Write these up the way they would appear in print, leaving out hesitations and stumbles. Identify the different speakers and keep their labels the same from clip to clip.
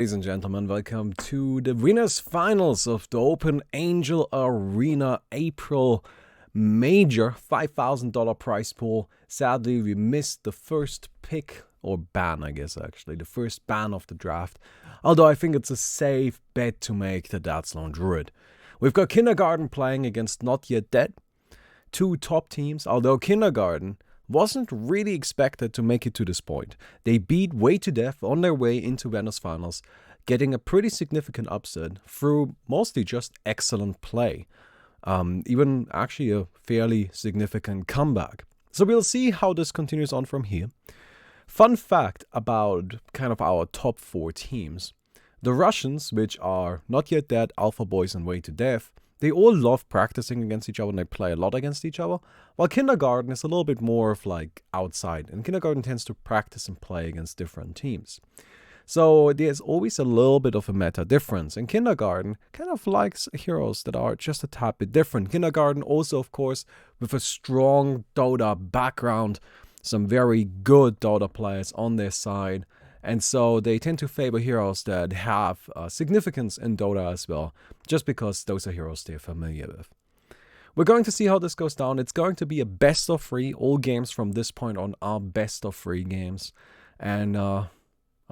Speaker 1: Ladies and gentlemen, welcome to the winners finals of the Open Angel Arena April Major $5,000 prize pool. Sadly, we missed the first pick, or ban, I guess, actually, the first ban of the draft. Although I think it's a safe bet to make that that's Lone Druid. We've got Kindergarten playing against Not Yet Dead, two top teams, although Kindergarten wasn't really expected to make it to this point. They beat Way to Death on their way into winners finals, getting a pretty significant upset through mostly just excellent play. Even actually a fairly significant comeback. So we'll see how this continues on from here. Fun fact about kind of our top four teams. The Russians, which are Not Yet Dead, Alpha Boys, and Way to Death, they all love practicing against each other and they play a lot against each other, while Kindergarten is a little bit more of like outside, and Kindergarten tends to practice and play against different teams. So there's always a little bit of a meta difference, and Kindergarten kind of likes heroes that are just a tad bit different. Kindergarten also, of course, with a strong Dota background, some very good Dota players on their side, and so they tend to favor heroes that have significance in Dota as well, just because those are heroes they're familiar with. We're going to see how this goes down. It's going to be a best of 3. All games from this point on are best of 3 games. And I'm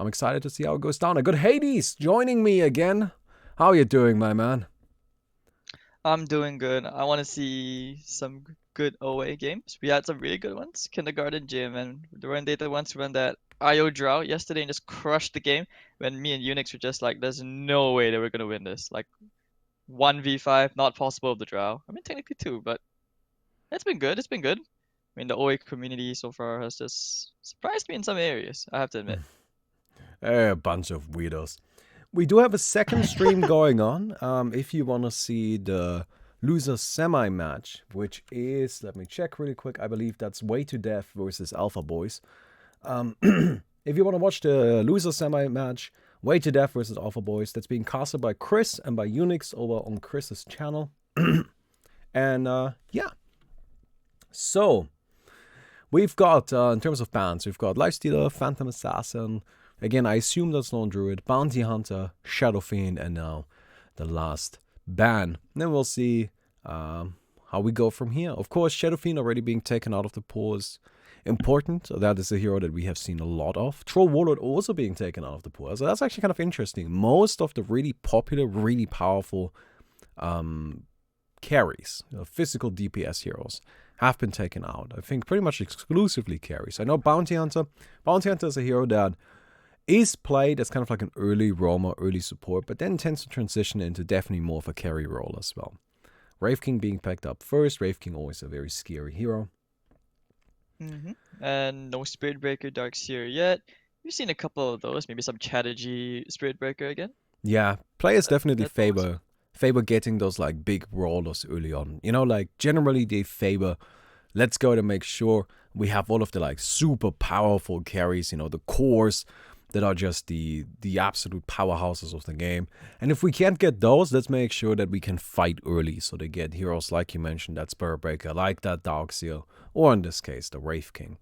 Speaker 1: excited to see how it goes down. I got Hades joining me again. How are you doing, my man?
Speaker 2: I'm doing good. I want to see some good OA games. We had some really good ones. Kindergarten Gym and during data once we won that IO draw yesterday and just crushed the game when me and Unix were just like, there's no way that we're gonna win this. Like 1v5, not possible of the draw. I mean technically two, but it's been good. It's been good. I mean the OA community so far has just surprised me in some areas, I have to admit.
Speaker 1: A bunch of weirdos. We do have a second stream going on. If you want to see the loser semi match, which is, let me check really quick. I believe that's Way to Death versus Alpha Boys. If you want to watch the loser semi match, Way to Death versus Alpha Boys, that's being casted by Chris and by Unix over on Chris's channel. And yeah. So, we've got, in terms of bans, we've got Lifestealer, Phantom Assassin. Again, I assume that's Lone Druid, Bounty Hunter, Shadow Fiend, and now the last ban. And then we'll see how we go from here. Of course, Shadow Fiend already being taken out of the pool is important. That is a hero that we have seen a lot of. Troll Warlord also being taken out of the pool. So that's actually kind of interesting. Most of the really popular, really powerful carries, physical DPS heroes, have been taken out. I think pretty much exclusively carries. I know Bounty Hunter. Bounty Hunter is a hero that is played as kind of like an early roamer, early support, but then tends to transition into definitely more of a carry role as well. Wraith King being picked up first. Wraith King always a very scary hero.
Speaker 2: And no Spirit Breaker Darks here yet. We've seen a couple of those, maybe some Chatterjee Spirit Breaker again.
Speaker 1: Yeah, players definitely
Speaker 2: That's always
Speaker 1: favor getting those like big rollers early on. You know, like generally they favor, let's go to make sure we have all of the like super powerful carries, you know, the cores that are just the absolute powerhouses of the game. And if we can't get those, let's make sure that we can fight early. So they get heroes like you mentioned, that Spirit Breaker, like that Darkseer, or in this case, the Wraith King.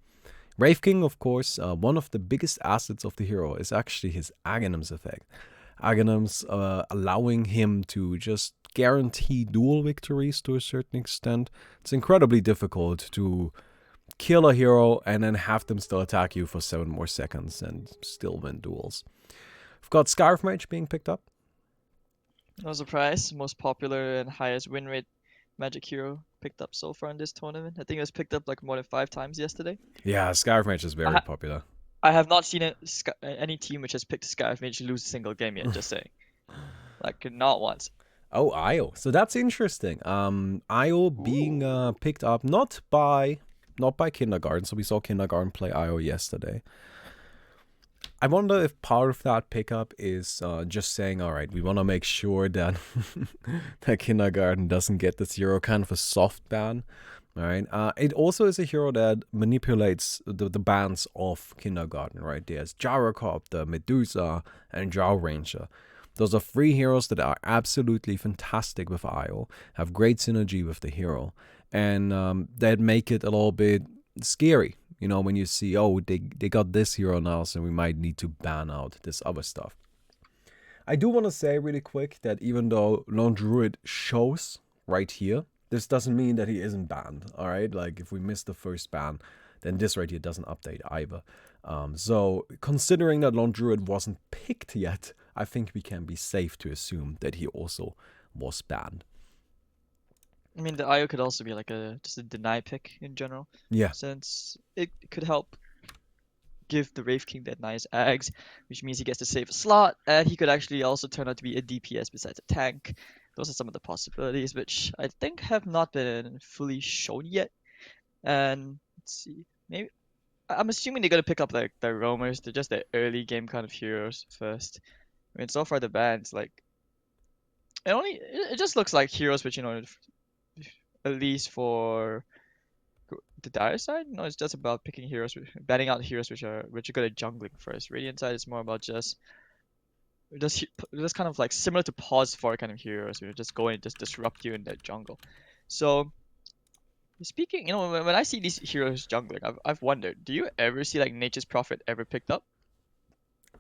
Speaker 1: Wraith King, of course, one of the biggest assets of the hero is actually his Aghanim's effect. Aghanim's allowing him to just guarantee dual victories to a certain extent. It's incredibly difficult to kill a hero and then have them still attack you for 7 more seconds and still win duels. We've got Scarf Mage being picked up.
Speaker 2: no surprise. Most popular and highest win rate Magic hero picked up so far in this tournament. I think it was picked up like more than 5 times yesterday.
Speaker 1: Yeah, Scarf Mage is
Speaker 2: I,
Speaker 1: very
Speaker 2: ha-
Speaker 1: popular.
Speaker 2: I have not seen any team which has picked Scarf Mage lose a single game yet. Just saying, like not once.
Speaker 1: Oh, Io. So that's interesting. Io being picked up not by Kindergarten. So we saw Kindergarten play Io yesterday. I wonder if part of that pickup is just saying, all right, we want to make sure that that Kindergarten doesn't get this hero, kind of a soft ban. All right. It also is a hero that manipulates the bans of Kindergarten, right? There's Gyrocopter, Medusa, and Drow Ranger. Those are 3 heroes that are absolutely fantastic with IO, have great synergy with the hero, and that make it a little bit scary. You know, when you see, oh, they got this hero now, so we might need to ban out this other stuff. I do want to say really quick that even though Lone Druid shows right here, this doesn't mean that he isn't banned, all right? Like, if we miss the first ban, then this right here doesn't update either. So, considering that Lone Druid wasn't picked yet, I think we can be safe to assume that he also was banned.
Speaker 2: I mean, the IO could also be like just a deny pick in general,
Speaker 1: Yeah.
Speaker 2: since it could help give the Wraith King that nice Ags, which means he gets to save a slot, and he could actually also turn out to be a DPS besides a tank. Those are some of the possibilities, which I think have not been fully shown yet. And let's see, maybe I'm assuming they're gonna pick up like the roamers. They're just the early game kind of heroes first. I mean, so far the bands like it just looks like heroes, which at least for the dire side, no, it's just about picking heroes, banning out heroes which are good at jungling first. Radiant side is more about just kind of like similar to pause for kind of heroes, who just go and just disrupt you in that jungle. So speaking, when I see these heroes jungling, I've wondered, do you ever see like Nature's Prophet ever picked up?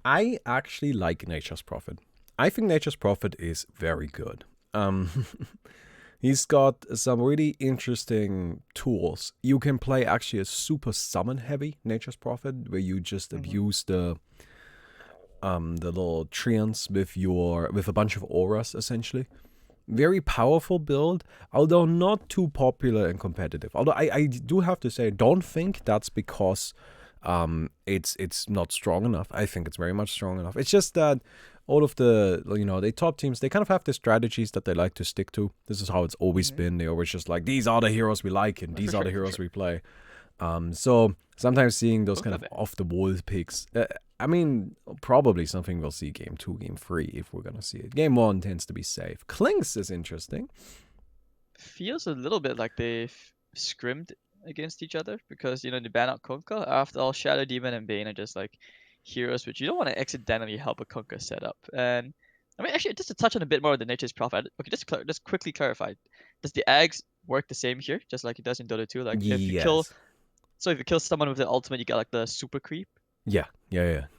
Speaker 1: I actually like Nature's Prophet. I think Nature's Prophet is very good. He's got some really interesting tools. You can play actually a super summon heavy Nature's Prophet, where you just
Speaker 2: Mm-hmm.
Speaker 1: abuse the little treants with a bunch of auras essentially. Very powerful build, although not too popular and competitive. Although I do have to say, don't think that's because it's not strong enough. I think it's very much strong enough. It's just that all of the top teams, they kind of have the strategies that they like to stick to. This is how it's always
Speaker 2: Mm-hmm.
Speaker 1: been. They always just like, these are the heroes we like and
Speaker 2: For
Speaker 1: these are
Speaker 2: sure,
Speaker 1: the
Speaker 2: for
Speaker 1: heroes
Speaker 2: sure.
Speaker 1: we play. So sometimes seeing those kind
Speaker 2: Both
Speaker 1: of
Speaker 2: of it
Speaker 1: off the wall picks. I mean, probably something we'll see game 2, game 3 if we're gonna see it. Game 1 tends to be safe. Clinks is interesting.
Speaker 2: feels a little bit like they've scrimmed against each other because they ban out Kunkka. After all, Shadow Demon and Bane are just like heroes which you don't want to accidentally help a Kunkka set up. And I mean, actually, just to touch on a bit more of the Nature's Prophet. Okay, just quickly clarify. Does the Ags work the same here, just like it does in Dota 2? Like
Speaker 1: Yes.
Speaker 2: if you kill someone with the ultimate, you get like the super creep.
Speaker 1: Yeah.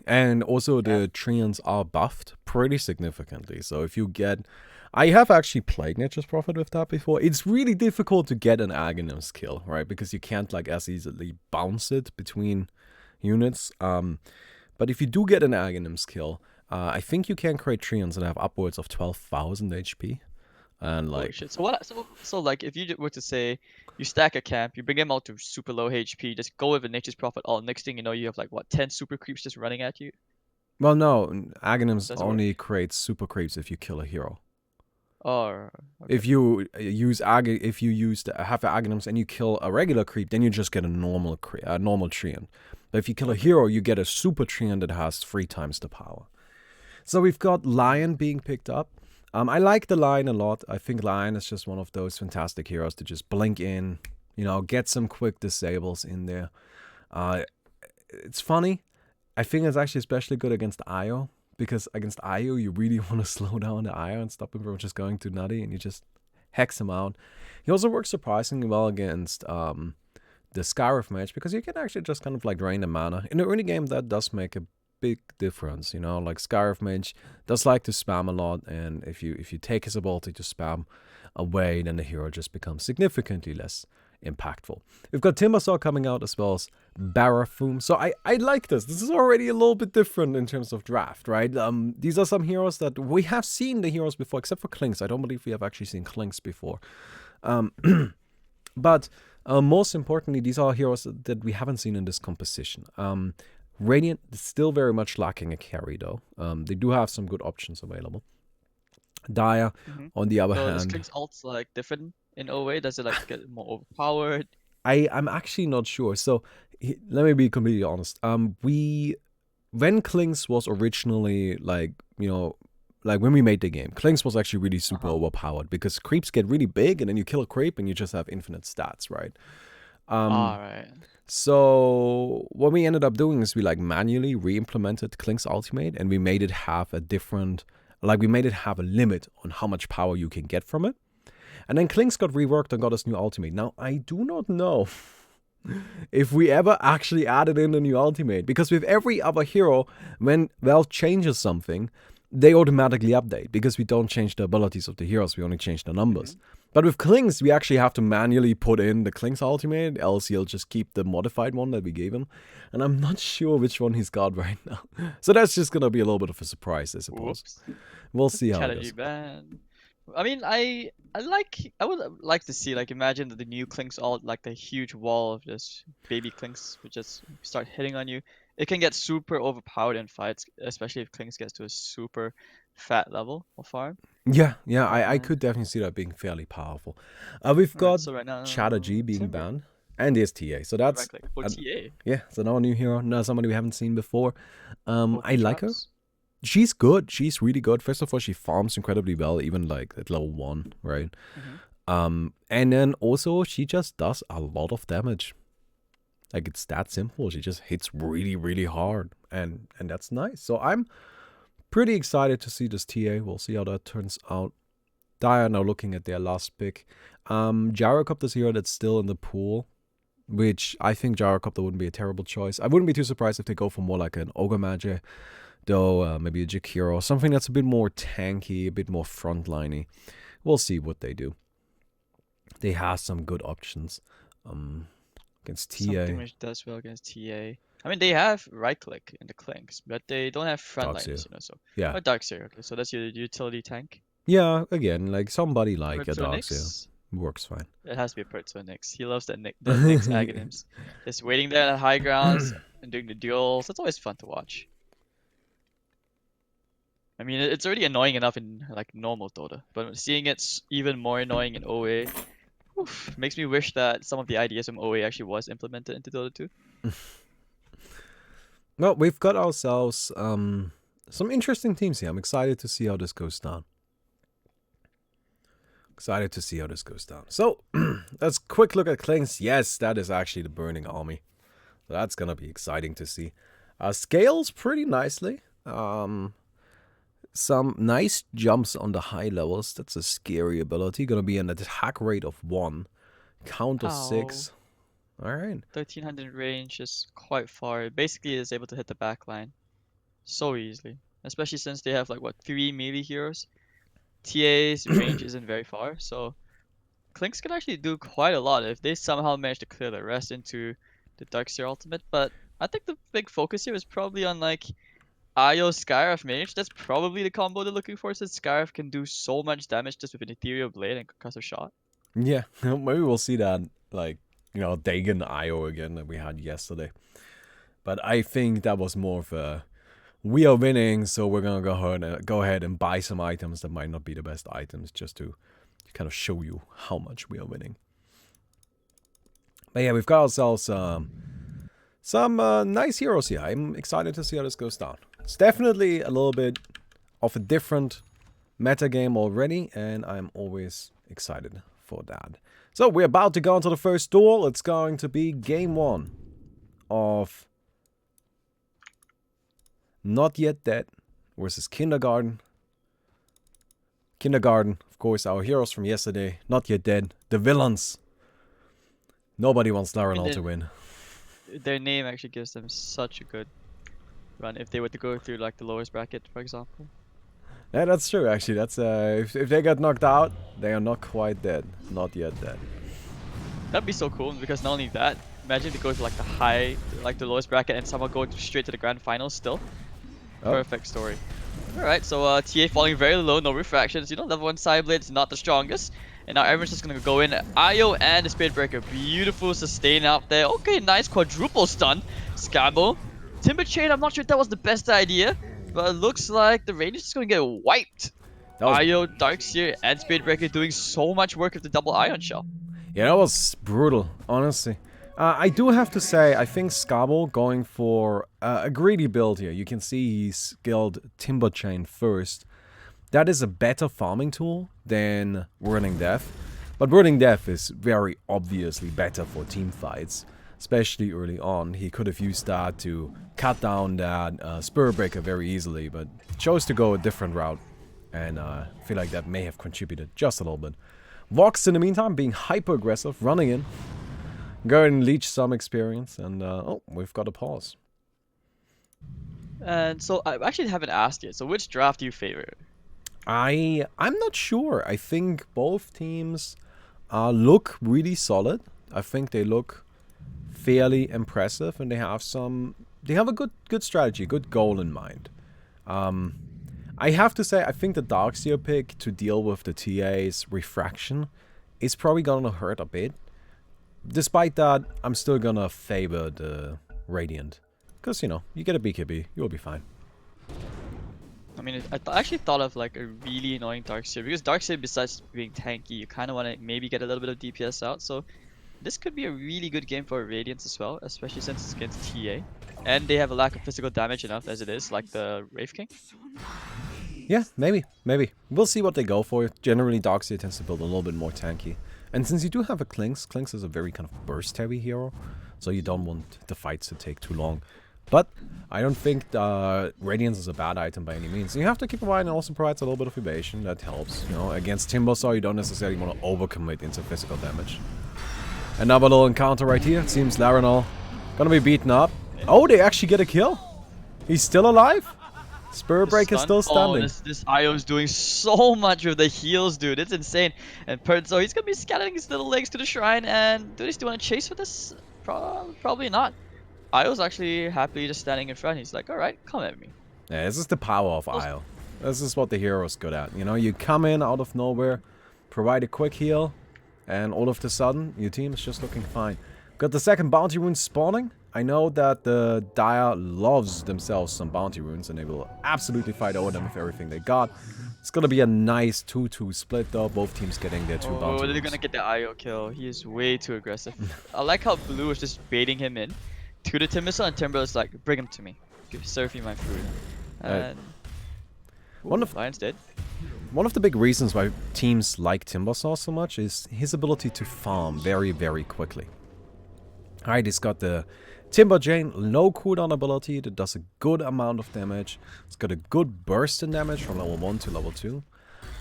Speaker 1: And also
Speaker 2: Yeah.
Speaker 1: the treants are buffed pretty significantly. So if you get, I have actually played Nature's Prophet with that before. It's really difficult to get an Aghanim's kill, right? Because you can't like as easily bounce it between units. But if you do get an Aghanim's kill, I think you can create treants that have upwards of 12,000 HP. And
Speaker 2: Holy
Speaker 1: like,
Speaker 2: shit. So like if you were to say you stack a camp, you bring them out to super low HP, just go with a Nature's Prophet all. Next thing you know, you have like what 10 super creeps just running at you.
Speaker 1: well, no, Aghanims
Speaker 2: Does it work?
Speaker 1: only creates super creeps if you kill a hero.
Speaker 2: Oh, okay.
Speaker 1: If you if you use have the Aghanims and you kill a regular creep, then you just get a normal treant. But if you kill a
Speaker 2: Okay.
Speaker 1: hero, you get a super treant that has 3 times the power. So we've got
Speaker 2: Mm.
Speaker 1: Lion being picked up. I like the Lion a lot. I think Lion is just one of those fantastic heroes to just blink in, get some quick disables in there. Uh, it's funny. I think it's actually especially good against IO, because against IO you really want to slow down the IO and stop him from just going too nutty, and you just hex him out. He also works surprisingly well against the Scarif mage, because you can actually just kind of like drain the mana. In the early game, that does make a big difference, like Scarif mage does like to spam a lot, and if you take his ability to spam away, then the hero just becomes significantly less impactful. We've got Timbersaw coming out as well as Barafoom. So I like this. This is already a little bit different in terms of draft, right? These are some heroes that we have seen the heroes before, except for Clinks. I don't believe we have actually seen Clinks before. Um, but most importantly, these are heroes that we haven't seen in this composition. Radiant is still very much lacking a carry, though. They do have some good options available. Dire,
Speaker 2: Mm-hmm.
Speaker 1: on the other
Speaker 2: So this
Speaker 1: hand,
Speaker 2: Klink's ult's like different in OA. Does it like get more overpowered?
Speaker 1: I'm actually not sure. So let me be completely honest. When Klinks was originally like when we made the game, Klinks was actually really super
Speaker 2: Uh-huh.
Speaker 1: overpowered, because creeps get really big and then you kill a creep and you just have infinite stats, right?
Speaker 2: All right.
Speaker 1: So what we ended up doing is we like manually re-implemented Klink's ultimate, and we made it have we made it have a limit on how much power you can get from it. And then Klinks got reworked and got his new ultimate. Now, I do not know if we ever actually added in a new ultimate, because with every other hero, when Valve changes something, they automatically update because we don't change the abilities of the heroes, we only change the numbers. But with Klings, we actually have to manually put in the Klings ultimate, else he'll just keep the modified one that we gave him. And I'm not sure which one he's got right now. So that's just gonna be a little bit of a surprise, I suppose.
Speaker 2: Whoops.
Speaker 1: We'll see how it
Speaker 2: Strategy
Speaker 1: goes.
Speaker 2: ban. I mean, I would like to see, like, imagine that the new Clinks all like the huge wall of just baby Clinks would just start hitting on you. It can get super overpowered in fights, especially if Clinks gets to a super fat level of farm.
Speaker 1: Yeah, I
Speaker 2: And
Speaker 1: could definitely see that being fairly powerful. We've
Speaker 2: alright,
Speaker 1: got
Speaker 2: so right
Speaker 1: Chatterjee
Speaker 2: now
Speaker 1: being
Speaker 2: Timber.
Speaker 1: banned, and there's TA. So
Speaker 2: Right
Speaker 1: that's
Speaker 2: click. Oh,
Speaker 1: uh,
Speaker 2: TA.
Speaker 1: yeah, so now a new hero, now somebody we haven't seen before. I
Speaker 2: Open
Speaker 1: like her.
Speaker 2: traps.
Speaker 1: She's good. She's really good. First of all, she farms incredibly well, even like at level 1, right? And then also she just does a lot of damage. Like it's that simple. She just hits really, really hard, and that's nice. So I'm pretty excited to see this TA. We'll see how that turns out. Dire now looking at their last pick. Gyrocopter is here that's still in the pool, which I think Gyrocopter wouldn't be a terrible choice. I wouldn't be too surprised if they go for more like an Ogre Magi, though maybe a Jakiro, something that's a bit more tanky, a bit more frontliney. We'll see what they do. They have some good options against TA.
Speaker 2: Something which does well against TA. I mean, they have right click in the Clinks, but they don't have frontliners, you know. So
Speaker 1: Yeah.
Speaker 2: or Darkseer. Okay, so that's your utility tank.
Speaker 1: Yeah, again, like somebody like a Darkseer
Speaker 2: Nix.
Speaker 1: works fine.
Speaker 2: It has to be a Pertso Nix. He loves the Nix Aghanims. Just waiting there at high grounds and doing the duels. That's always fun to watch. I mean, it's already annoying enough in like normal Dota, but seeing it's even more annoying in OA, makes me wish that some of the ideas from OA actually was implemented into Dota 2.
Speaker 1: Well, we've got ourselves some interesting teams here. I'm excited to see how this goes down. Excited to see how this goes down. So, let's quick look at Klings. Yes, that is actually the Burning Army. That's gonna be exciting to see. Scales pretty nicely. Some nice jumps on the high levels. That's a scary ability. Gonna be an attack rate of 1. Count of 6. Alright.
Speaker 2: 1300 range is quite far. It basically is able to hit the back line so easily. Especially since they have like what, 3 melee heroes. TA's range isn't very far, so Clinks can actually do quite a lot if they somehow manage to clear the rest into the Darkseer ultimate. But I think the big focus here is probably on like Io Skyriff Mage. That's probably the combo they're looking for, since Skyriff can do so much damage just with an Ethereal Blade and Concussive Shot.
Speaker 1: Yeah, maybe we'll see that, like, you know, Dagon IO again that we had yesterday. But I think that was more of a, we are winning, so we're gonna go ahead and buy some items that might not be the best items, just to kind of show you how much we are winning. But yeah, we've got ourselves some nice heroes here. I'm excited to see how this goes down. It's definitely a little bit of a different meta game already, and I'm always excited for that. So we're about to go into the first duel. It's going to be game 1 of Not Yet Dead versus Kindergarten. Kindergarten, of course, our heroes from yesterday. Not Yet Dead, the villains. Nobody wants Laranol to win.
Speaker 2: Their name actually gives them such a good run if they were to go through like the lowest bracket, for example.
Speaker 1: Yeah, that's true. Actually, that's if they get knocked out, they are not quite dead. Not yet dead.
Speaker 2: That'd be so cool, because not only that, imagine they go to like the lowest bracket and somehow go straight to the grand finals still.
Speaker 1: Oh.
Speaker 2: Perfect story. Alright, so TA falling very low, no refractions. You know, level 1 Psyblade is not the strongest. And now everyone's just gonna go in. Io and the Spirit Breaker. Beautiful sustain out there. Okay, nice quadruple stun. Scabble. Timber Chain, I'm not sure if that was the best idea, but it looks like the range is just gonna get wiped. Io, Darkseer, and Spirit Breaker doing so much work with the double Ion Shell.
Speaker 1: Yeah, that was brutal, honestly. I do have to say, I think Scabble going for a greedy build here. You can see he skilled Timber Chain first. That is a better farming tool than Whirling Death. But Whirling Death is very obviously better for team fights, especially early on. He could have used that to cut down that Spirit Breaker very easily, but chose to go a different route. And I feel like that may have contributed just a little bit. Vox, in the meantime, being hyper-aggressive, running in. Go and leech some experience, and oh, we've got a pause.
Speaker 2: And so I actually haven't asked yet. So which draft do you favor?
Speaker 1: I'm not sure. I think both teams look really solid. I think they look fairly impressive, and they have a good strategy, good goal in mind. I have to say, I think the Darkseer pick to deal with the TA's refraction is probably gonna hurt a bit. Despite that, I'm still gonna favor the Radiant. Because, you know, you get a BKB, you'll be fine.
Speaker 2: I mean, I actually thought of like a really annoying Darkseer because Darkseer, besides being tanky, you kind of want to maybe get a little bit of DPS out. So this could be a really good game for Radiance as well, especially since it's against TA, and they have a lack of physical damage enough as it is, like the Wraith King.
Speaker 1: Yeah, maybe. We'll see what they go for. Generally, Darkseer tends to build a little bit more tanky. And since you do have a Klinx is a very kind of burst-heavy hero, so you don't want the fights to take too long. But I don't think Radiance is a bad item by any means. You have to keep in mind it also provides a little bit of evasion. That helps. You know, against Timbersaw, you don't necessarily want to overcommit into physical damage. Another little encounter right here. It seems Laranol gonna be beaten up. Oh, they actually get a kill. He's still alive. Spirit Break is still standing.
Speaker 2: Oh, this IO is doing so much with the heals, dude. It's insane. And so he's gonna be scattering his little legs to the shrine. And do they still want to chase with this? Probably not. IO's actually happily just standing in front. He's like, alright, come at me.
Speaker 1: Yeah, this is the power of IO. This is what the hero's good at. You know, you come in out of nowhere, provide a quick heal, and all of a sudden, your team is just looking fine. Got the second bounty rune spawning. I know that the Dire loves themselves some bounty runes, and they will absolutely fight over them with everything they got. It's gonna be a nice 2-2 split though, both teams getting their two bounty runes.
Speaker 2: They're gonna get the IO kill. He is way too aggressive. I like how Blue is just baiting him in to the Timbersaw, and Timber is like, bring him to me. Serve me my food. And Lion's dead.
Speaker 1: One of the big reasons why teams like Timbersaw so much is his ability to farm very, very quickly. Alright, he's got the Timber Chain, low cooldown ability that does a good amount of damage. It's got a good burst in damage from level 1 to level 2.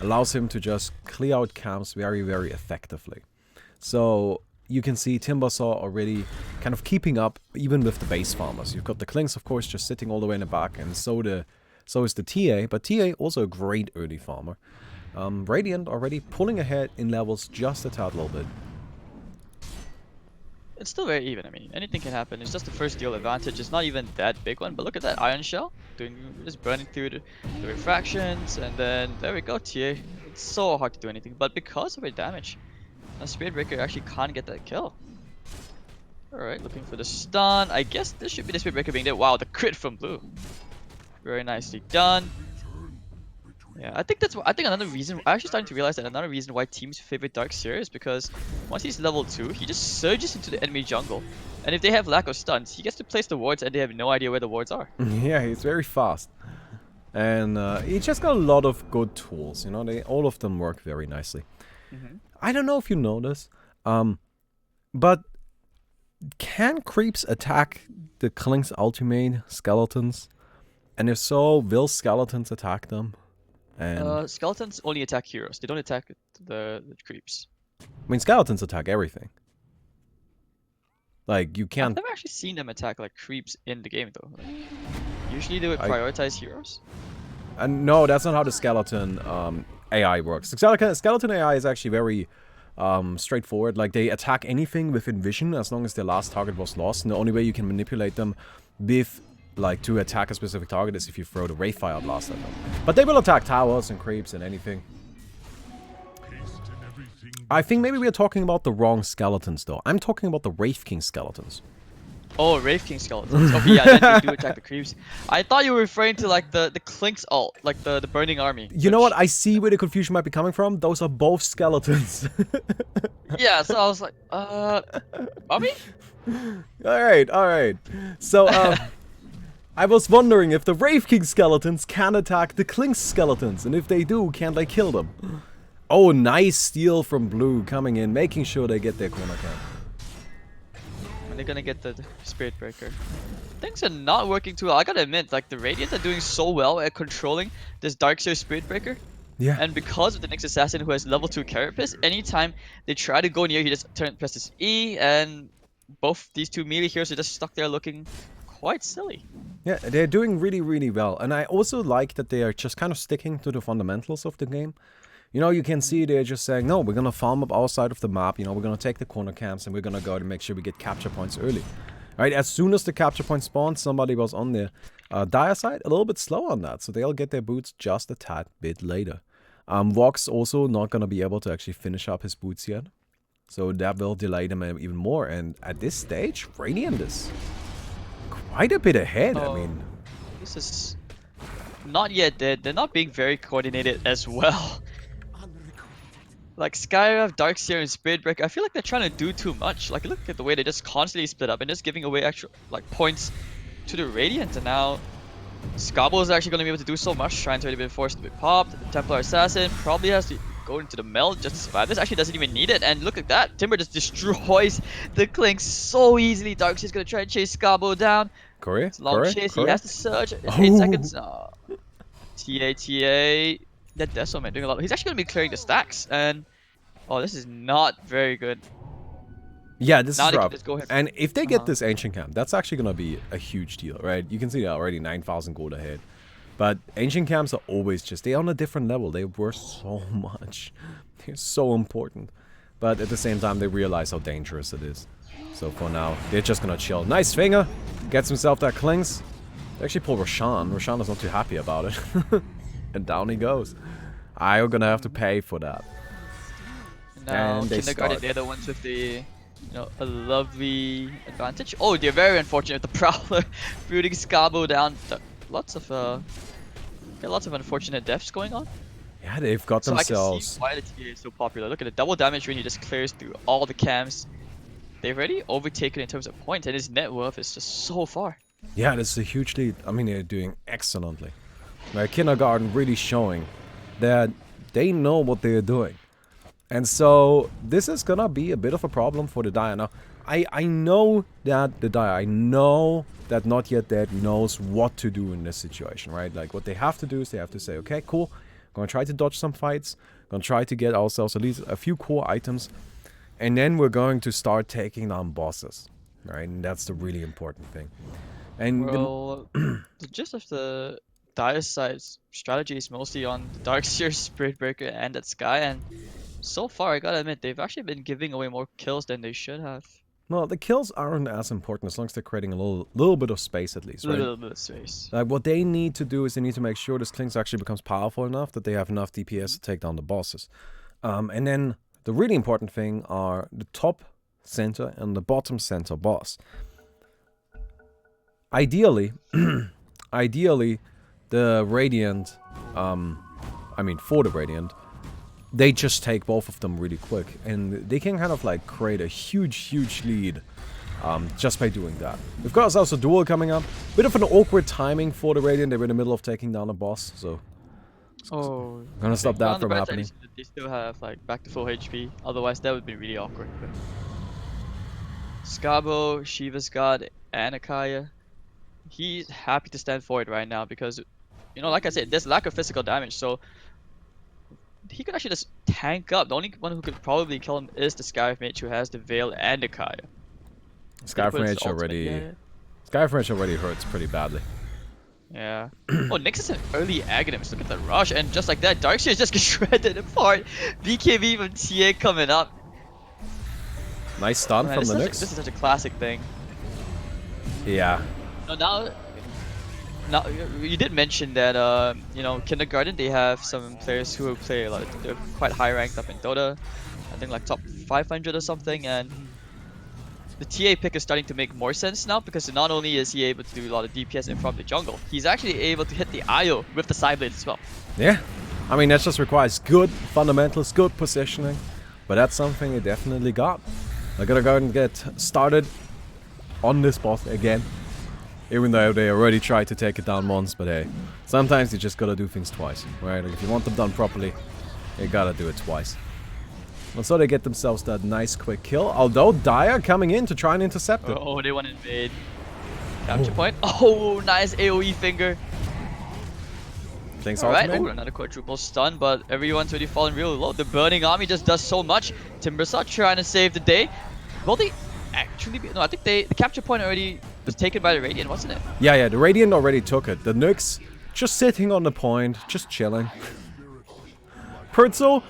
Speaker 1: Allows him to just clear out camps very, very effectively. So you can see Timbersaw already kind of keeping up even with the base farmers. You've got the Klinks, of course, just sitting all the way in the back, and so is the TA, but TA also a great early farmer. Radiant already pulling ahead in levels just a tad little bit.
Speaker 2: It's still very even. I mean, anything can happen. It's just the first deal advantage. It's not even that big one, but look at that Iron Shell just burning through the refractions, and then there we go. TA. It's so hard to do anything, but because of her damage, a Spirit Breaker actually can't get that kill. Alright, looking for the stun. I guess this should be the Spirit Breaker being there. Wow, the crit from Blue. Very nicely done. Yeah, I think another reason, I'm actually starting to realize that another reason why teams favor Darkseer is because once he's level 2, he just surges into the enemy jungle. And if they have lack of stuns, he gets to place the wards and they have no idea where the wards are.
Speaker 1: Yeah, he's very fast. And he just got a lot of good tools, you know, all of them work very nicely. I don't know if you know this, but can creeps attack the Klinks ultimate skeletons? And if so, will skeletons attack them? And
Speaker 2: Skeletons only attack heroes. They don't attack the creeps.
Speaker 1: I mean, skeletons attack everything. Like, you can't...
Speaker 2: I've never actually seen them attack like creeps in the game though. Like, usually they would prioritize heroes.
Speaker 1: No, that's not how the skeleton AI works. The skeleton AI is actually very straightforward. Like, they attack anything within vision as long as their last target was lost. And the only way you can manipulate them with, like, to attack a specific target is if you throw the Wraithfire Blast at them. But they will attack towers and creeps and anything. I think maybe we are talking about the wrong skeletons, though. I'm talking about the Wraith King skeletons.
Speaker 2: Oh, Wraith King skeletons. Okay, yeah, then they do attack the creeps. I thought you were referring to like the Klinks ult, like the burning army.
Speaker 1: You know what? I see where the confusion might be coming from. Those are both skeletons.
Speaker 2: Yeah, so I was like, army?
Speaker 1: Alright. So, I was wondering if the Wraith King skeletons can attack the Klinks skeletons, and if they do, can they kill them? Oh, nice steal from Blue coming in, making sure they get their corner camp.
Speaker 2: And they're gonna get the Spirit Breaker. Things are not working too well. I gotta admit, like the Radiant are doing so well at controlling this Darkseer Spirit Breaker.
Speaker 1: Yeah.
Speaker 2: And because of the next assassin who has level 2 Carapace, anytime they try to go near, he just presses E, and both these two melee heroes are just stuck there looking quite silly.
Speaker 1: Yeah, they're doing really, really well. And I also like that they are just kind of sticking to the fundamentals of the game. You know, you can see they're just saying, no, we're going to farm up our side of the map. You know, we're going to take the corner camps and we're going to go to make sure we get capture points early. Right, as soon as the capture point spawns, somebody was on there. Dire side, a little bit slow on that. So they'll get their boots just a tad bit later. Vox also not going to be able to actually finish up his boots yet. So that will delay them even more. And at this stage, Radiant is quite a bit ahead. I mean,
Speaker 2: this is not yet dead. They're not being very coordinated as well. Like Skyrav, Darkseer, and Spiritbreaker, I feel like they're trying to do too much. Like look at the way they just constantly split up and just giving away actual like points to the Radiant. And now Skabo is actually going to be able to do so much. Shrine's already been forced to be popped. The Templar Assassin probably has to go into the meld just to survive. This actually doesn't even need it. And look at that. Timber just destroys the Clink so easily. Darkseer's going to try and chase Skabo down.
Speaker 1: Corey?
Speaker 2: It's a long chase. He has to surge. 8 seconds. TA. That Deso man doing a lot. He's actually going to be clearing the stacks. And oh, this is not very good.
Speaker 1: Yeah, this
Speaker 2: Now
Speaker 1: is rough.
Speaker 2: just go ahead.
Speaker 1: And if they get this Ancient Camp, that's actually going to be a huge deal, right? You can see they're already 9,000 gold ahead. But Ancient Camps are always just, they're on a different level. They worth so much. They're so important. But at the same time, they realize how dangerous it is. So for now, they're just going to chill. Nice finger. Gets himself that clings. They actually pull Roshan. Roshan is not too happy about it. And down he goes. I'm going to have to pay for that.
Speaker 2: Now,
Speaker 1: and they
Speaker 2: Kindergarten,
Speaker 1: start.
Speaker 2: they're the ones with the, a lovely advantage. Oh, they're very unfortunate. The Prowler booting Skabo down. Lots of unfortunate deaths going on.
Speaker 1: Yeah, they've got
Speaker 2: So I can
Speaker 1: themselves.
Speaker 2: see why the TA is so popular. Look at the double damage when he just clears through all the camps. They've already overtaken in terms of points, and his net worth is just so far.
Speaker 1: Yeah, this is a huge lead. I mean, they're doing excellently. Like, Kindergarten really showing that they know what they're doing. And so, this is gonna be a bit of a problem for the Dire. Now, I know that the Dire, I know that Not Yet Dead knows what to do in this situation, right? Like, what they have to do is they have to say, okay, cool, gonna try to dodge some fights, gonna try to get ourselves at least a few core items, and then we're going to start taking down bosses, right? And that's the really important thing. And
Speaker 2: Well, the gist of the Dire side's strategy is mostly on the Darkseer, Spiritbreaker, and that Sky, and so far, I gotta admit, they've actually been giving away more kills than they should have.
Speaker 1: well, the kills aren't as important as long as they're creating a little bit of space at least,
Speaker 2: A
Speaker 1: right?
Speaker 2: little bit of space.
Speaker 1: Like, what they need to do is they need to make sure this Klings actually becomes powerful enough that they have enough DPS to take down the bosses. And then the really important thing are the top center and the bottom center boss. Ideally, ideally, the Radiant, for the Radiant, they just take both of them really quick, and they can kind of like create a huge lead just by doing that. We've got ourselves a duel coming up. Bit of an awkward timing for the Radiant. They were in the middle of taking down a boss, so
Speaker 2: Oh,
Speaker 1: I'm gonna stop
Speaker 2: well,
Speaker 1: that
Speaker 2: on the
Speaker 1: from
Speaker 2: bright side
Speaker 1: happening.
Speaker 2: is that they still have like back to full HP. Otherwise, that would be really awkward. But Skabo, Shiva's God, and Akaya, he's happy to stand for it right now because, like I said, there's lack of physical damage, so he could actually just tank up. The only one who could probably kill him is the Skyriff Mage, who has the Veil and Akaya.
Speaker 1: Skyframe already hurts pretty badly.
Speaker 2: Yeah. Oh, Nyx is an early Aghanims. Look at the rush, and just like that, Darkseer just gets shredded apart. BKB from TA coming up.
Speaker 1: Nice stun from the
Speaker 2: This
Speaker 1: Nyx.
Speaker 2: is such a classic thing.
Speaker 1: Yeah.
Speaker 2: Now, you did mention that Kindergarten, they have some players who play a lot. They're quite high ranked up in Dota. I think like top 500 or something, and the TA pick is starting to make more sense now because not only is he able to do a lot of DPS in front of the jungle, he's actually able to hit the IO with the side blade as well.
Speaker 1: Yeah. I mean, that just requires good fundamentals, good positioning, but that's something they definitely got. They're gonna go and get started on this boss again. Even though they already tried to take it down once, but hey, sometimes you just gotta do things twice, right? Like if you want them done properly, you gotta do it twice. And so they get themselves that nice quick kill, although Dire coming in to try and intercept it.
Speaker 2: Oh, they want to invade. Capture point. Oh, nice AoE finger.
Speaker 1: Thanks,
Speaker 2: Alright,
Speaker 1: ultimate.
Speaker 2: another quadruple stun, but everyone's already fallen real low. The Burning Army just does so much. Timbersaw trying to save the day. Will they actually be... No, I think the capture point already was taken by the Radiant, wasn't it?
Speaker 1: Yeah, the Radiant already took it. The Nyx just sitting on the point, just chilling. Perzo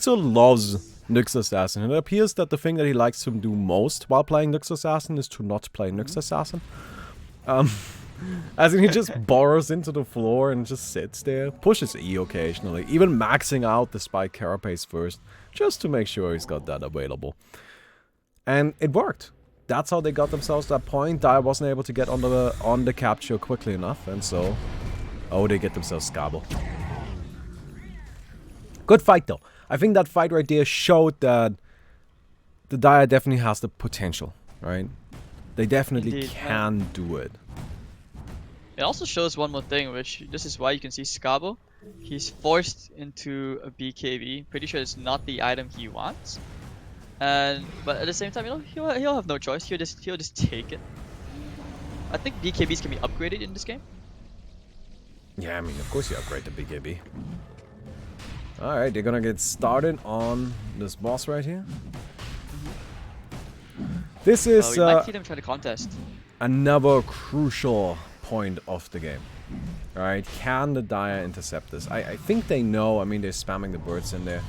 Speaker 1: loves Nyx Assassin. It appears that the thing that he likes to do most while playing Nyx Assassin is to not play Nyx Assassin. As in, he just burrows into the floor and just sits there, pushes E occasionally, even maxing out the Spike Carapace first, just to make sure he's got that available. And it worked. That's how they got themselves that point. Dire wasn't able to get on the capture quickly enough, and so... Oh, they get themselves Scabble. Good fight, though. I think that fight right there showed that the Dire definitely has the potential, right? They definitely
Speaker 2: Indeed,
Speaker 1: can do it.
Speaker 2: It also shows one more thing, which this is why you can see Scabo. He's forced into a BKB. Pretty sure it's not the item he wants. But at the same time, you know, he'll have no choice. He'll just take it. I think BKBs can be upgraded in this game.
Speaker 1: Yeah, I mean, of course you upgrade the BKB. Alright, they're gonna get started on this boss right here. This is
Speaker 2: we might see them try to contest.
Speaker 1: another crucial point of the game. Alright, can the Dire intercept this? I think they know. I mean, they're spamming the birds in there.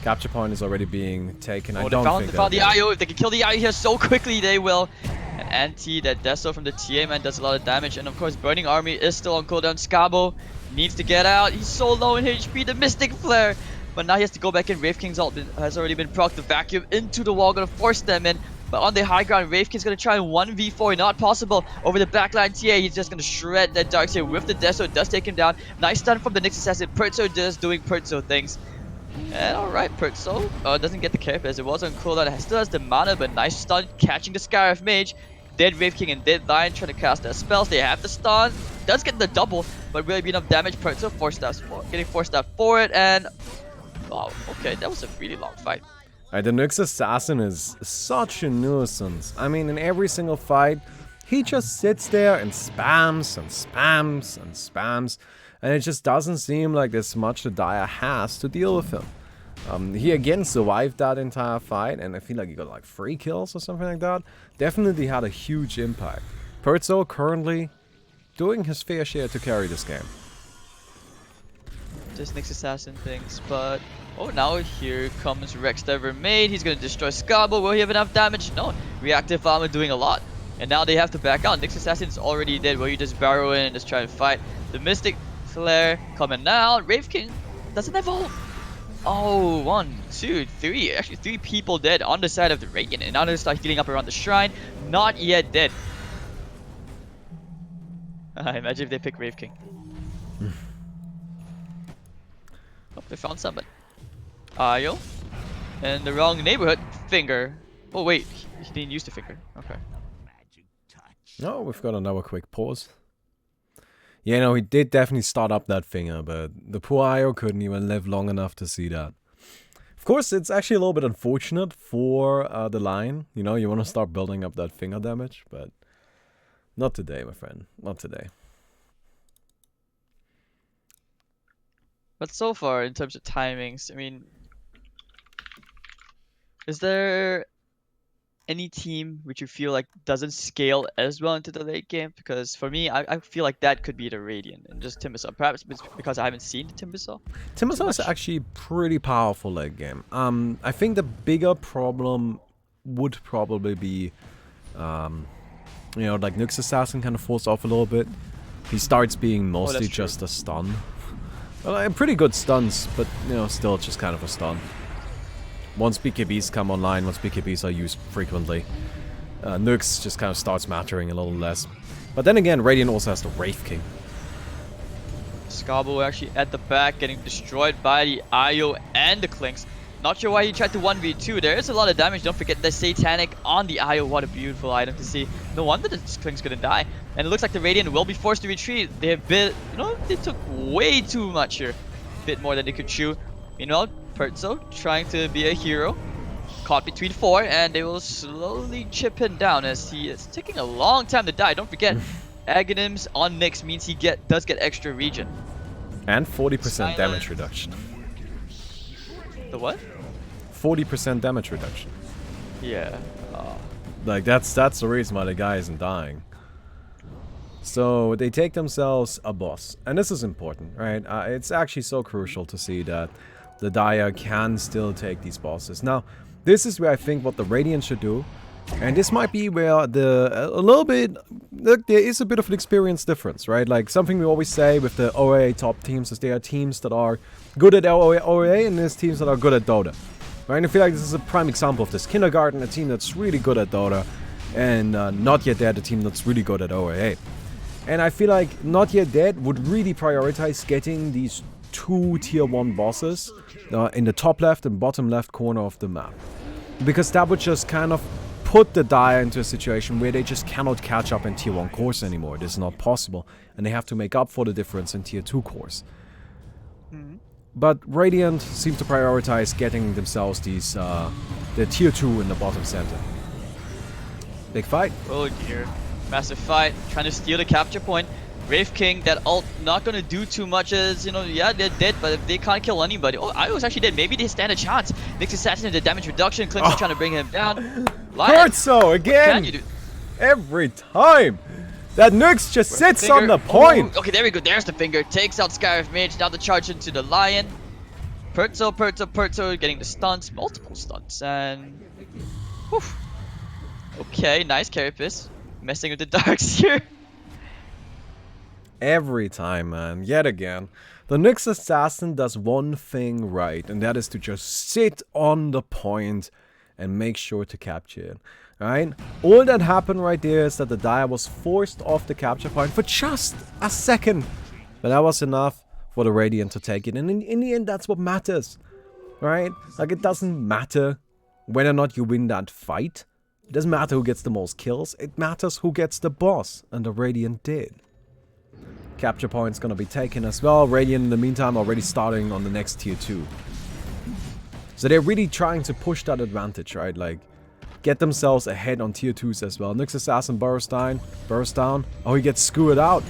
Speaker 1: Capture point is already being taken. I don't think
Speaker 2: they found the IO. If they can kill the IO here so quickly, they will. And anti that Deso from the TA man does a lot of damage. And of course, Burning Army is still on cooldown. Scabo needs to get out. He's so low in HP. The Mystic Flare. But now he has to go back in. Wraith King's ult has already been procced. The vacuum into the wall, gonna force them in. But on the high ground, Wraith King's gonna try and 1v4. Not possible. Over the backline TA, he's just gonna shred that Darkseer with the Deso. It does take him down. Nice stun from the Nyx Assassin. Perzo just doing Perzo things. And alright, Perzo doesn't get the care as it was on cooldown. It still has the mana, but nice stun catching the Scarif Mage. Dead Wraith King and Dead Lion trying to cast their spells. They have the stun. Does get the double, but really be enough damage. Perzo getting 4-star for it, and wow, okay, that was a really long fight.
Speaker 1: Alright, the Nyx Assassin is such a nuisance. I mean, in every single fight, he just sits there and spams and spams and spams. And it just doesn't seem like there's much the Dire has to deal with him. He again survived that entire fight, and I feel like he got like 3 kills or something like that. Definitely had a huge impact. Perzo currently doing his fair share to carry this game.
Speaker 2: Just Nyx Assassin things, but oh, now here comes Rex Ever Made. He's gonna destroy Scabo. Will he have enough damage? No. Reactive armor doing a lot. And now they have to back out. Nyx Assassin's already dead. Will you just barrel in and just try to fight? The Mystic Flare coming out. Wraith King doesn't have ult. Oh, 1, 2, 3. Actually, 3 people dead on the side of the Radiant. And now they start healing up around the shrine. Not yet dead. Imagine if they pick Wraith King. Oh, they found someone. Ayo. In the wrong neighborhood. Finger. Oh, wait. He didn't use the finger. Okay.
Speaker 1: Oh, we've got another quick pause. Yeah, no, he did definitely start up that finger, but the poor Io couldn't even live long enough to see that. Of course, it's actually a little bit unfortunate for the line. You know, you want to start building up that finger damage, but not today, my friend. Not today.
Speaker 2: But so far, in terms of timings, I mean, is there any team which you feel like doesn't scale as well into the late game? Because for me, I feel like that could be the Radiant and just Timbersaw. Perhaps it's because I haven't seen Timbersaw.
Speaker 1: Timbersaw is actually pretty powerful late game. I think the bigger problem would probably be, you know, like Nyx Assassin kind of falls off a little bit. He starts being mostly just a stun. Well, pretty good stuns, but you know, still just kind of a stun. Once BKBs come online, once BKBs are used frequently, Nyx just kind of starts mattering a little less. But then again, Radiant also has the Wraith King.
Speaker 2: Scabo actually at the back, getting destroyed by the Io and the Clinks. Not sure why he tried to 1v2. There is a lot of damage. Don't forget the Satanic on the Io. What a beautiful item to see. No wonder the Clinks couldn't die. And it looks like the Radiant will be forced to retreat. They have bit, you know, they took way too much here. Bit more than they could chew. Meanwhile, Perzo trying to be a hero. Caught between 4, and they will slowly chip him down as he is taking a long time to die. Don't forget, Aghanims on Nyx means he does get extra regen.
Speaker 1: And 40% damage reduction.
Speaker 2: The what?
Speaker 1: 40% damage reduction.
Speaker 2: Yeah.
Speaker 1: Like that's the reason why the guy isn't dying. So they take themselves a boss. And this is important, right? It's actually so crucial to see that the Dire can still take these bosses. Now, this is where I think what the Radiant should do. And this might be where a little bit, look, there is a bit of an experience difference, right? Like something we always say with the OAA top teams is there are teams that are good at OAA and there's teams that are good at Dota. Right? And I feel like this is a prime example of this. Kindergarten, a team that's really good at Dota, and Not Yet Dead, a team that's really good at OAA. And I feel like Not Yet Dead would really prioritize getting these 2 tier 1 bosses in the top left and bottom left corner of the map. Because that would just kind of put the Dire into a situation where they just cannot catch up in tier 1 cores anymore. It is not possible. And they have to make up for the difference in tier 2 cores. But Radiant seem to prioritize getting themselves these, the tier 2 in the bottom center. Big fight.
Speaker 2: Oh dear. Massive fight. Trying to steal the capture point. Wraith King, that ult not gonna do too much as, you know, yeah, they're dead, but they can't kill anybody. Oh, I was actually dead. Maybe they stand a chance. Nyx Assassin into damage reduction. Klink's trying to bring him down.
Speaker 1: Hurt so again! Every time! That Nyx just sits on the point!
Speaker 2: Oh, okay, there we go. There's the finger. Takes out Scarif Mage. Now the charge into the Lion. Perzo getting the stunts. Multiple stunts. And... whew. Okay, nice Carapace. Messing with the darks here.
Speaker 1: Every time, man. Yet again. The Nyx Assassin does one thing right, and that is to just sit on the point and make sure to capture it. Right? All that happened right there is that the Dire was forced off the capture point for just a second. But that was enough for the Radiant to take it. And in the end, that's what matters. Right? Like, it doesn't matter whether or not you win that fight. It doesn't matter who gets the most kills. It matters who gets the boss. And the Radiant did. Capture point's gonna be taken as well. Radiant, in the meantime, already starting on the next tier 2. So they're really trying to push that advantage, right? Like, get themselves ahead on tier 2s as well. Nyx Assassin bursts down. Oh, he gets skewered out.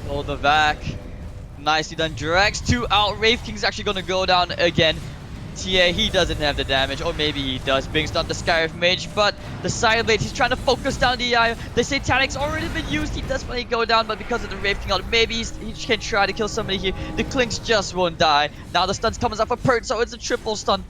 Speaker 2: Oh, the vac. Nicely done. Drags 2 out. Wraith King's actually gonna go down again. TA, he doesn't have the damage, or maybe he does. Brings down the Scarif Mage, but the Side Blade, he's trying to focus down the Eye. The Satanic's already been used. He does finally go down, but because of the Wraith King out, maybe he can try to kill somebody here. The Clinks just won't die. Now the stun's coming up for Pert, so it's a triple stun.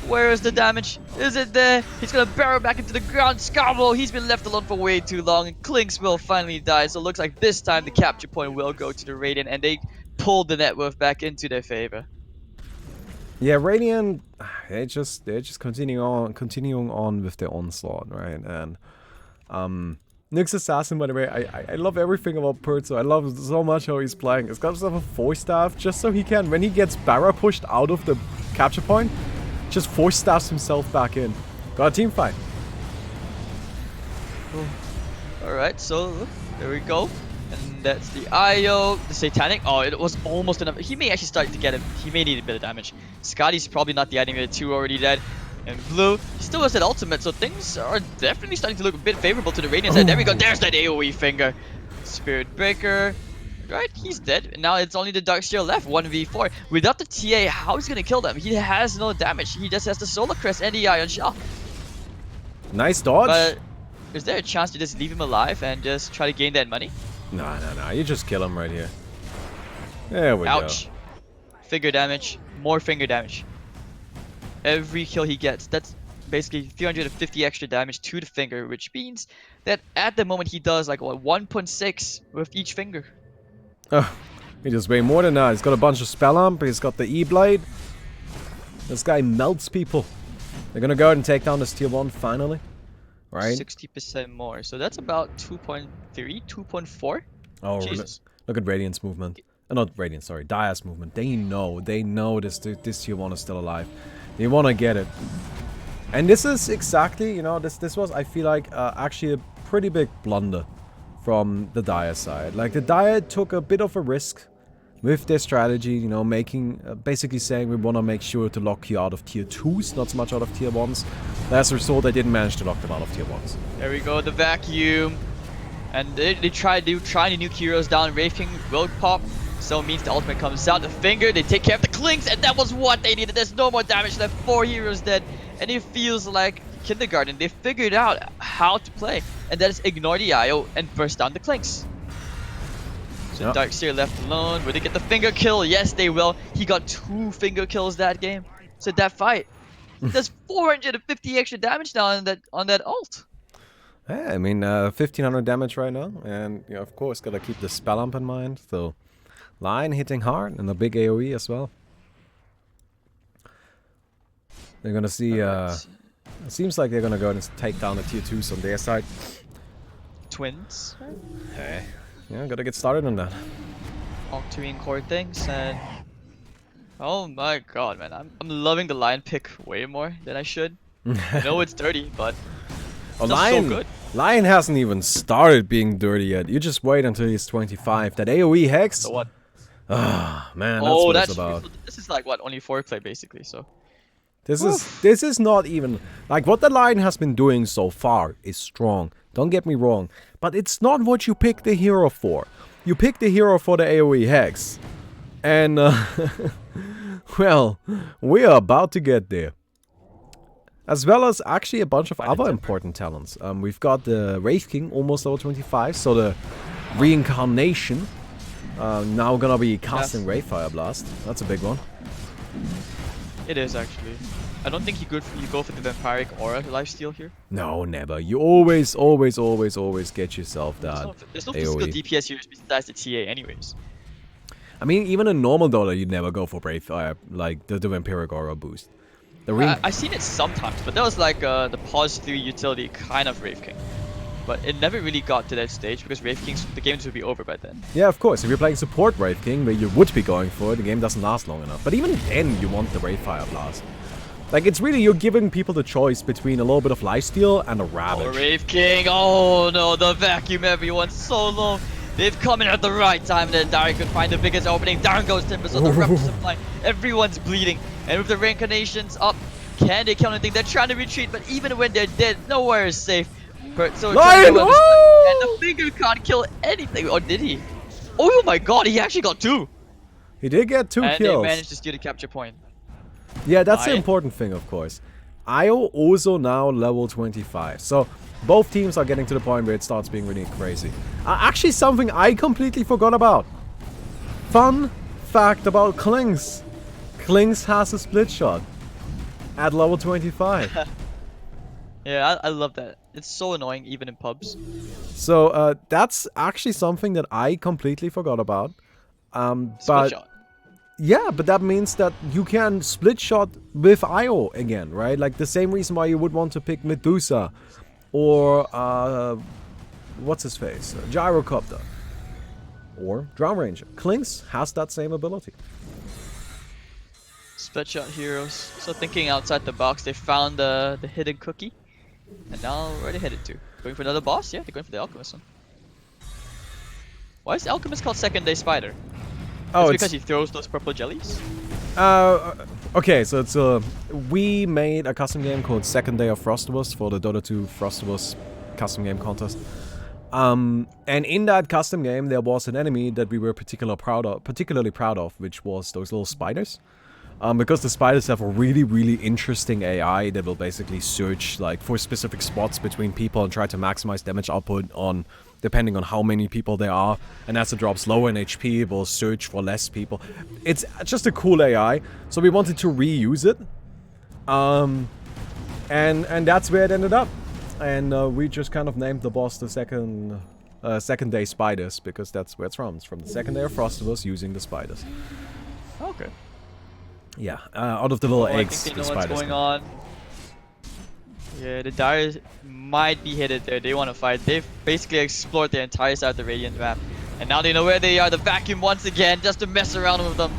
Speaker 2: Where is the damage? Is it there? He's gonna barrel back into the ground. Scarbo, he's been left alone for way too long, and Clinks will finally die. So it looks like this time the capture point will go to the Radiant, and they pulled the net worth back into their favor.
Speaker 1: Yeah, Radiant, they're just continuing on with their onslaught, right? And Nyx Assassin, by the way, I love everything about Perzo. I love so much how he's playing. He's got himself a force staff just so he can, when he gets Barra pushed out of the capture point, just force staffs himself back in. Got a team fight.
Speaker 2: Alright, so there we go. And that's the IO, the Satanic. Oh, it was almost enough. He may actually start to get him. He may need a bit of damage. Scotty's probably not the item, 2 already dead. And Blue, he still has that ultimate, so things are definitely starting to look a bit favorable to the Radiant side. There we go, there's that AoE finger. Spirit Breaker. Right, he's dead. And now it's only the Darkseer left, 1v4. Without the TA, how is he gonna kill them? He has no damage. He just has the Solar Crest and the Ion Shell.
Speaker 1: Nice dodge.
Speaker 2: But is there a chance to just leave him alive and just try to gain that money?
Speaker 1: No. You just kill him right here. There we go.
Speaker 2: Ouch. Finger damage. More finger damage. Every kill he gets, that's basically 350 extra damage to the finger, which means that at the moment he does like what, 1.6 with each finger.
Speaker 1: Oh, he does way more than that. He's got a bunch of spell amp. He's got the E-Blade. This guy melts people. They're gonna go ahead and take down this tier 1 finally. Right?
Speaker 2: 60% more. So that's about 2.3, 2.4.
Speaker 1: Oh,
Speaker 2: Jesus.
Speaker 1: Look at Radiant's movement. Not Radiant, sorry. Dire's movement. They know this tier 1 is still alive. They want to get it. And this is exactly, you know, this was, I feel like, actually a pretty big blunder from the Dire side. Like, the Dire took a bit of a risk with their strategy, you know, making, basically saying we want to make sure to lock you out of tier 2s, not so much out of tier 1s. As a result, they didn't manage to lock them out of tier 1s.
Speaker 2: There we go, the vacuum. And they try to nuke heroes down. Wraith King will pop. So it means the ultimate comes out. The finger, they take care of the Clinks, and that was what they needed. There's no more damage left. 4 heroes dead. And it feels like Kindergarten. They figured out how to play. And that is ignore the IO and burst down the Clinks. So
Speaker 1: Yeah.
Speaker 2: Darkseer left alone. Will they get the finger kill? Yes, they will. He got 2 finger kills that game. So that fight does 450 extra damage now on that ult.
Speaker 1: Yeah, I mean, 1500 damage right now, and you know, of course, gotta keep the spell ump in mind. So, Lion hitting hard and a big AoE as well. They're gonna see.
Speaker 2: Alright.
Speaker 1: It seems like they're gonna go and take down the tier 2s on their side.
Speaker 2: Twins.
Speaker 1: Hey, yeah, gotta get started on that.
Speaker 2: Octarine core things and oh my god, man, I'm loving the Lion pick way more than I should. I know it's dirty, but
Speaker 1: Oh,
Speaker 2: just so good.
Speaker 1: Lion hasn't even started being dirty yet. You just wait until he's 25. That AoE hex.
Speaker 2: So what?
Speaker 1: Ah, man, that's
Speaker 2: Oh,
Speaker 1: what
Speaker 2: that's
Speaker 1: it's about.
Speaker 2: this is like what, only foreplay basically. So
Speaker 1: This is not even like what the Lion has been doing so far is strong. Don't get me wrong, but it's not what you pick the hero for. You pick the hero for the AoE hex, and well, we are about to get there. As well as actually a bunch of other important talents. We've got the Wraith King, almost level 25, so the reincarnation. Now gonna be casting Wraith Fire Blast. That's a big one.
Speaker 2: it is actually. I don't think you go for the vampiric aura lifesteal here.
Speaker 1: No, never. You always get yourself that
Speaker 2: There's no
Speaker 1: AoE.
Speaker 2: physical DPS here besides the TA anyways.
Speaker 1: I mean, even in normal Dota, you'd never go for Brave Fire, like the Vampiric Aura boost. The
Speaker 2: I've seen it sometimes, but that was like the pause 3 utility kind of Wraith King. But it never really got to that stage because Wraith Kings, the games would be over by then.
Speaker 1: Yeah, of course. If you're playing support Wraith King, where you would be going for it, the game doesn't last long enough. But even then, you want the Wraith Fire Blast. Like, it's really, you're giving people the choice between a little bit of lifesteal and a Ravage.
Speaker 2: Oh, Wraith King, oh no, the vacuum everyone so low. They've come in at the right time, then Dari could find the biggest opening. Down goes Timbers on the rubber supply. Everyone's bleeding. And with the reincarnations up, can they kill anything? They're trying to retreat, but even when they're dead, nowhere is safe. So
Speaker 1: Lion!
Speaker 2: and the finger can't kill anything. Or did he? Oh my god, he actually got 2.
Speaker 1: He did get 2
Speaker 2: and
Speaker 1: kills.
Speaker 2: they managed to steal the capture point.
Speaker 1: Yeah, that's the
Speaker 2: Lion.
Speaker 1: important thing, of course. Io also now level 25. So, both teams are getting to the point where it starts being really crazy. Actually, something I completely forgot about. Fun fact about Klings. Klings has a split shot at level 25.
Speaker 2: Yeah, I love that. It's so annoying, even in pubs.
Speaker 1: So, that's actually something that I completely forgot about.
Speaker 2: Split
Speaker 1: But
Speaker 2: shot.
Speaker 1: yeah, but that means that you can split shot with IO again, right? Like the same reason why you would want to pick Medusa or what's his face? Gyrocopter or Drown Ranger. Klings has that same ability.
Speaker 2: Split shot heroes. So thinking outside the box, they found the hidden cookie. And now where are they headed to? Going for another boss? Yeah, they're going for the Alchemist one. Why is the Alchemist called Second Day Spider?
Speaker 1: Oh,
Speaker 2: it's because he throws those purple jellies?
Speaker 1: Okay, so it's we made a custom game called Second Day of Frostibus for the Dota 2 Frostibus custom game contest. And in that custom game, there was an enemy that we were particularly proud of, which was those little spiders. Because the spiders have a really interesting AI that will basically search like for specific spots between people and try to maximize damage output on depending on how many people there are. And as it drops lower in HP, it will search for less people. It's just a cool AI, so we wanted to reuse it. And that's where it ended up. And we just kind of named the boss the second day spiders because that's where it's from. It's from the second day of Frostibus using the spiders.
Speaker 2: Okay.
Speaker 1: Yeah, out of the little eggs,
Speaker 2: I think they
Speaker 1: the
Speaker 2: know what's
Speaker 1: spiders.
Speaker 2: going on. Yeah, the Dyers might be headed there. They want to fight. They've basically explored the entire side of the Radiant map. And now they know where they are. The vacuum once again, just to mess around with them.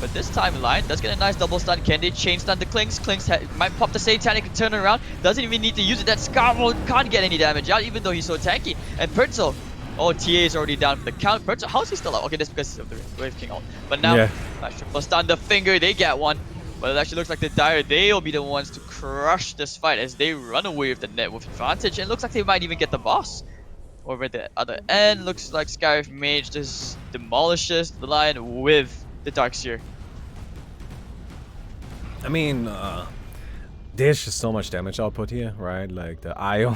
Speaker 2: But this time, Lion does get a nice double stun. Can they chain stun the Klings? Klings might pop the Satanic and turn around. Doesn't even need to use it. That Scarvo can't get any damage out, even though he's so tanky. And Pertzel, oh, TA is already down for the count. Pertzel, how is he still out? Okay, that's because of the Wave King ult. But now,
Speaker 1: Yeah.
Speaker 2: triple stun the finger. They get one. But it actually looks like the Dire, they'll be the ones to crush this fight as they run away with the net with advantage. And it looks like they might even get the boss. Over at the other end, looks like Skyriff Mage just demolishes the Lion with the Darkseer.
Speaker 1: I mean, there's just so much damage output here, right? Like the IO.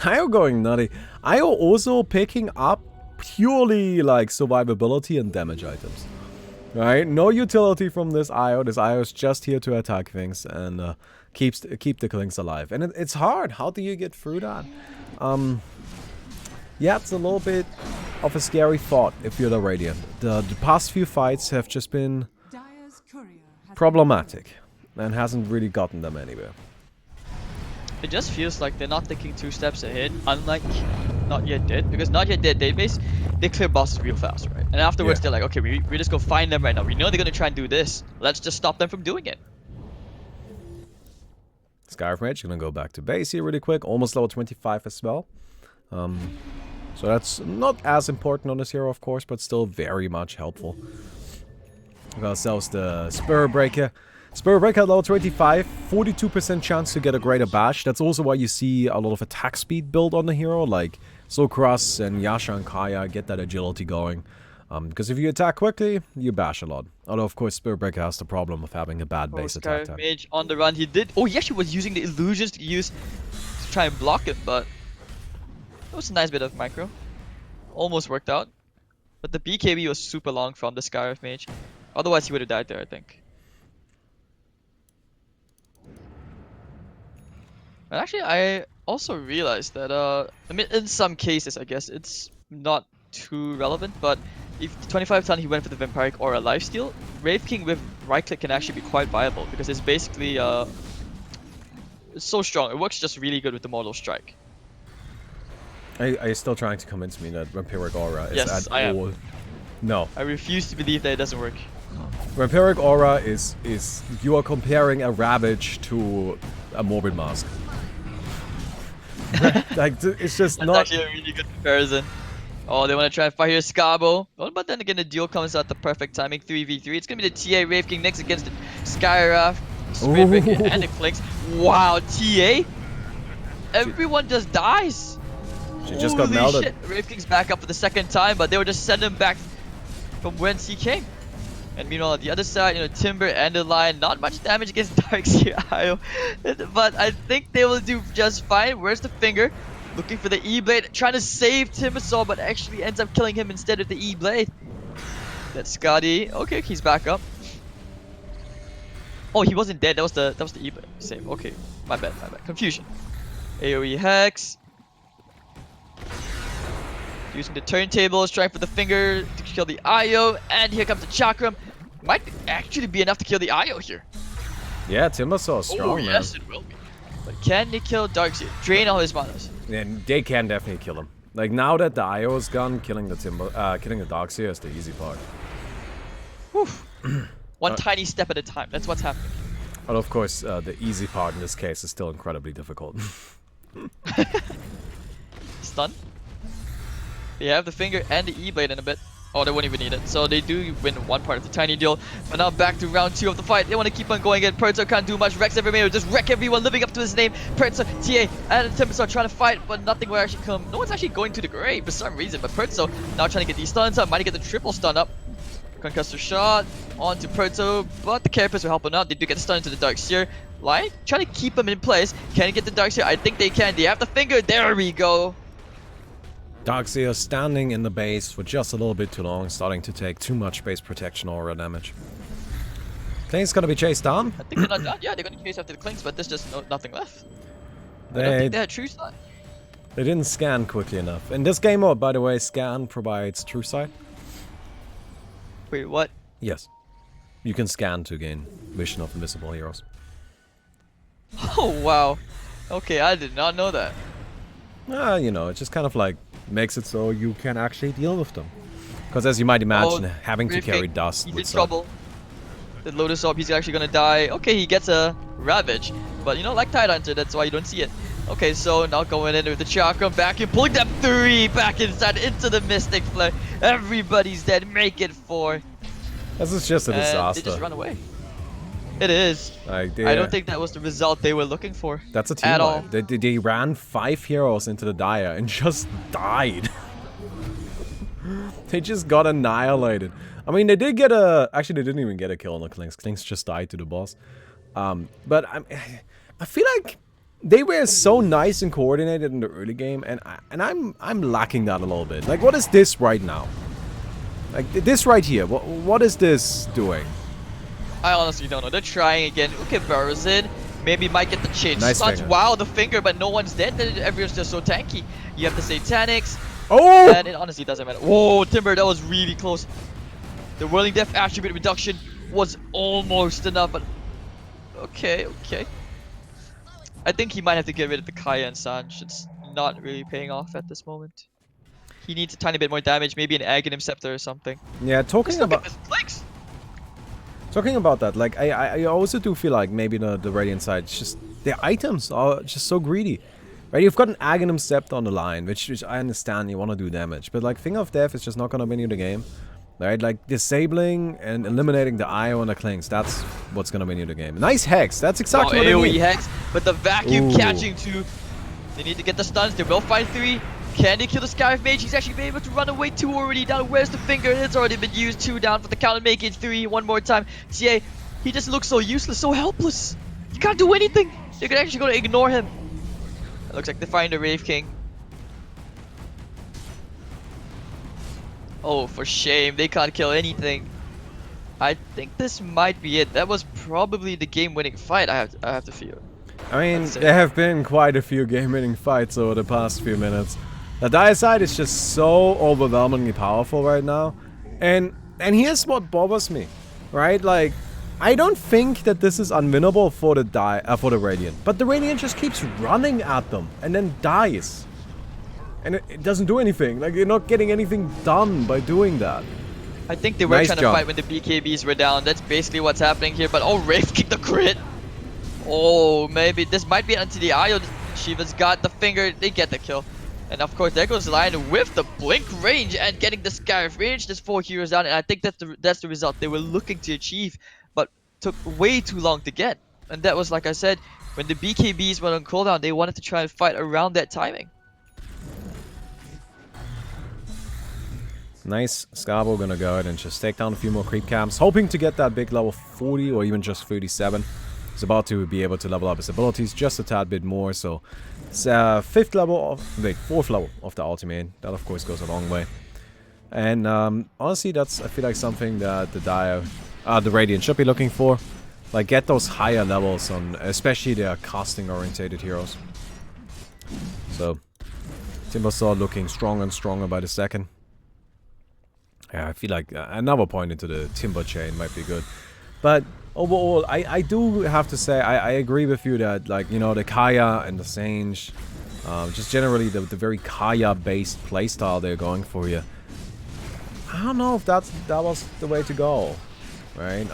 Speaker 1: IO going nutty. IO also picking up purely like survivability and damage items. Right? No utility from this IO. This IO is just here to attack things and keep the Klings alive. And it's hard. How do you get through that? Yeah, it's a little bit of a scary thought if you're the Radiant. The past few fights have just been problematic and hasn't really gotten them anywhere.
Speaker 2: It just feels like they're not thinking 2 steps ahead, unlike Not Yet Dead, because Not Yet Dead database, they clear bosses real fast, right? And afterwards they're like, okay, we just go find them right now. We know they're gonna try and do this. Let's just stop them from doing it.
Speaker 1: Scarf Mage gonna go back to base here really quick, almost level 25 as well. So that's not as important on this hero, of course, but still very much helpful. We got ourselves the Spur Breaker. Spur Breaker at level 25, 42% chance to get a greater bash. That's also why you see a lot of attack speed build on the hero, like Sokras and Yasha and Kaya get that agility going. Because if you attack quickly, you bash a lot. Although, of course, Spur Breaker has the problem of having a bad base attack time.
Speaker 2: Mage on the run, he did... Oh, he actually was using the illusions to try and block it, but... That was a nice bit of micro. Almost worked out. But the BKB was super long from the Scarif Mage. Otherwise, he would have died there, I think. And actually, I also realized that, I mean, in some cases, I guess, it's not too relevant, but if 25 ton he went for the Vampiric or a lifesteal, Wraith King with right click can actually be quite viable, because it's basically, it's so strong. It works just really good with the Mortal Strike.
Speaker 1: Are you still trying to convince me that Vampiric Aura is
Speaker 2: Yes,
Speaker 1: at
Speaker 2: I am.
Speaker 1: all? No.
Speaker 2: I refuse to believe that it doesn't work.
Speaker 1: Vampiric Aura is you are comparing a Ravage to a Morbid Mask. Like, it's just
Speaker 2: That's
Speaker 1: not...
Speaker 2: actually a really good comparison. Oh, they want to try and fight here, Scarbo. Oh, but then again, the duel comes out the perfect timing, 3v3. It's going to be the TA Wraith King next against the Skyraf, Spinbreaker, and the Clinks. Wow, TA? Everyone just dies.
Speaker 1: She just got melted.
Speaker 2: Shit. Wraith King's back up for the second time, but they were just sending him back from whence he came. And meanwhile, on the other side, you know, Timber and the Lion, not much damage against Darkseer IO. But I think they will do just fine. Where's the finger? Looking for the E-Blade, trying to save Timbersaw, but actually ends up killing him instead of the E-Blade. That's Scotty. Okay, he's back up. Oh, he wasn't dead. That was the E-Blade save. Okay, my bad. Confusion. AoE Hex. Using the turntables, trying for the finger to kill the IO, and here comes the Chakram. Might actually be enough to kill the IO here.
Speaker 1: Yeah, Timbersaw is strong, man.
Speaker 2: Yes, it will be. But can they kill Darkseer? Drain all his manas.
Speaker 1: Yeah, they can definitely kill him. Like, now that the IO is gone, killing the Darkseer is the easy part.
Speaker 2: One tiny step at a time. That's what's happening.
Speaker 1: But of course, the easy part in this case is still incredibly difficult.
Speaker 2: Stun. They have the finger and the E-Blade in a bit. Oh, they won't even need it. So they do win one part of the tiny deal. But now back to round 2 of the fight. They want to keep on going in. Perzo can't do much. Rex every minute just wreck everyone, living up to his name. Perzo, TA, and Timbersaw trying to fight, but nothing will actually come. No one's actually going to the grave for some reason. But Perzo now trying to get these stuns up. Might get the triple stun up. Concussor shot onto Perzo, but the Carapace will help him out. They do get the stun into the Darkseer. Lion trying to keep him in place. Can he get the Darkseer? I think they can. They have the finger. There we go.
Speaker 1: Darkseer standing in the base for just a little bit too long, starting to take too much base protection aura damage. Klink's gonna be chased down.
Speaker 2: I think they're not done. Yeah, they're gonna chase after the Klinks, but there's just nothing left. I don't think they had True Sight.
Speaker 1: They didn't scan quickly enough. In this game mode, by the way, scan provides True Sight.
Speaker 2: Wait, what?
Speaker 1: Yes. You can scan to gain vision of invisible heroes.
Speaker 2: Oh, wow. Okay, I did not know that.
Speaker 1: You know, it just kind of like makes it so you can actually deal with them. Because as you might imagine, having to carry dust
Speaker 2: He's
Speaker 1: would
Speaker 2: in
Speaker 1: suck.
Speaker 2: trouble. The Lotus Orb, he's actually gonna die. Okay, he gets a Ravage. But you know, like Tidehunter, that's why you don't see it. Okay, so now going in with the Chakra back and pulling that 3 back inside into the Mystic Flare. Everybody's dead. Make it 4.
Speaker 1: This is just a disaster.
Speaker 2: They just run away. It is.
Speaker 1: Like,
Speaker 2: I don't think that was the result they were looking for.
Speaker 1: That's a team
Speaker 2: at
Speaker 1: wipe. They ran 5 heroes into the Dire and just died. They just got annihilated. I mean, they did get a... Actually, they didn't even get a kill on the Klinks. Klinks just died to the boss. But I feel like they were so nice and coordinated in the early game, and I'm lacking that a little bit. Like, what is this right now? Like, this right here, what is this doing?
Speaker 2: I honestly don't know. They're trying again. Okay, Burrows in. Maybe might get the change.
Speaker 1: Nice
Speaker 2: Stuns.
Speaker 1: finger.
Speaker 2: Wow, the finger, but no one's dead. Everyone's just so tanky. You have the Satanics,
Speaker 1: Oh!
Speaker 2: and it honestly doesn't matter. Whoa, Timber, that was really close. The Whirling Death attribute reduction was almost enough, but okay. I think he might have to get rid of the Kaya and Sanj. It's not really paying off at this moment. He needs a tiny bit more damage, maybe an Aghanim Scepter or something.
Speaker 1: Yeah,
Speaker 2: Let's
Speaker 1: talking
Speaker 2: look at
Speaker 1: about
Speaker 2: this flicks.
Speaker 1: that, like I also do feel like maybe the Radiant side, it's just their items are just so greedy. Right, you've got an Aghanim Scepter on the line, which I understand you want to do damage, but like Finger of Death is just not gonna win you the game. Right, like disabling and eliminating the IO and the Clings, that's what's gonna win you the game. Nice Hex, that's exactly what I
Speaker 2: AoE
Speaker 1: need.
Speaker 2: Hex, but the vacuum
Speaker 1: Ooh.
Speaker 2: catching too. They need to get the stuns. They will find 3. Can they kill the Scarif Mage? He's actually been able to run away 2 already down. Where's the finger? It's already been used. 2 down for the count and make it 3. One more time. TA, he just looks so useless, so helpless. You can't do anything. They're actually going to ignore him. It looks like they find the Wraith King. Oh, for shame. They can't kill anything. I think this might be it. That was probably the game-winning fight, I have to feel.
Speaker 1: I mean, there have been quite a few game-winning fights over the past few minutes. The Dire side is just so overwhelmingly powerful right now. And here's what bothers me, right? Like, I don't think that this is unwinnable for the Radiant. But the Radiant just keeps running at them and then dies. And it doesn't do anything. Like, you're not getting anything done by doing that.
Speaker 2: I think they were
Speaker 1: Nice
Speaker 2: trying
Speaker 1: jump.
Speaker 2: to fight when the BKBs were down. That's basically what's happening here. But oh, Wraith kicked the crit. Oh, maybe this might be onto the IO. Shiva's got the finger. They get the kill. And of course, there goes Lion with the blink range and getting the Scarif range. There's 4 heroes down, and I think that's the result they were looking to achieve, but took way too long to get. And that was, like I said, when the BKBs went on cooldown, they wanted to try and fight around that timing.
Speaker 1: Nice. Scavo gonna go ahead and just take down a few more creep camps, hoping to get that big level 40 or even just 37. He's about to be able to level up his abilities just a tad bit more, so it's fourth level of the ultimate. That of course goes a long way. And honestly, that's, I feel like, something that the Radiant should be looking for. Like, get those higher levels on, especially their casting orientated heroes. So Timbersaw looking stronger and stronger by the second. Yeah, I feel like another point into the Timber chain might be good. But overall, I do have to say, I agree with you that, like, you know, the Kaya and the Sange, just generally the very Kaya-based playstyle they're going for here. I don't know if that was the way to go, right?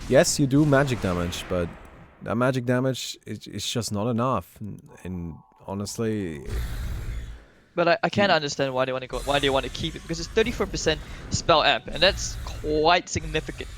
Speaker 1: Yes, you do magic damage, but that magic damage is just not enough. And honestly,
Speaker 2: But I can't understand why they want to keep it, because it's 34% spell amp, and that's quite significant.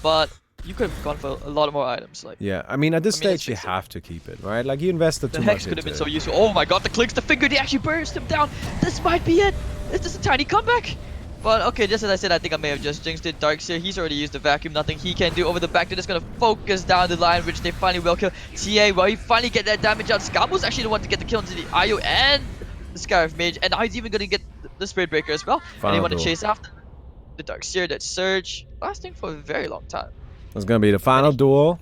Speaker 2: But you could have gone for a lot more items, like.
Speaker 1: yeah, I mean, at this
Speaker 2: let's
Speaker 1: stage you
Speaker 2: face it.
Speaker 1: have to keep it, right? Like, you invested
Speaker 2: The
Speaker 1: too
Speaker 2: Hex
Speaker 1: much
Speaker 2: could have
Speaker 1: into
Speaker 2: been so
Speaker 1: it.
Speaker 2: useful. Oh my god, the clicks, the finger, they actually burst him down. This might be it. Is this a tiny comeback? But okay, just as I said, I think I may have just jinxed it. Darkseer, he's already used the vacuum. Nothing he can do over the back. They're just going to focus down the line, which they finally will kill. TA, well, he finally get that damage out. Scabo's actually the one to get the kill into the IO and the Scarif Mage. And now he's even going to get the Spirit Breaker as well. And they want to
Speaker 1: Final
Speaker 2: chase after the Darkseer, that surge, lasting for a very long time.
Speaker 1: It's gonna be the final duel.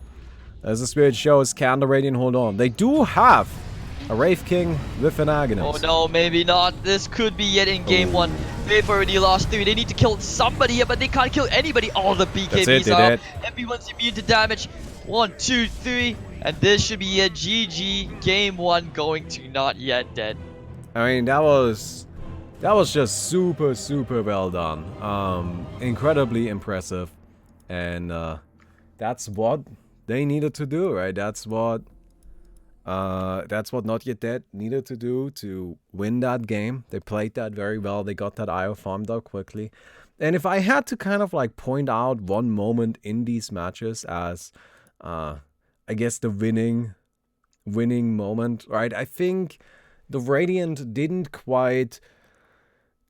Speaker 1: As the Spirit shows, can the Radiant hold on? They do have a Wraith King with an Aghanim.
Speaker 2: Oh no, maybe not. This could be it in game 1. They've already lost 3. They need to kill somebody here, but they can't kill anybody. All the BKBs are up. Everyone's immune to damage. 1, 2, 3. And this should be a GG. Game 1 going to not yet dead.
Speaker 1: I mean, that was just super well done. Incredibly impressive. And that's what they needed to do, right? That's what Not Yet Dead needed to do to win that game. They played that very well. They got that IO farmed out quickly. And if I had to kind of like point out one moment in these matches as I guess the winning moment, right? I think the Radiant didn't quite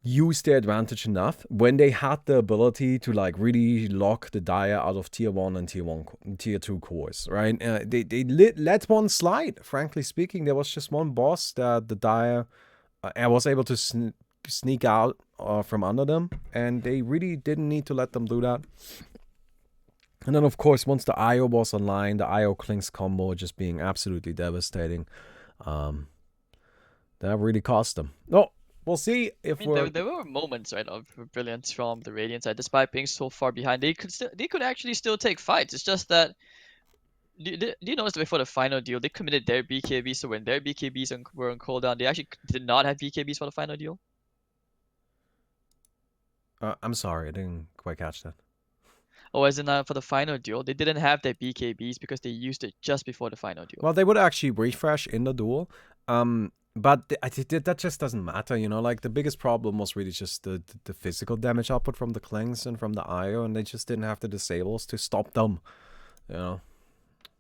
Speaker 1: use their advantage enough when they had the ability to like really lock the Dire out of tier 1 and tier 2 cores, right? They let one slide, frankly speaking. There was just one boss that the Dire was able to sneak out from under them, and they really didn't need to let them do that. And then, of course, once the IO was online, the IO Klings combo just being absolutely devastating. That really cost them. No, we'll see if
Speaker 2: there were moments, right, of brilliance from the Radiant side, despite being so far behind. They could actually still take fights. It's just that. Do you notice that before the final deal, they committed their BKB, so when their BKBs were on cooldown, they actually did not have BKBs for the final deal?
Speaker 1: I'm sorry, I didn't quite catch that.
Speaker 2: Oh, as in for the final duel, they didn't have their BKBs because they used it just before the final duel.
Speaker 1: Well, they would actually refresh in the duel, but that just doesn't matter, you know. Like, the biggest problem was really just the physical damage output from the Klings and from the IO, and they just didn't have the disables to stop them, you know,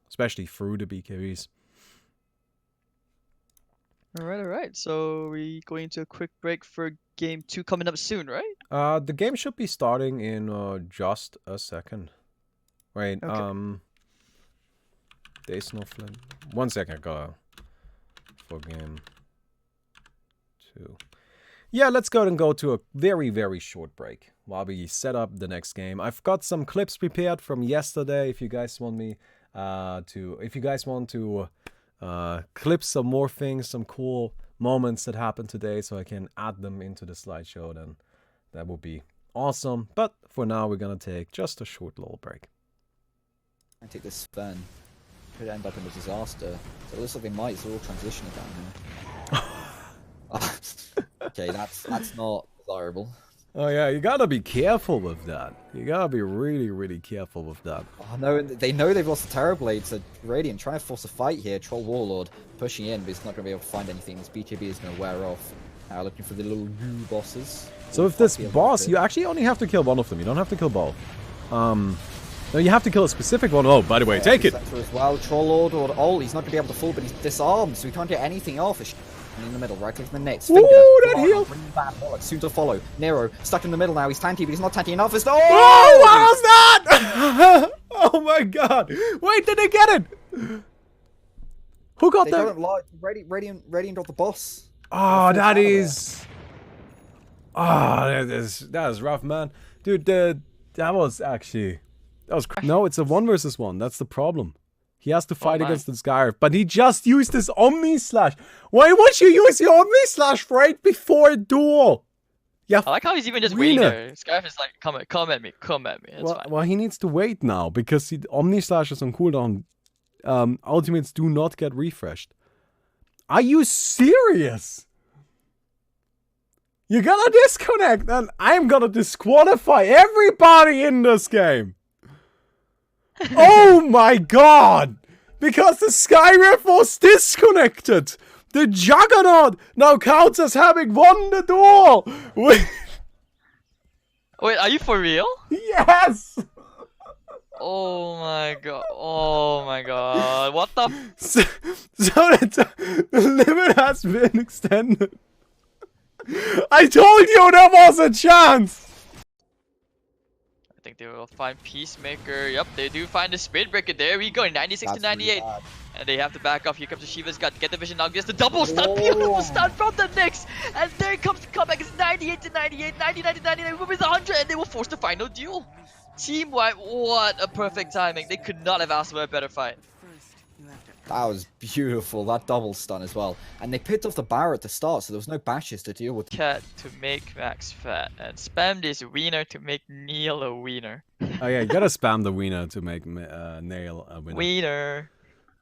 Speaker 1: especially through the BKBs.
Speaker 2: All right. So we going to a quick break for game 2 coming up soon, right?
Speaker 1: The game should be starting in just a second. Wait,
Speaker 2: Okay.
Speaker 1: there's no flip. 1 second, go for game 2. Yeah, let's go and go to a very, very short break while we set up the next game. I've got some clips prepared from yesterday. If you guys want me to clip some more things, some cool moments that happened today, so I can add them into the slideshow, then that would be awesome. But for now, we're gonna take just a short little break.
Speaker 3: I take this Sven. Could end up in a disaster. So it looks like they might all transition down here. Okay, that's not desirable.
Speaker 1: Oh yeah, you gotta be careful with that. You gotta be really, really careful with that.
Speaker 3: Oh no, they know they've lost the Terrorblade, so Radiant trying to force a fight here. Troll Warlord pushing in, but he's not going to be able to find anything. His BKB is going to wear off. Looking for the little new bosses.
Speaker 1: So with this boss, you actually only have to kill one of them. You don't have to kill both. No, you have to kill a specific one. Oh, by the way, take it!
Speaker 3: As well. Troll Lord or Ol, he's not going to be able to fall, but he's disarmed, so he can't get anything off. In the middle, right click from the next.
Speaker 1: Ooh, that heal!
Speaker 3: Soon to follow. Nero stuck in the middle now. He's tanky, but he's not tanky enough. It's
Speaker 1: what was that? Oh my god! Wait, did they get it? Who got that?
Speaker 3: Don't lie. Radiant got the boss.
Speaker 1: Oh, that is. Oh, that is rough, man. Dude, that was actually. No, it's a 1 versus 1. That's the problem. He has to fight against the Skyriff, but he just used his Omni Slash. Why would you use your Omni Slash right before a duel? Yeah.
Speaker 2: I like how he's even just waiting there. Skyriff is like, come at me. It's fine.
Speaker 1: Well, he needs to wait now because Omni Slash is on cooldown. Ultimates do not get refreshed. Are you serious? You're gonna disconnect, and I'm gonna disqualify everybody in this game. Oh my god! Because the Skyriff was disconnected! The Juggernaut now counts as having won the duel!
Speaker 2: Wait, are you for real?
Speaker 1: Yes!
Speaker 2: Oh my god, what the
Speaker 1: So the limit has been extended. I told you there was a chance!
Speaker 2: I think they will find Peacemaker. Yep, they do find the Spirit Breaker. There we go, 96 to 98. Really, and they have to back off. Here comes the Shiva's got to get the vision now. Gets the double stun. Beautiful stun from the Nyx. And there comes the comeback. It's 98 to 98, 99 to 99. With 100, and they will force the final duel. Team White, what a perfect timing. They could not have asked for a better fight.
Speaker 3: That was beautiful, that double stun as well. And they picked off the Barret at the start, so there was no bashes to deal with.
Speaker 2: Cat to make Max fat, and spam this wiener to make Neil a wiener.
Speaker 1: Oh yeah, you gotta spam the wiener to make Nail a winner.
Speaker 2: Wiener.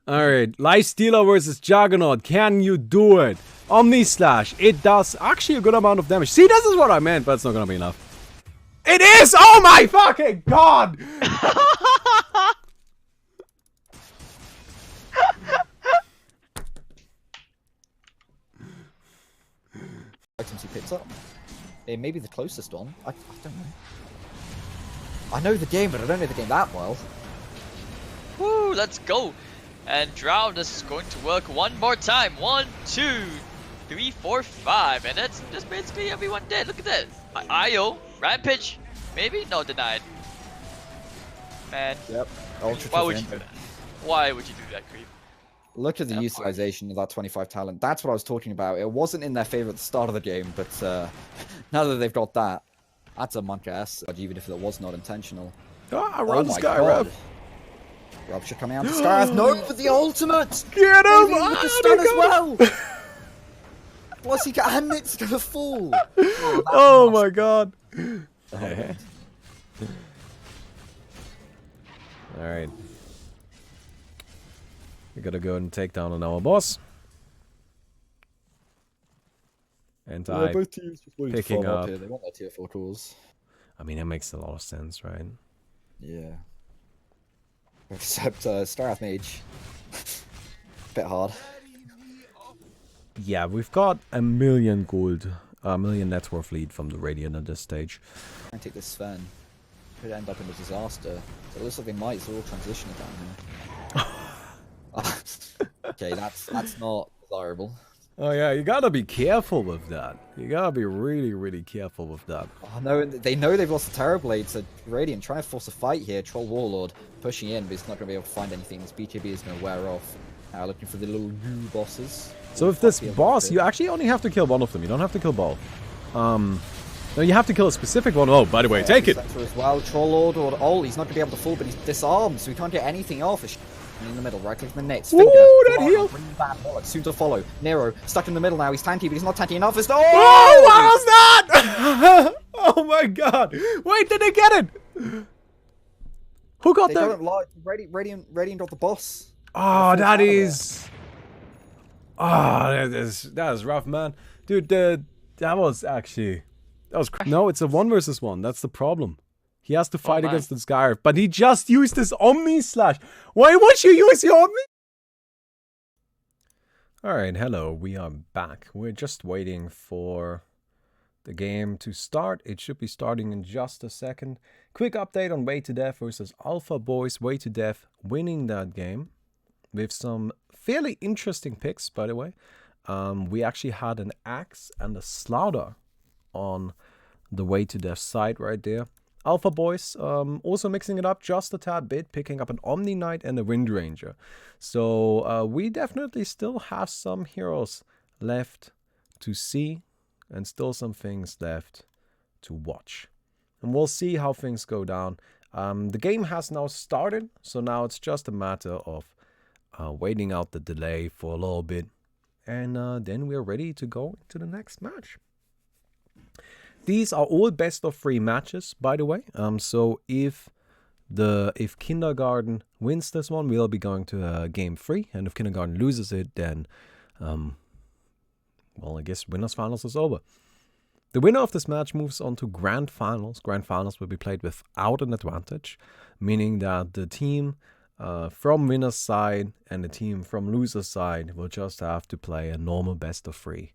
Speaker 1: Alright, Lifestealer versus Juggernaut. Can you do it? Omni Slash. It does actually a good amount of damage. See, this is what I meant, but it's not gonna be enough. It is! Oh my fucking god!
Speaker 3: Items he picks up. It may be the closest one. I don't know. I know the game, but I don't know the game that well.
Speaker 2: Woo, let's go. And Drow, this is going to work one more time. 1, 2, 3, 4, 5, and that's just basically everyone dead. Look at that. IO, Rampage, maybe? No, denied. Man,
Speaker 3: Yep. Ultra
Speaker 2: why would you
Speaker 3: Rampage.
Speaker 2: do that? Why would you do that, Creep?
Speaker 3: Look at the
Speaker 2: That
Speaker 3: utilization of that 25 talent. That's what I was talking about. It wasn't in their favor at the start of the game, but now that they've got that, that's a monk ass, even if it was not intentional.
Speaker 1: Ah,
Speaker 3: Oh
Speaker 1: run
Speaker 3: my
Speaker 1: Sky
Speaker 3: god.
Speaker 1: Rev.
Speaker 3: Rupture coming out to Skyrath. No, for the ultimate!
Speaker 1: Get him!
Speaker 3: Maybe with the
Speaker 1: Ah,
Speaker 3: stun
Speaker 1: they
Speaker 3: as
Speaker 1: got
Speaker 3: well! Plus he got, and it's gonna fall!
Speaker 1: Oh my god.
Speaker 3: Oh,
Speaker 1: Alright. We gotta go and take down another boss. And
Speaker 3: yeah,
Speaker 1: I
Speaker 3: both teams just wanting to
Speaker 1: picking
Speaker 3: farm
Speaker 1: up.
Speaker 3: here. They want their tier 4 cores.
Speaker 1: I mean, it makes a lot of sense, right?
Speaker 3: Yeah. Except Starath Mage. Bit hard.
Speaker 1: Yeah, we've got a million gold, a million net worth lead from the Radiant at this stage.
Speaker 3: Try and take this Sven. Could end up in a disaster. So it looks like they might all transition it down here. Okay, that's not desirable.
Speaker 1: Oh yeah, you gotta be careful with that. You gotta be really, really careful with that.
Speaker 3: Oh no, they know they've lost the Terror Blade, so Radiant trying to force a fight here. Troll Warlord pushing in, but he's not going to be able to find anything. This BKB is going to wear off. Now looking for the little new bosses.
Speaker 1: So if this boss, you actually only have to kill one of them. You don't have to kill both. No, you have to kill a specific one. Oh, by the way, take it!
Speaker 3: As well. Troll Lord or all, he's not going to be able to fall, but he's disarmed, so he can't get anything off. In the middle, right click the nets. Finger.
Speaker 1: Ooh, that heal!
Speaker 3: Soon to follow. Nero stuck in the middle now. He's tanky, but he's not tanky enough.
Speaker 1: Oh, what was that? Oh my god! Wait, did they get it? Who got
Speaker 3: They
Speaker 1: that?
Speaker 3: got it live. Radiant got the boss.
Speaker 1: Oh, that is. Oh, that is rough, man. Dude, that was actually. No, it's a 1 versus 1. That's the problem. He has to fight against the Skyriff, but he just used his Omni Slash. Why would you use your Omni? Alright, hello, we are back. We're just waiting for the game to start. It should be starting in just a second. Quick update on Way to Death versus Alpha Boys. Way to Death winning that game with some fairly interesting picks, by the way. We actually had an Axe and a Slaughter on the Way to Death side right there. Alpha Boys also mixing it up just a tad bit, picking up an Omni Knight and a Wind Ranger. So we definitely still have some heroes left to see and still some things left to watch. And we'll see how things go down. The game has now started, so now it's just a matter of waiting out the delay for a little bit. And then we're ready to go into the next match. These are all best of 3 matches, by the way. So if Kindergarten wins this one, we'll be going to game 3, and if Kindergarten loses it, then well, I guess winners finals is over. The winner of this match moves on to grand finals. Grand finals will be played without an advantage, meaning that the team from winner's side and the team from loser's side will just have to play a normal best of 3,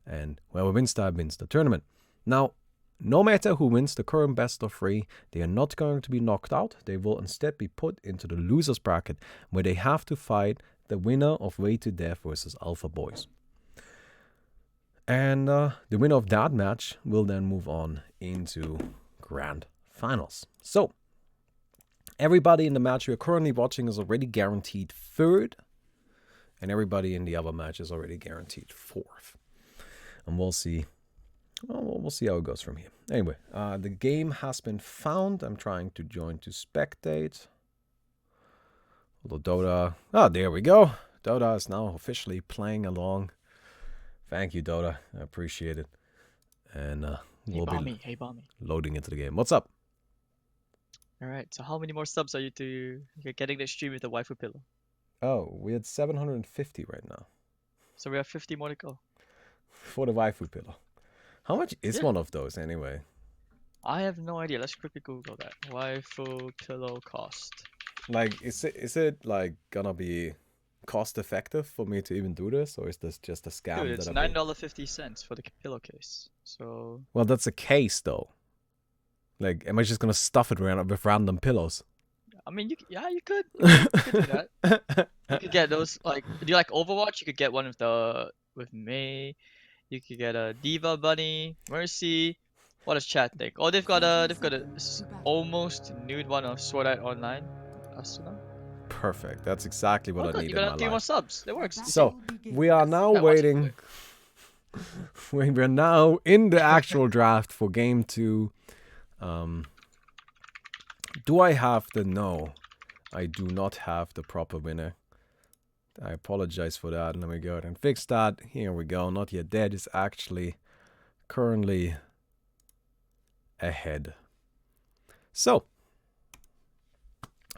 Speaker 1: and whoever wins that wins the tournament. Now, no matter who wins the current best of 3, they are not going to be knocked out. They will instead be put into the loser's bracket, where they have to fight the winner of Way to Death versus Alpha Boys. And the winner of that match will then move on into grand finals. So, everybody in the match we're currently watching is already guaranteed 3rd, and everybody in the other match is already guaranteed 4th. And we'll see. Well, we'll see how it goes from here. Anyway, the game has been found. I'm trying to join to spectate. Although Dota... Ah, there we go. Dota is now officially playing along. Thank you, Dota. I appreciate it. And we'll be loading into the game. What's up?
Speaker 2: Alright, so how many more subs are you're getting this stream with the waifu pillow?
Speaker 1: Oh, we had 750 right now.
Speaker 2: So we have 50 more to go.
Speaker 1: For the waifu pillow. How much is one of those anyway?
Speaker 2: I have no idea. Let's quickly Google that. Waifu pillow cost.
Speaker 1: Like, is it like gonna be cost effective for me to even do this, or is this just a scam?
Speaker 2: Dude, it's $9.50 for the pillowcase. So.
Speaker 1: Well, that's a case though. Like, am I just gonna stuff it with random pillows?
Speaker 2: I mean, you could. You could do that. You could get those, like, do you like Overwatch? You could get one with May. You could get a Diva Bunny, Mercy. What does chat think? Oh, they've got a almost nude one of Sword Art Online. Asuna.
Speaker 1: Perfect. That's exactly what
Speaker 2: Oh,
Speaker 1: I
Speaker 2: good.
Speaker 1: need
Speaker 2: You
Speaker 1: in
Speaker 2: got
Speaker 1: my
Speaker 2: 3 more
Speaker 1: life.
Speaker 2: subs. That works. You see?
Speaker 1: So we are now
Speaker 2: I watched it
Speaker 1: waiting. We're now in the actual draft for game 2. Do I have the... No, I do not have the proper winner. I apologize for that. Let me go ahead and fix that. Here we go. Not yet dead is actually currently ahead. So,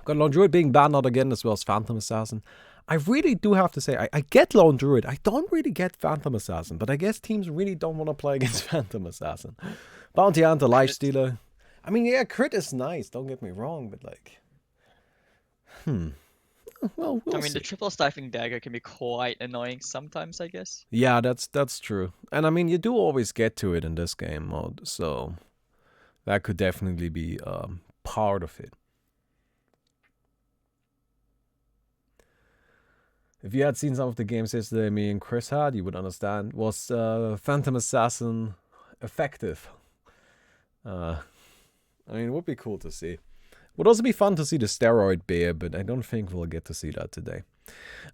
Speaker 1: got Lone Druid being banned out again, as well as Phantom Assassin. I really do have to say, I get Lone Druid. I don't really get Phantom Assassin, but I guess teams really don't want to play against Phantom Assassin. Bounty Hunter, Lifestealer. I mean, yeah, crit is nice, don't get me wrong, but like... Well, we'll
Speaker 2: I mean,
Speaker 1: see.
Speaker 2: the triple stifling dagger can be quite annoying sometimes, I guess.
Speaker 1: Yeah, that's true. And I mean, you do always get to it in this game mode, so that could definitely be part of it. If you had seen some of the games yesterday me and Chris had, you would understand. Was Phantom Assassin effective? I mean, it would be cool to see. Would also be fun to see the steroid bear, but I don't think we'll get to see that today.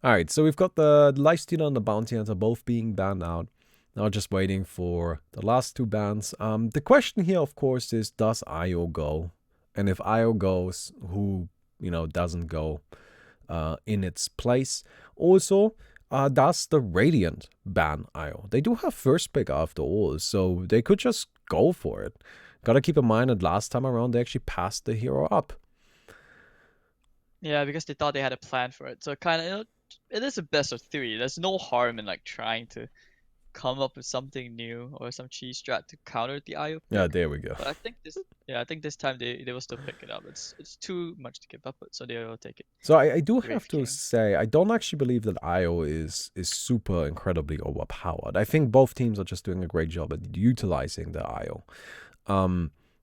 Speaker 1: Alright, so we've got the Lifestealer and the Bounty Hunter both being banned out. Now just waiting for the last 2 bans. The question here, of course, is does IO go? And if IO goes, who, doesn't go in its place? Also, does the Radiant ban IO? They do have first pick after all, so they could just go for it. Gotta keep in mind that last time around they actually passed the hero up.
Speaker 2: Yeah, because they thought they had a plan for it. So kind of, it is a best of 3. There's no harm in like trying to come up with something new or some cheese strat to counter the IO pick.
Speaker 1: Yeah, there we go.
Speaker 2: But I think this time they will still pick it up. It's too much to keep up with, so they will take it.
Speaker 1: So I do
Speaker 2: Wraith
Speaker 1: have to
Speaker 2: King.
Speaker 1: say, I don't actually believe that IO is super incredibly overpowered. I think both teams are just doing a great job at utilizing the IO.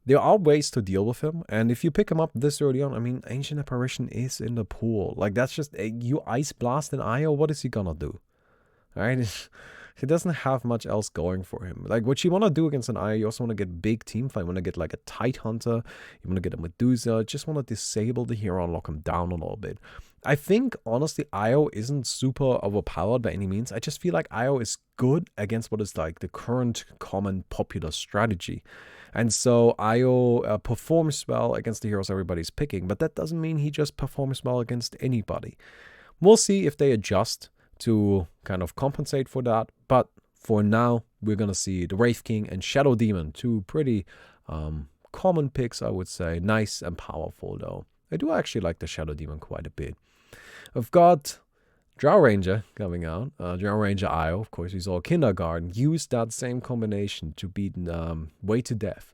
Speaker 1: There are ways to deal with him, and if you pick him up this early on, I mean, Ancient Apparition is in the pool. Like, that's just, you Ice Blast an IO, what is he gonna do? Right? He doesn't have much else going for him. Like, what you want to do against an IO, you also want to get big team fight. You want to get, like, a Tide Hunter. You want to get a Medusa. Just want to disable the hero and lock him down a little bit. I think, honestly, IO isn't super overpowered by any means. I just feel like IO is good against what is, like, the current common popular strategy. And so IO performs well against the heroes everybody's picking, but that doesn't mean he just performs well against anybody. We'll see if they adjust to kind of compensate for that, but for now, we're going to see the Wraith King and Shadow Demon, 2 pretty common picks, I would say. Nice and powerful, though. I do actually like the Shadow Demon quite a bit. I've got Drow Ranger coming out. Drow Ranger IO, of course, we saw Kindergarten use that same combination to beat Way to Death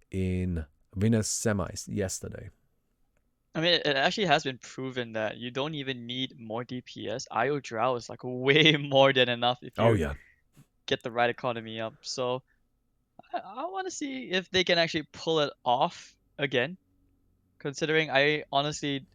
Speaker 1: in Winners Semis yesterday.
Speaker 2: I mean, it actually has been proven that you don't even need more DPS. IO Drow is like way more than enough if you get the right economy up. So I want to see if they can actually pull it off again. Considering I honestly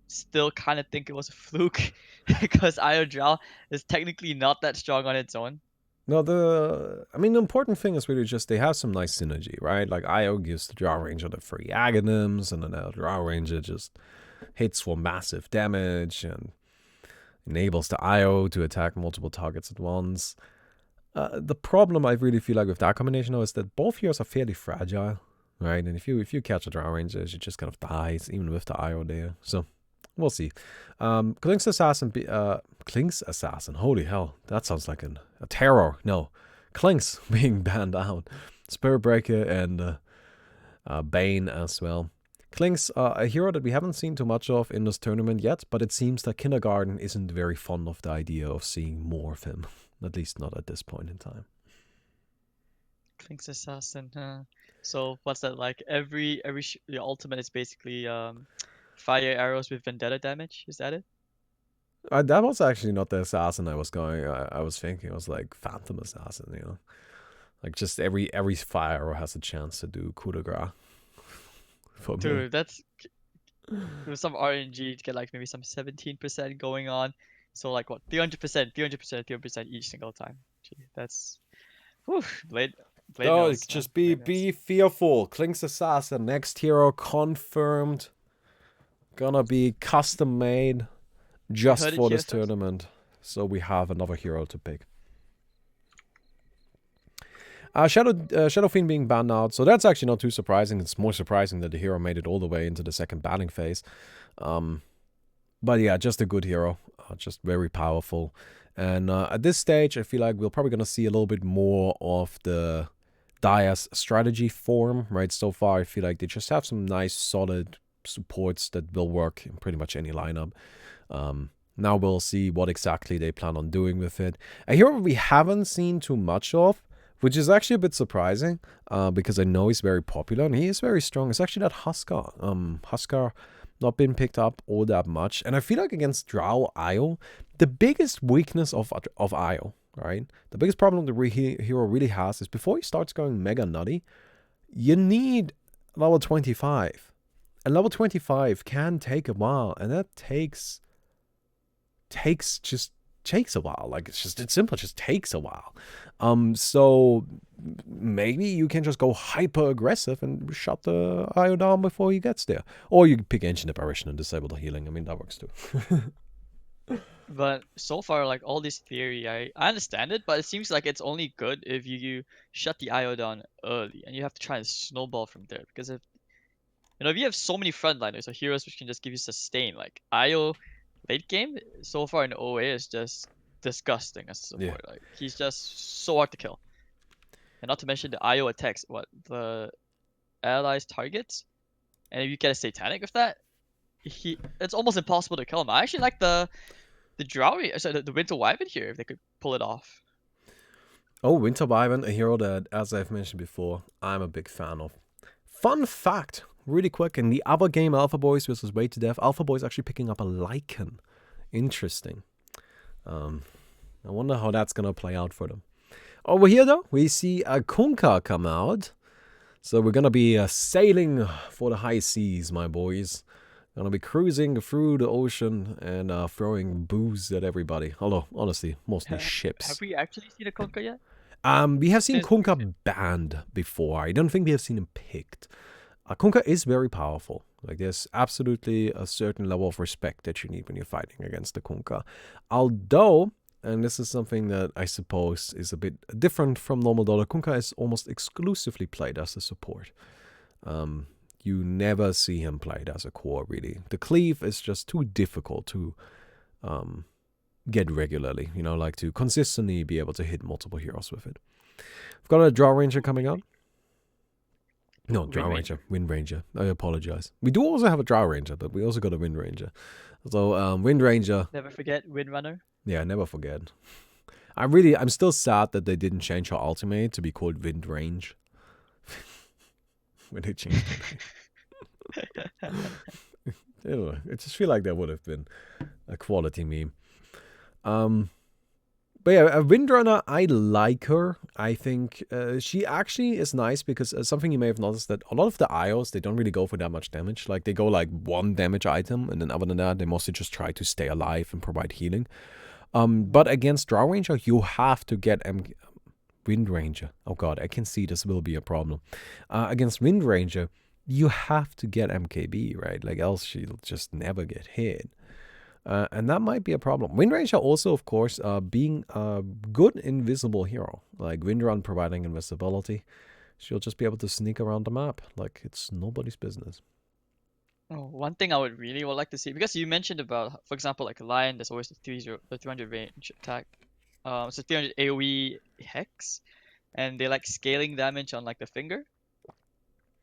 Speaker 2: still kind of think it was a fluke because IO Drow is technically not that strong on its own.
Speaker 1: No, the important thing is really just they have some nice synergy, right? Like IO gives the Drow Ranger the free Aghanims, and then the Drow Ranger just hits for massive damage and enables the IO to attack multiple targets at once. The problem I really feel like with that combination though is that both heroes are fairly fragile, right? And if you catch a Drow Ranger, she just kind of dies, even with the IO there. So we'll see. Klink's Assassin. Holy hell, that sounds like a terror. No, Klink's being banned out. Spirit Breaker and Bane as well. Klink's a hero that we haven't seen too much of in this tournament yet, but it seems that Kindergarten isn't very fond of the idea of seeing more of him. At least not at this point in time.
Speaker 2: Klink's Assassin, huh? So what's that like? Every the ultimate is basically fire arrows with vendetta damage. Is that it?
Speaker 1: That was actually not the assassin I was going. I was thinking it was like Phantom Assassin, you know, like just every fire arrow has a chance to do coup de grace. For me.
Speaker 2: Dude, that's with some RNG to get like maybe some 17% going on. So like what 300%, 300%, 300% each single time. Gee, that's Whew, Blade
Speaker 1: Oh,
Speaker 2: Mills, man.
Speaker 1: just be
Speaker 2: Blade Mills.
Speaker 1: fearful. Klink's Assassin, next hero confirmed. Gonna be custom made just
Speaker 2: heard it
Speaker 1: for
Speaker 2: here
Speaker 1: this
Speaker 2: first.
Speaker 1: tournament. So we have another hero to pick. Shadow Fiend being banned out, so that's actually not too surprising. It's more surprising that the hero made it all the way into the second banning phase. But yeah, just a good hero, just very powerful. And at this stage, I feel like we're probably gonna see a little bit more of the Dire's strategy form, right? So far, I feel like they just have some nice, solid supports that will work in pretty much any lineup. Now we'll see what exactly they plan on doing with it. A hero we haven't seen too much of, which is actually a bit surprising, because I know he's very popular and he is very strong. It's actually that Huskar. Huskar not been picked up all that much. And I feel like against Drow Io, the biggest weakness of Io, right? The biggest problem the hero really has is before he starts going mega nutty, you need level 25. And level 25 can take a while, and that takes a while. Like, it's simple, it just takes a while. So maybe you can just go hyper aggressive and shut the IO down before he gets there. Or you pick Ancient Apparition and disable the healing. I mean, that works too.
Speaker 2: But so far, like all this theory, I understand it, but it seems like it's only good if you shut the IO down early, and you have to try and snowball from there. Because if if you have so many frontliners or heroes which can just give you sustain, like IO late game so far in OA is just disgusting as a support. Like he's just so hard to kill, and not to mention the IO attacks what the allies targets, and if you get a satanic with that, it's almost impossible to kill him. I actually like the the Winter Wyvern here if they could pull it off.
Speaker 1: Oh, Winter Wyvern, a hero that, as I've mentioned before, I'm a big fan of. Fun fact, really quick, in the other game, Alpha Boys versus Way to Death, Alpha Boys actually picking up a Lycan. Interesting. I wonder how that's gonna play out for them. Over here, though, we see a Kunkka come out. So we're gonna be sailing for the high seas, my boys. Gonna be cruising through the ocean and throwing booze at everybody. Although, honestly, mostly ships.
Speaker 2: Have we actually seen a Kunkka yet?
Speaker 1: We have seen
Speaker 2: Since-
Speaker 1: Kunkka banned before. I don't think we have seen him picked. Kunkka is very powerful. Like, there's absolutely a certain level of respect that you need when you're fighting against the Kunkka. Although, and this is something that I suppose is a bit different from normal Dollar, Kunkka is almost exclusively played as a support. You never see him played as a core, really. The cleave is just too difficult to get regularly, like to consistently be able to hit multiple heroes with it. We've got a Drow Ranger coming out. No, Drow Ranger. Wind Ranger. I apologize. We do also have a Drow Ranger, but we also got a Wind Ranger. So, Wind Ranger.
Speaker 2: Never forget Windrunner.
Speaker 1: Yeah, never forget. I'm still sad that they didn't change her ultimate to be called Wind Range. When they changed it. Anyway, I just feel like that would have been a quality meme. But yeah, a Windrunner, I like her. I think she actually is nice because something you may have noticed that a lot of the IOs, they don't really go for that much damage. Like, they go like 1 damage item, and then other than that, they mostly just try to stay alive and provide healing. But against Drow Ranger, you have to get Wind Ranger. Oh god, I can see this will be a problem. Against Wind Ranger, you have to get MKB, right? Like, else she'll just never get hit. And that might be a problem. Wind Ranger also, of course, being a good invisible hero. Like, Windrun providing invisibility. She'll just be able to sneak around the map. Like, it's nobody's business.
Speaker 2: Oh, one thing I would like to see, because you mentioned about, for example, like a Lion, there's always the 300 range attack. So 300 AoE hex, and they like scaling damage on like the finger.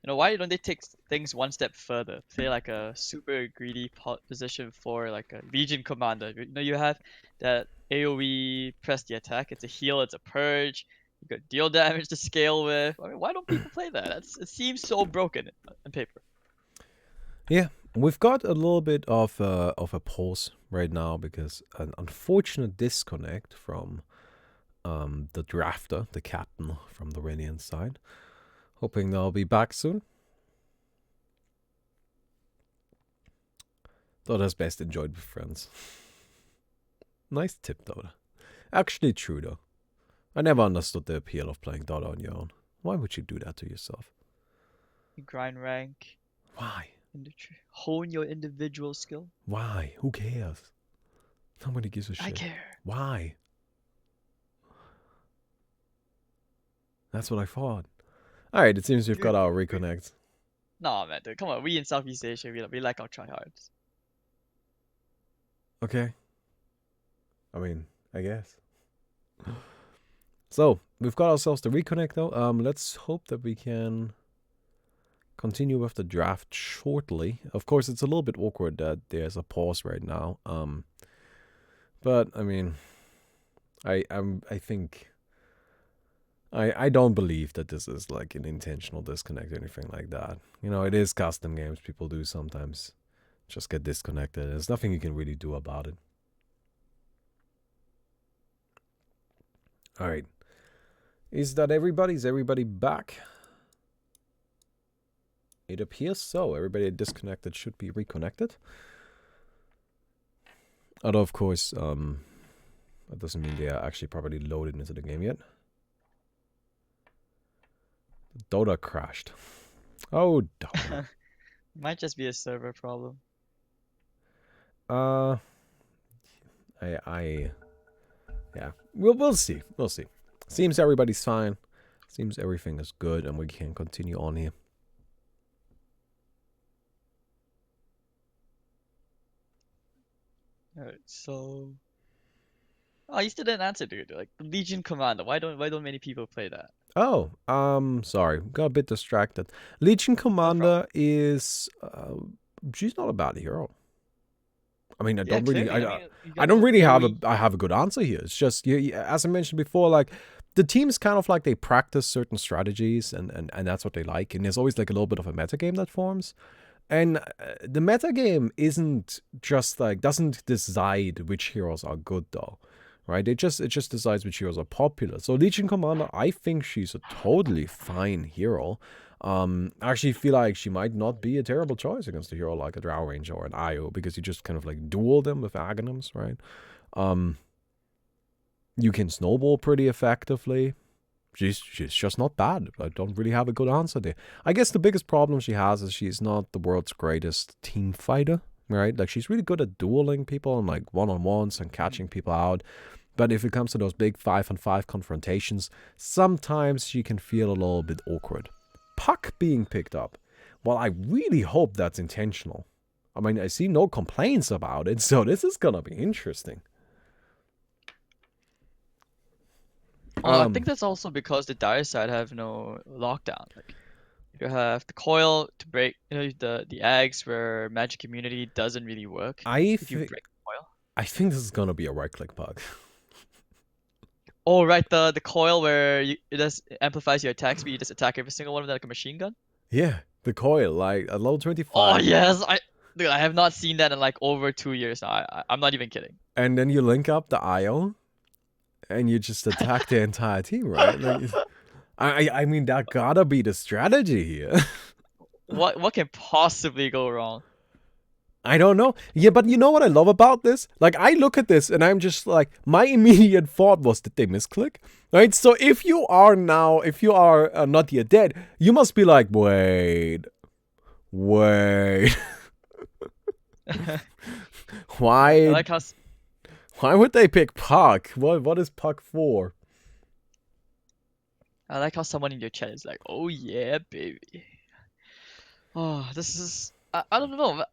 Speaker 2: Why don't they take things one step further? Say like a super greedy position for like a Legion commander. You have that AoE press the attack. It's a heal. It's a purge. You got deal damage to scale with. I mean, why don't people play that? It seems so broken on paper.
Speaker 1: Yeah, we've got a little bit of a pause right now because an unfortunate disconnect from the drafter, the captain from the Radiant side. Hoping they'll be back soon. Doda's best enjoyed with friends. Nice tip, Doda. Actually true, though. I never understood the appeal of playing Dota on your own. Why would you do that to yourself?
Speaker 2: You grind rank,
Speaker 1: Why?
Speaker 2: hone your individual skill.
Speaker 1: Why? Who cares? Nobody gives a shit.
Speaker 2: I care.
Speaker 1: Why? That's what I thought. Alright, it seems we've got our reconnect.
Speaker 2: Nah, man, dude, come on. We in Southeast Asia, we like our tryhards.
Speaker 1: Okay. I mean, I guess. So, we've got ourselves the reconnect though. Let's hope that we can continue with the draft shortly. Of course, it's a little bit awkward that there's a pause right now. But I mean, I think I don't believe that this is like an intentional disconnect or anything like that. You know, it is custom games. People do sometimes just get disconnected. There's nothing you can really do about it. All right. Is that everybody? Is everybody back? It appears so. Everybody disconnected should be reconnected. Although, of course, that doesn't mean they are actually properly loaded into the game yet. Dota crashed. Oh, Dota.
Speaker 2: Might just be a server problem.
Speaker 1: Yeah. We'll see. We'll see. Seems everybody's fine. Seems everything is good, and we can continue on here.
Speaker 2: Alright, so oh, you still didn't answer, dude. Like the Legion Commander. Why don't many people play that?
Speaker 1: Oh, sorry. Got a bit distracted. Legion Commander is she's not a bad hero. I mean, I don't really have a good answer here. It's just as I mentioned before, like the teams kind of like they practice certain strategies and that's what they like, and there's always like a little bit of a meta game that forms. And the meta game isn't just like doesn't decide which heroes are good though. Right? It just decides which heroes are popular. So Legion Commander, I think she's a totally fine hero. I actually feel like she might not be a terrible choice against a hero like a Drow Ranger or an IO, because you just kind of like duel them with Aghanims, right? You can snowball pretty effectively. She's just not bad. I don't really have a good answer there. I guess the biggest problem she has is she's not the world's greatest team fighter, right? Like she's really good at dueling people and like one-on-ones and catching people out. But if it comes to those big 5-on-5 confrontations, sometimes she can feel a little bit awkward. Puck being picked up. Well, I really hope that's intentional. I mean, I see no complaints about it, so this is gonna be interesting.
Speaker 2: I think that's also because the dire side have no lockdown. Like you have the coil to break, the eggs where Magic Immunity doesn't really work if you break the coil.
Speaker 1: I think this is gonna be a right-click bug.
Speaker 2: Oh, right, the coil where it just amplifies your attacks, but you just attack every single one of them like a machine gun.
Speaker 1: Yeah, the coil, like at level 25.
Speaker 2: Oh yes, dude, I have not seen that in like over 2 years now. I'm not even kidding.
Speaker 1: And then you link up the IO, and you just attack the entire team, right? Like, I mean, that gotta be the strategy here.
Speaker 2: What can possibly go wrong?
Speaker 1: I don't know. Yeah, but you know what I love about this? Like, I look at this and I'm just like, my immediate thought was, did they misclick? Right? So if you are not yet dead, you must be like, wait. Why? Why would they pick Puck? What is Puck for?
Speaker 2: I like how someone in your chat is like, oh yeah, baby. Oh, this is... I don't know.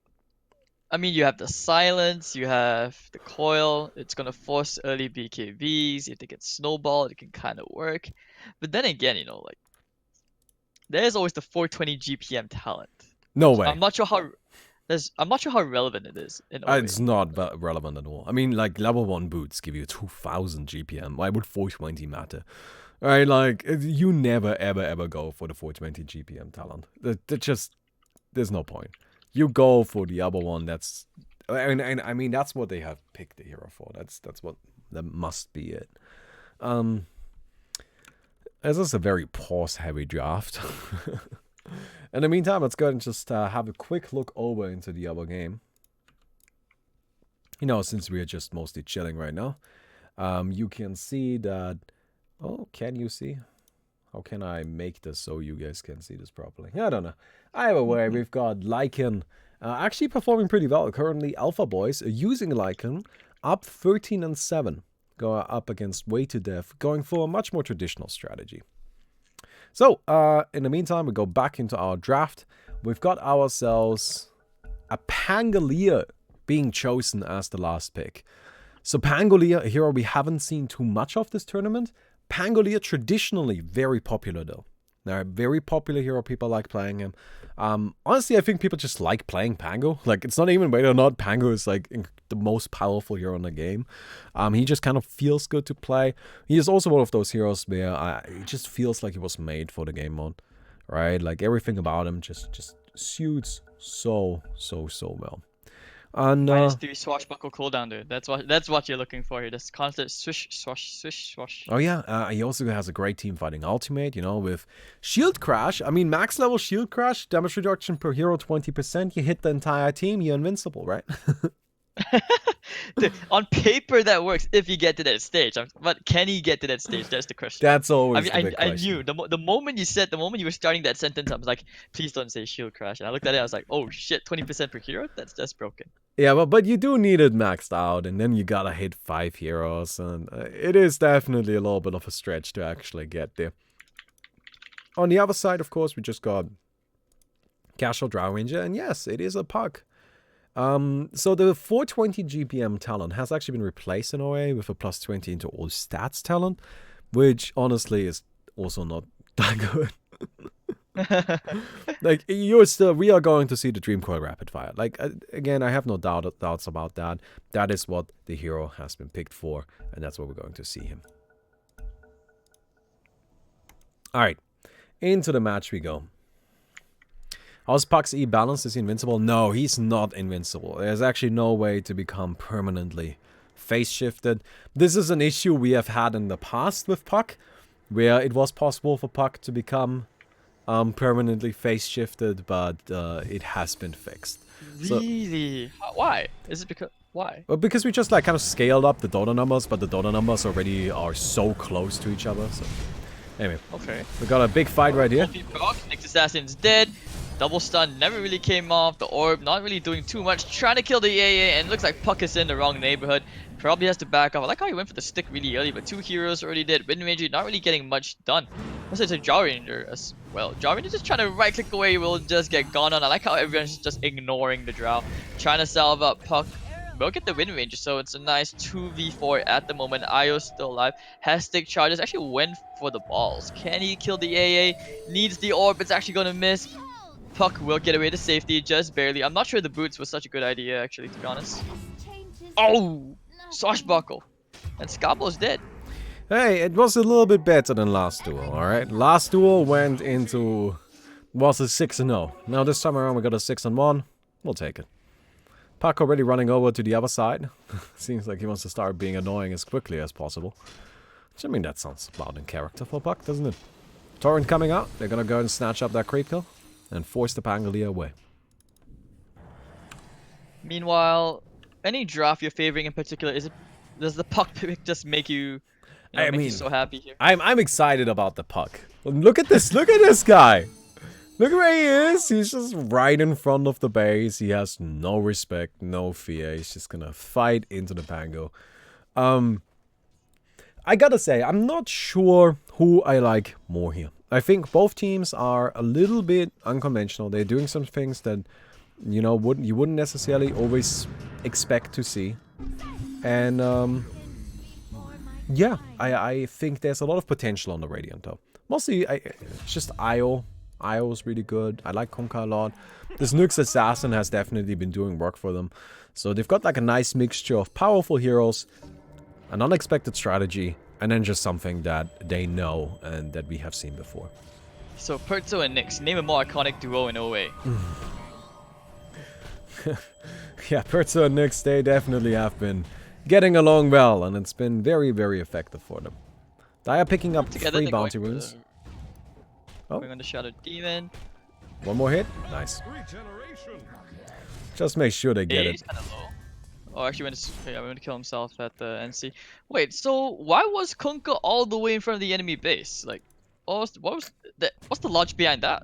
Speaker 2: I mean, you have the silence, you have the coil. It's going to force early BKBs. If they get snowballed, it can kind of work. But then again, like, there's always the 420 GPM talent.
Speaker 1: No way.
Speaker 2: I'm not sure how relevant it is.
Speaker 1: It's not relevant at all. I mean, like, level 1 boots give you 2000 GPM. Why would 420 matter? Right, like, you never, ever go for the 420 GPM talent. There's no point. You go for the other one. That's, and I mean, that's what they have picked the hero for. That must be it. This is a very pause-heavy draft. In the meantime, let's go and just have a quick look over into the other game. Since we are just mostly chilling right now, you can see that Oh, can you see? How can I make this so you guys can see this properly? I don't know. Either way, we've got Lycan actually performing pretty well. Currently, Alpha Boys are using Lycan up 13-7. Go up against Way to Death, going for a much more traditional strategy. So, in the meantime, we go back into our draft. We've got ourselves a Pangolier being chosen as the last pick. So Pangolier, a hero we haven't seen too much of this tournament. Pangolier traditionally very popular though. They're a very popular hero, people like playing him. Honestly, I think people just like playing Pango. Like, it's not even whether or not Pango is like the most powerful hero in the game. He just kind of feels good to play. He is also one of those heroes where it just feels like he was made for the game mode. Right? Like, everything about him just suits so well. And
Speaker 2: -3 swashbuckle cooldown, dude. That's what you're looking for here. This constant swish, swash, swish, swash.
Speaker 1: Oh yeah, he also has a great team fighting ultimate, you know, with shield crash. I mean, max level shield crash, damage reduction per hero 20%. You hit the entire team, you're invincible, right?
Speaker 2: Dude, on paper that works if you get to that stage. But can he get to that stage? That's the question.
Speaker 1: That's always
Speaker 2: I mean,
Speaker 1: the big
Speaker 2: I
Speaker 1: question.
Speaker 2: knew the moment you were starting that sentence, I was like, please don't say shield crash. And I looked at it, I was like, oh shit, 20% per hero? That's broken.
Speaker 1: Yeah, but you do need it maxed out, and then you gotta hit 5 heroes, and it is definitely a little bit of a stretch to actually get there. On the other side, of course, we just got Casual Drow Ranger, and yes, it is a puck. So the 420 GPM talent has actually been replaced in OA with a +20 into all stats talent, which honestly is also not that good. Like, we are going to see the Dreamcoil Rapid Fire. Like, again, I have no doubts about that. That is what the hero has been picked for, and that's what we're going to see him. Alright, into the match we go. How's Puck's E balance? Is he invincible? No, he's not invincible. There's actually no way to become permanently phase shifted. This is an issue we have had in the past with Puck, where it was possible for Puck to become permanently phase shifted, but it has been fixed.
Speaker 2: Really? Why? Is it because... Why?
Speaker 1: Well, because we just like kind of scaled up the Dota numbers, but the Dota numbers already are so close to each other. So anyway,
Speaker 2: okay,
Speaker 1: we got a big fight right here.
Speaker 2: Next assassin's dead. Double stun never really came off. The orb not really doing too much. Trying to kill the AA, and it looks like Puck is in the wrong neighborhood. Probably has to back off. I like how he went for the stick really early, but 2 heroes already did. Wind Ranger not really getting much done. Also, it's a Drow Ranger as well. Drow Ranger just trying to right click away, will just get gone on. I like how everyone's just ignoring the Drow. Trying to salve up Puck. We'll get the Wind Ranger, so it's a nice 2v4 at the moment. Io's still alive. Has stick charges. Actually went for the balls. Can he kill the AA? Needs the orb. It's actually going to miss. Puck will get away to safety, just barely. I'm not sure the boots was such a good idea, actually, to be honest. Oh! Swashbuckle. And Scablo's dead.
Speaker 1: Hey, it was a little bit better than last duel, alright? Last duel went into... was a 6-0. Now this time around we got a 6-1. We'll take it. Puck already running over to the other side. Seems like he wants to start being annoying as quickly as possible. Which, I mean, that sounds about in character for Puck, doesn't it? Torrent coming out. They're gonna go and snatch up that creep kill and force the Pangolier away.
Speaker 2: Meanwhile, any draft you're favoring in particular, does the Puck pick just make you, make you so happy here?
Speaker 1: I'm excited about the Puck. Look at this, look at this guy. Look where he is. He's just right in front of the base. He has no respect, no fear. He's just gonna fight into the Pango. I gotta say, I'm not sure who I like more here. I think both teams are a little bit unconventional. They're doing some things that, you know, you wouldn't necessarily always expect to see. And yeah, I think there's a lot of potential on the Radiant though. Mostly, it's just Io. Io's really good. I like Konka a lot. This Nyx Assassin has definitely been doing work for them. So they've got like a nice mixture of powerful heroes, an unexpected strategy, and then just something that they know and that we have seen before.
Speaker 2: So Perzo and Nyx, name a more iconic duo in OA.
Speaker 1: Yeah, Perzo and Nyx, they definitely have been getting along well, and it's been very, very effective for them. They are picking up 3 bounty runes. Oh.
Speaker 2: Going on the Shadow Demon.
Speaker 1: One more hit. Nice. Just make sure they get it.
Speaker 2: Kind of low. Oh, actually went to kill himself at the NC. Wait, so why was Kunkka all the way in front of the enemy base? Like, what's the logic behind that?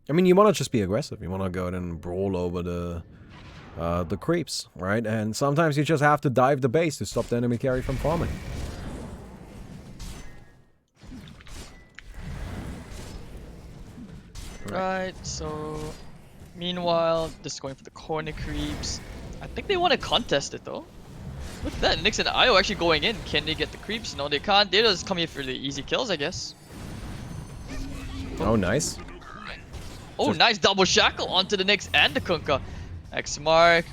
Speaker 1: I mean, you want to just be aggressive. You want to go ahead and brawl over the creeps, right? And sometimes you just have to dive the base to stop the enemy carry from farming.
Speaker 2: Right, so meanwhile, just going for the corner creeps. I think they want to contest it though. Look at that, Nyx and Io actually going in. Can they get the creeps? No, they can't. They're just coming for the easy kills, I guess.
Speaker 1: Oh, nice.
Speaker 2: Oh, nice double shackle onto the Nyx and the Kunkka. X mark.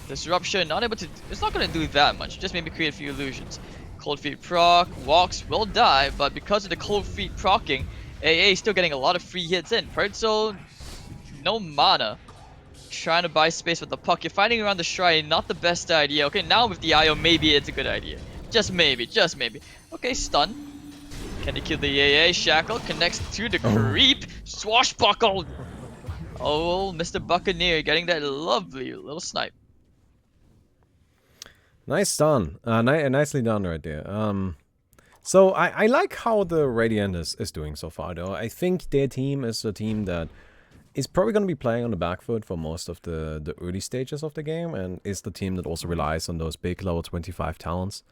Speaker 2: Disruption, not able to. It's not gonna do that much. Just maybe create a few illusions. Cold feet proc. Walks will die, but because of the cold feet procking, AA is still getting a lot of free hits in. Perzo, no mana. Trying to buy space with the puck. You're fighting around the shrine, not the best idea. Okay, now with the IO, maybe it's a good idea. Just maybe, just maybe. Okay, stun. Can he kill the AA? Shackle connects to the creep. Swashbuckle. Oh, Mr. Buccaneer getting that lovely little snipe.
Speaker 1: Nice stun. Nicely done right there. So I like how the Radiant is doing so far, though. I think their team is a team that is probably going to be playing on the back foot for most of the early stages of the game, and is the team that also relies on those big level 25 talents.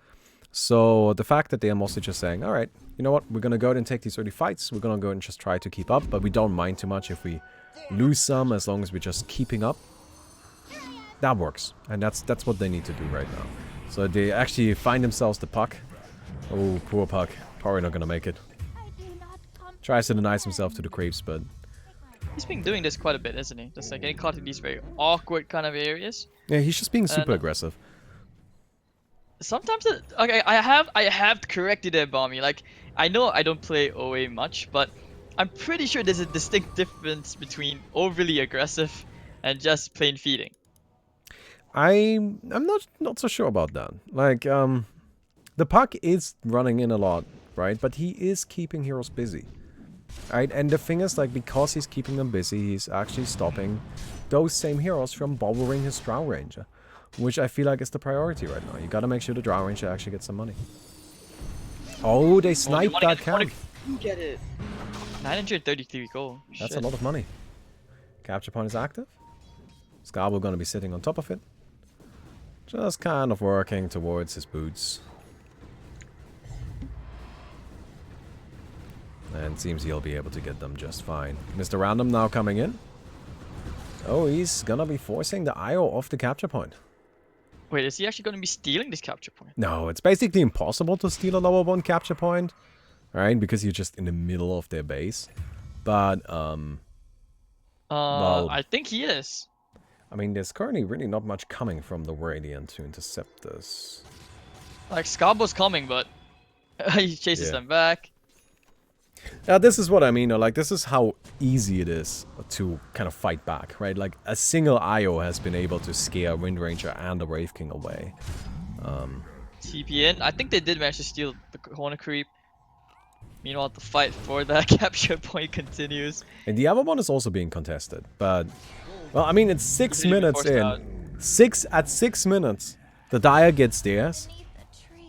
Speaker 1: So the fact that they are mostly just saying, all right, you know what, we're going to go ahead and take these early fights, we're going to go and just try to keep up, but we don't mind too much if we lose some, as long as we're just keeping up. That works, and that's what they need to do right now. So they actually find themselves the puck. Oh, poor puck. Probably not going to make it. Tries to deny himself to the creeps, but
Speaker 2: He's been doing this quite a bit, isn't he? Just like getting caught in these very awkward kind of areas.
Speaker 1: yeah, he's just being super aggressive.
Speaker 2: Sometimes okay, I have corrected it, Bomby. Like, I know I don't play OA much, but I'm pretty sure there's a distinct difference between overly aggressive and just plain feeding.
Speaker 1: I'm not so sure about that. Like, the puck is running in a lot, right? But he is keeping heroes busy. Right? And the thing is, like, because he's keeping them busy, he's actually stopping those same heroes from bothering his Drow Ranger. Which I feel like is the priority right now. You gotta make sure the Drow Ranger actually gets some money. Oh, they sniped that camp.
Speaker 2: Get it. 933 gold.
Speaker 1: That's a lot of money. Capture point is active. Scarbo gonna be sitting on top of it. Just kind of working towards his boots. And seems he'll be able to get them just fine. Mr. Random now coming in. Oh, he's gonna be forcing the IO off the capture point.
Speaker 2: Wait, is he actually going to be stealing this capture point?
Speaker 1: No, it's basically impossible to steal a level 1 capture point. Right? Because you're just in the middle of their base. But, well,
Speaker 2: I think he is.
Speaker 1: I mean, there's currently really not much coming from the Radiant to intercept this.
Speaker 2: Like, Scarbo's coming, but he chases them back.
Speaker 1: This is what I mean, like, this is how easy it is to kind of fight back, right? Like, a single IO has been able to scare Wind Ranger and the Wraith King away.
Speaker 2: TP in. I think they did manage to steal the corner creep. Meanwhile, the fight for that capture point continues.
Speaker 1: And the other one is also being contested, but... Well, I mean, it's 6 minutes in.
Speaker 2: Out.
Speaker 1: 6 minutes, the Dire gets theirs.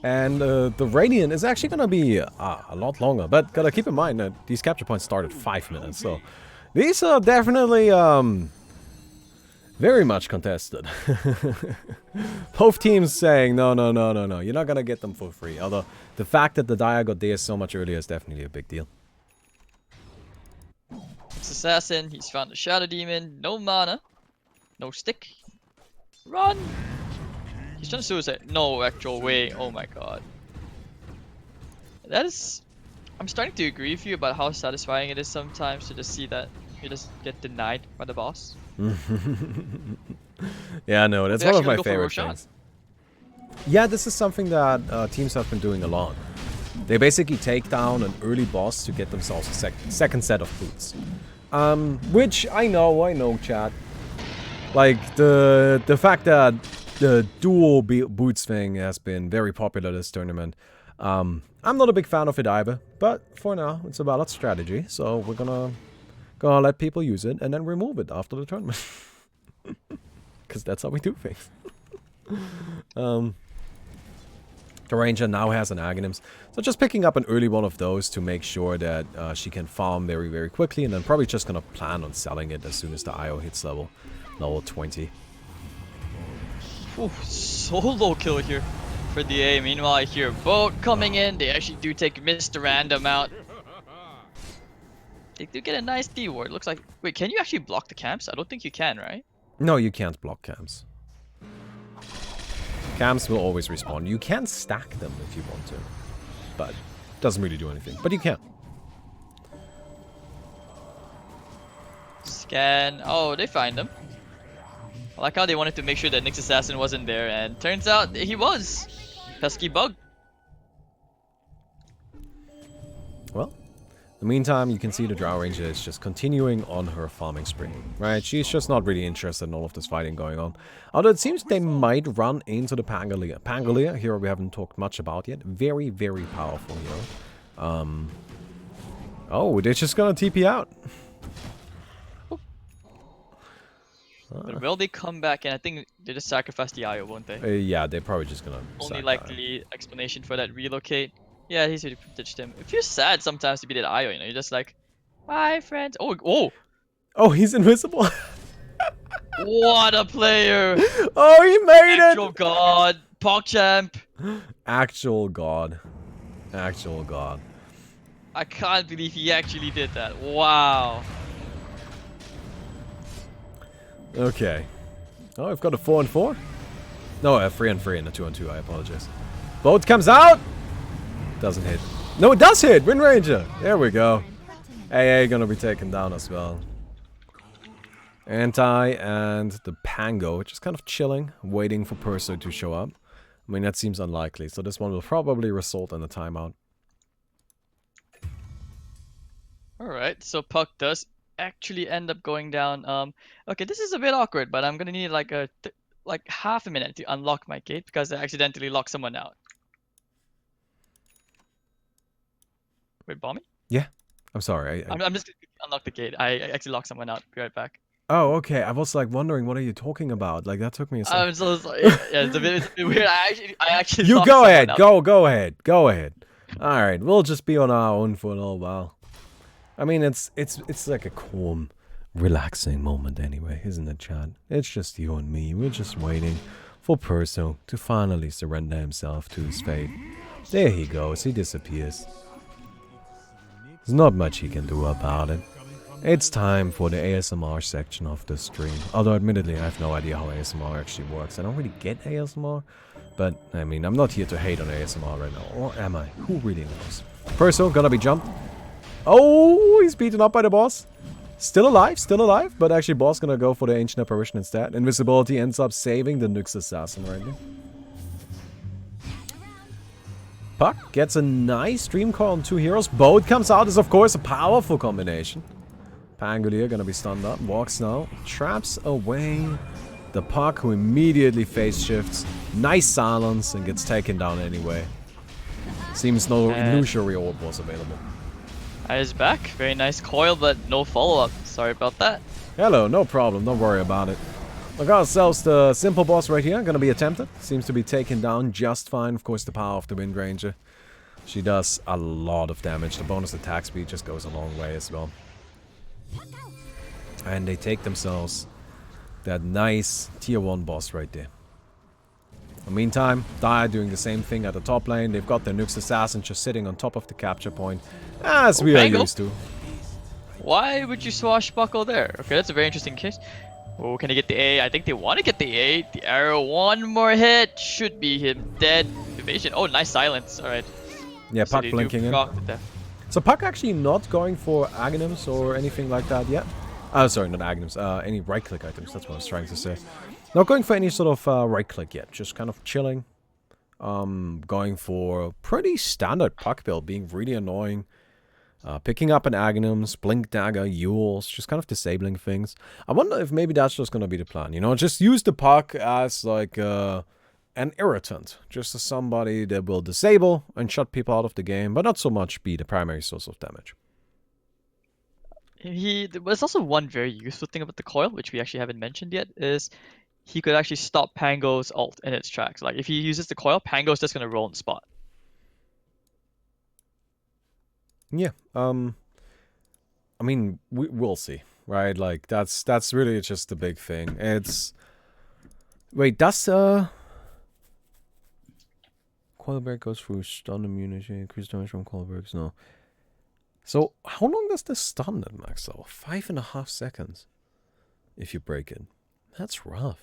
Speaker 1: And the Radiant is actually going to be a lot longer. But gotta keep in mind that these capture points start at 5 minutes. So these are definitely very much contested. Both teams saying, no, you're not going to get them for free. Although the fact that the Dire got theirs so much earlier is definitely a big deal.
Speaker 2: It's Assassin. He's found the Shadow Demon. No mana. No stick. Run! He's trying to suicide. No actual way. Oh my god. That is... I'm starting to agree with you about how satisfying it is sometimes to just see that you just get denied by the boss.
Speaker 1: Yeah, no, that's one of my favorite things. Yeah, this is something that teams have been doing a lot. They basically take down an early boss to get themselves a second set of boots. Which I know, chat. Like, the fact that the dual boots thing has been very popular this tournament. I'm not a big fan of it either, but for now, it's a valid strategy, so we're gonna let people use it and then remove it after the tournament. Because that's how we do things. The Ranger now has an Aghanims, so just picking up an early one of those to make sure that she can farm very, very quickly, and then probably just gonna plan on selling it as soon as the IO hits level 20.
Speaker 2: Ooh, solo kill here for the A. Meanwhile, I hear a boat coming in. They actually do take Mr. Random out. They do get a nice D ward. Looks like. Wait, can you actually block the camps? I don't think you can, right?
Speaker 1: No, you can't block camps. Camps will always respawn. You can stack them if you want to, but it doesn't really do anything. But you can.
Speaker 2: Scan. Oh, they find him. I like how they wanted to make sure that Nyx Assassin wasn't there, and turns out he was. Pesky bug.
Speaker 1: Well, in the meantime, you can see the Drow Ranger is just continuing on her farming spree, right? She's just not really interested in all of this fighting going on. Although it seems they might run into the Pangolier. Pangolier, here we haven't talked much about yet. Very, very powerful hero. Oh, they're just gonna TP out.
Speaker 2: But will they come back? And I think they just sacrifice the IO, won't they?
Speaker 1: Yeah, they're probably just gonna
Speaker 2: Only
Speaker 1: sack
Speaker 2: likely explanation for that relocate. Yeah, he's already ditched him. It feels sad sometimes to be that IO, you know, you're just like, bye friends. Oh,
Speaker 1: Oh, he's invisible.
Speaker 2: what a player!
Speaker 1: Oh, he made
Speaker 2: Actual
Speaker 1: it!
Speaker 2: god, PogChamp.
Speaker 1: Actual god. Actual god.
Speaker 2: I can't believe he actually did that. Wow.
Speaker 1: Okay. Oh, I've got a 4 and 4. No, a 3 and 3 and a 2 and 2. I apologize. Boat comes out. Doesn't hit. No, it does hit. Wind Ranger. There we go. AA gonna be taken down as well. Anti and the Pango just kind of chilling, waiting for Perso to show up. I mean, that seems unlikely, so this one will probably result in a timeout.
Speaker 2: Alright, so Puck does actually end up going down. Okay, this is a bit awkward, but I'm gonna need like half a minute to unlock my gate because I accidentally locked someone out. Wait, bomb me?
Speaker 1: Yeah. I'm sorry.
Speaker 2: I'm just gonna unlock the gate. I actually locked someone out. Be right back.
Speaker 1: Oh, okay. I was like wondering, what are you talking about? Like, that took me a second.
Speaker 2: I'm so sorry. Yeah, it's a bit weird. I actually
Speaker 1: You
Speaker 2: locked
Speaker 1: go
Speaker 2: someone
Speaker 1: ahead.
Speaker 2: out.
Speaker 1: Go ahead. Go ahead. All right. We'll just be on our own for a little while. I mean, it's like a calm, relaxing moment anyway, isn't it, Chad? It's just you and me. We're just waiting for Perso to finally surrender himself to his fate. There he goes. He disappears. There's not much he can do about it. It's time for the ASMR section of the stream. Although, admittedly, I have no idea how ASMR actually works. I don't really get ASMR. But, I mean, I'm not here to hate on ASMR right now. Or am I? Who really knows? Perso, gonna be jumped. Oh, he's beaten up by the boss. Still alive. But actually, boss gonna go for the Ancient Apparition instead. Invisibility ends up saving the Nyx Assassin right now. Puck gets a nice Dream Core on 2 heroes. Boat comes out is, of course, a powerful combination. Pangolier gonna be stunned up. Walks now. Traps away the Puck, who immediately phase shifts. Nice silence and gets taken down anyway. Seems no illusory orb was available.
Speaker 2: Is back. Very nice coil, but no follow-up. Sorry about that.
Speaker 1: Hello, no problem. Don't worry about it. Look ourselves, the simple boss right here. Gonna be attempted. Seems to be taken down just fine. Of course, the power of the Wind Ranger. She does a lot of damage. The bonus attack speed just goes a long way as well. And they take themselves that nice tier 1 boss right there. In the meantime, Dire doing the same thing at the top lane. They've got their Nyx Assassin just sitting on top of the capture point, as we are used to.
Speaker 2: Why would you swashbuckle there? Okay, that's a very interesting case. Oh, can they get the A? I think they want to get the A. The arrow, one more hit. Should be him dead. Evasion. Oh, nice silence. Alright.
Speaker 1: Yeah, Puck blinking in. So Puck actually not going for Aghanims or anything like that yet. Oh, sorry, not Aghanims. Any right-click items, that's what I was trying to say. Not going for any sort of right-click yet. Just kind of chilling. Going for a pretty standard Puck build, being really annoying. Picking up an Aghanims, Blink Dagger, Yules, just kind of disabling things. I wonder if maybe that's just going to be the plan, you know? Just use the Puck as like an irritant. Just as somebody that will disable and shut people out of the game, but not so much be the primary source of damage.
Speaker 2: There's also one very useful thing about the coil, which we actually haven't mentioned yet, is he could actually stop Pango's ult in its tracks. Like if he uses the coil, Pango's just gonna roll in the spot.
Speaker 1: Yeah. I mean, we'll see, right? Like that's really just the big thing. It's wait, does coil break goes through stun immunity, increased damage from coil breaks? No. So how long does this stun at max though? 5.5 seconds. If you break it, that's rough.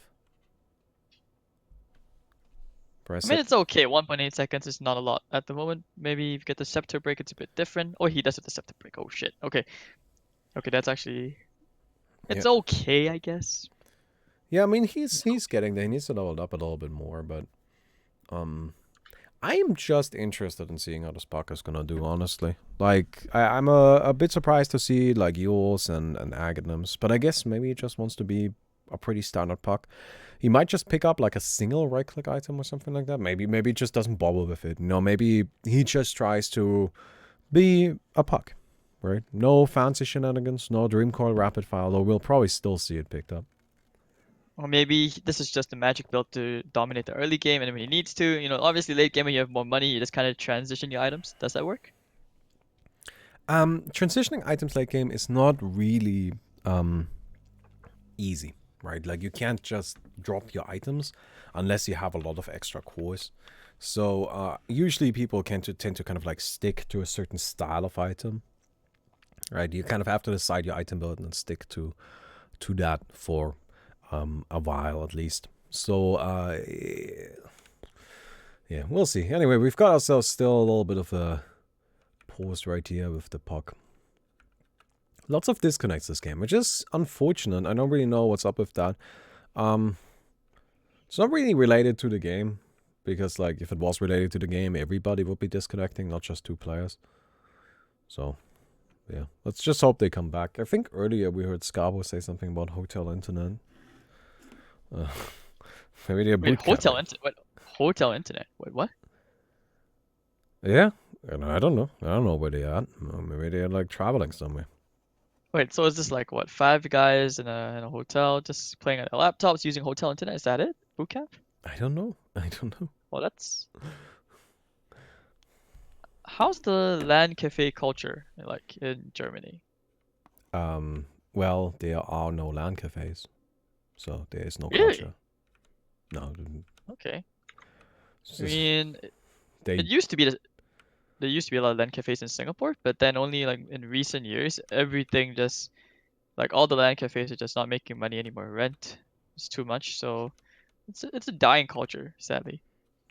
Speaker 2: I mean, it's okay. 1.8 seconds is not a lot at the moment. Maybe if you get the scepter break, it's a bit different. Oh, he does have the scepter break. Oh shit. Okay. Okay, that's actually... It's okay, I guess.
Speaker 1: Yeah, I mean, he's getting there. He needs to level up a little bit more, but... I am just interested in seeing how this puck is gonna do, honestly. Like, I'm a bit surprised to see, like, Yules and Aghanims, but I guess maybe he just wants to be a pretty standard puck. He might just pick up, like, a single right-click item or something like that. Maybe he just doesn't bobble with it. No, maybe he just tries to be a puck, right? No fancy shenanigans, no Dream Coil Rapid Fire, although we'll probably still see it picked up.
Speaker 2: Or maybe this is just a magic build to dominate the early game, and when he needs to, you know, obviously late game when you have more money, you just kind of transition your items. Does that work?
Speaker 1: Transitioning items late game is not really easy, right? Like you can't just drop your items unless you have a lot of extra cores. So usually people tend to kind of like stick to a certain style of item, right? You kind of have to decide your item build and stick to that for a while at least. So yeah, we'll see. Anyway, we've got ourselves still a little bit of a pause right here with the puck. Lots of disconnects this game, which is unfortunate. I don't really know what's up with that. It's not really related to the game, because like if it was related to the game, everybody would be disconnecting, not just 2 players. So yeah, let's just hope they come back. I think earlier we heard Scabo say something about hotel internet. Maybe they're
Speaker 2: Wait,
Speaker 1: boot camping.
Speaker 2: hotel internet? Wait, what?
Speaker 1: Yeah, I don't know. I don't know where they're at. Maybe they're like traveling somewhere.
Speaker 2: Wait, so is this like what, 5 guys in a hotel just playing on their laptops using hotel internet? Is that it? Boot camp?
Speaker 1: I don't know. I don't know.
Speaker 2: Well, that's... How's the LAN cafe culture like in Germany?
Speaker 1: Well, there are no LAN cafes, so there is no
Speaker 2: Really?
Speaker 1: culture. No.
Speaker 2: Okay.
Speaker 1: It's
Speaker 2: I
Speaker 1: just-
Speaker 2: mean,
Speaker 1: they
Speaker 2: it used to be there used to be a lot of LAN cafes in Singapore, but then only like in recent years, everything just like all the LAN cafes are just not making money anymore. Rent is too much, so it's a dying culture, sadly.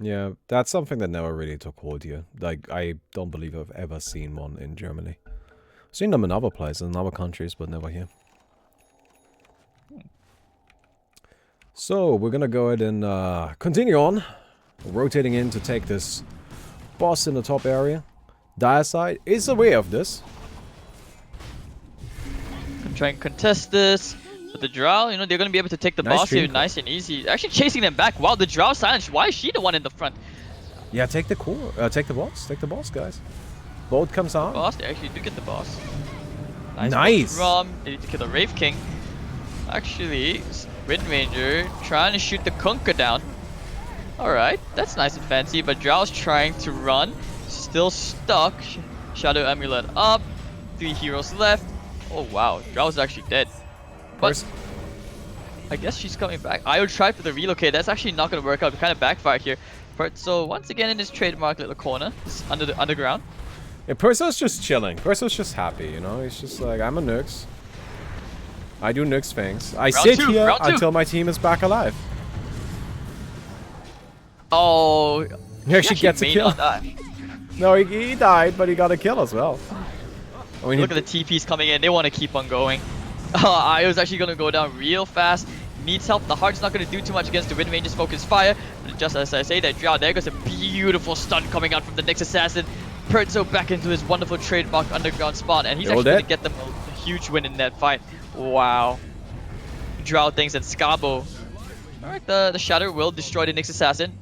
Speaker 1: yeah, that's something that never really took hold here. Like I don't believe I've ever seen one in Germany. I've seen them in other places, in other countries, but never here. So we're gonna go ahead and continue on, rotating in to take this boss in the top area. Dire side is aware of this.
Speaker 2: I'm trying to contest this. But the Drow, you know, they're gonna be able to take the
Speaker 1: Nice
Speaker 2: boss here
Speaker 1: stream.
Speaker 2: nice and easy. Actually chasing them back. Wow, the Drow silenced. Why is she the one in the front?
Speaker 1: Yeah, take the core. Take the boss, guys. Boat comes on.
Speaker 2: Boss, they actually do get the boss.
Speaker 1: Nice.
Speaker 2: Rom, they need to kill the Wraith King. Actually, Wind Ranger trying to shoot the Kunkka down. Alright, that's nice and fancy, but Drow's trying to run. Still stuck. Shadow Amulet up. 3 heroes left. Oh wow, Drow's actually dead. But I guess she's coming back. Io tried for the relocate. That's actually not going to work out. It kind of backfired here. But so once again in his trademark little corner, it's under the underground.
Speaker 1: Yeah, Perso's just chilling. Perso's just happy, you know? He's just like, I'm a Nux. I do Nux things. I sit here until my team is back alive.
Speaker 2: Oh,
Speaker 1: He actually gets a
Speaker 2: may
Speaker 1: kill.
Speaker 2: not die.
Speaker 1: No, he died, but he got a kill as well. I mean,
Speaker 2: Look at the TPs coming in. They want to keep on going. Io's actually going to go down real fast. Needs help. The Heart's not going to do too much against the Wind Ranger's focus fire. But just as I say that, Drow, there goes a beautiful stun coming out from the Nyx Assassin. Perzo back into his wonderful trademark underground spot. And he's actually going to get them a huge win in that fight. Wow. Drow thinks that Scabo. Alright, the Shatter will destroy the Nyx Assassin.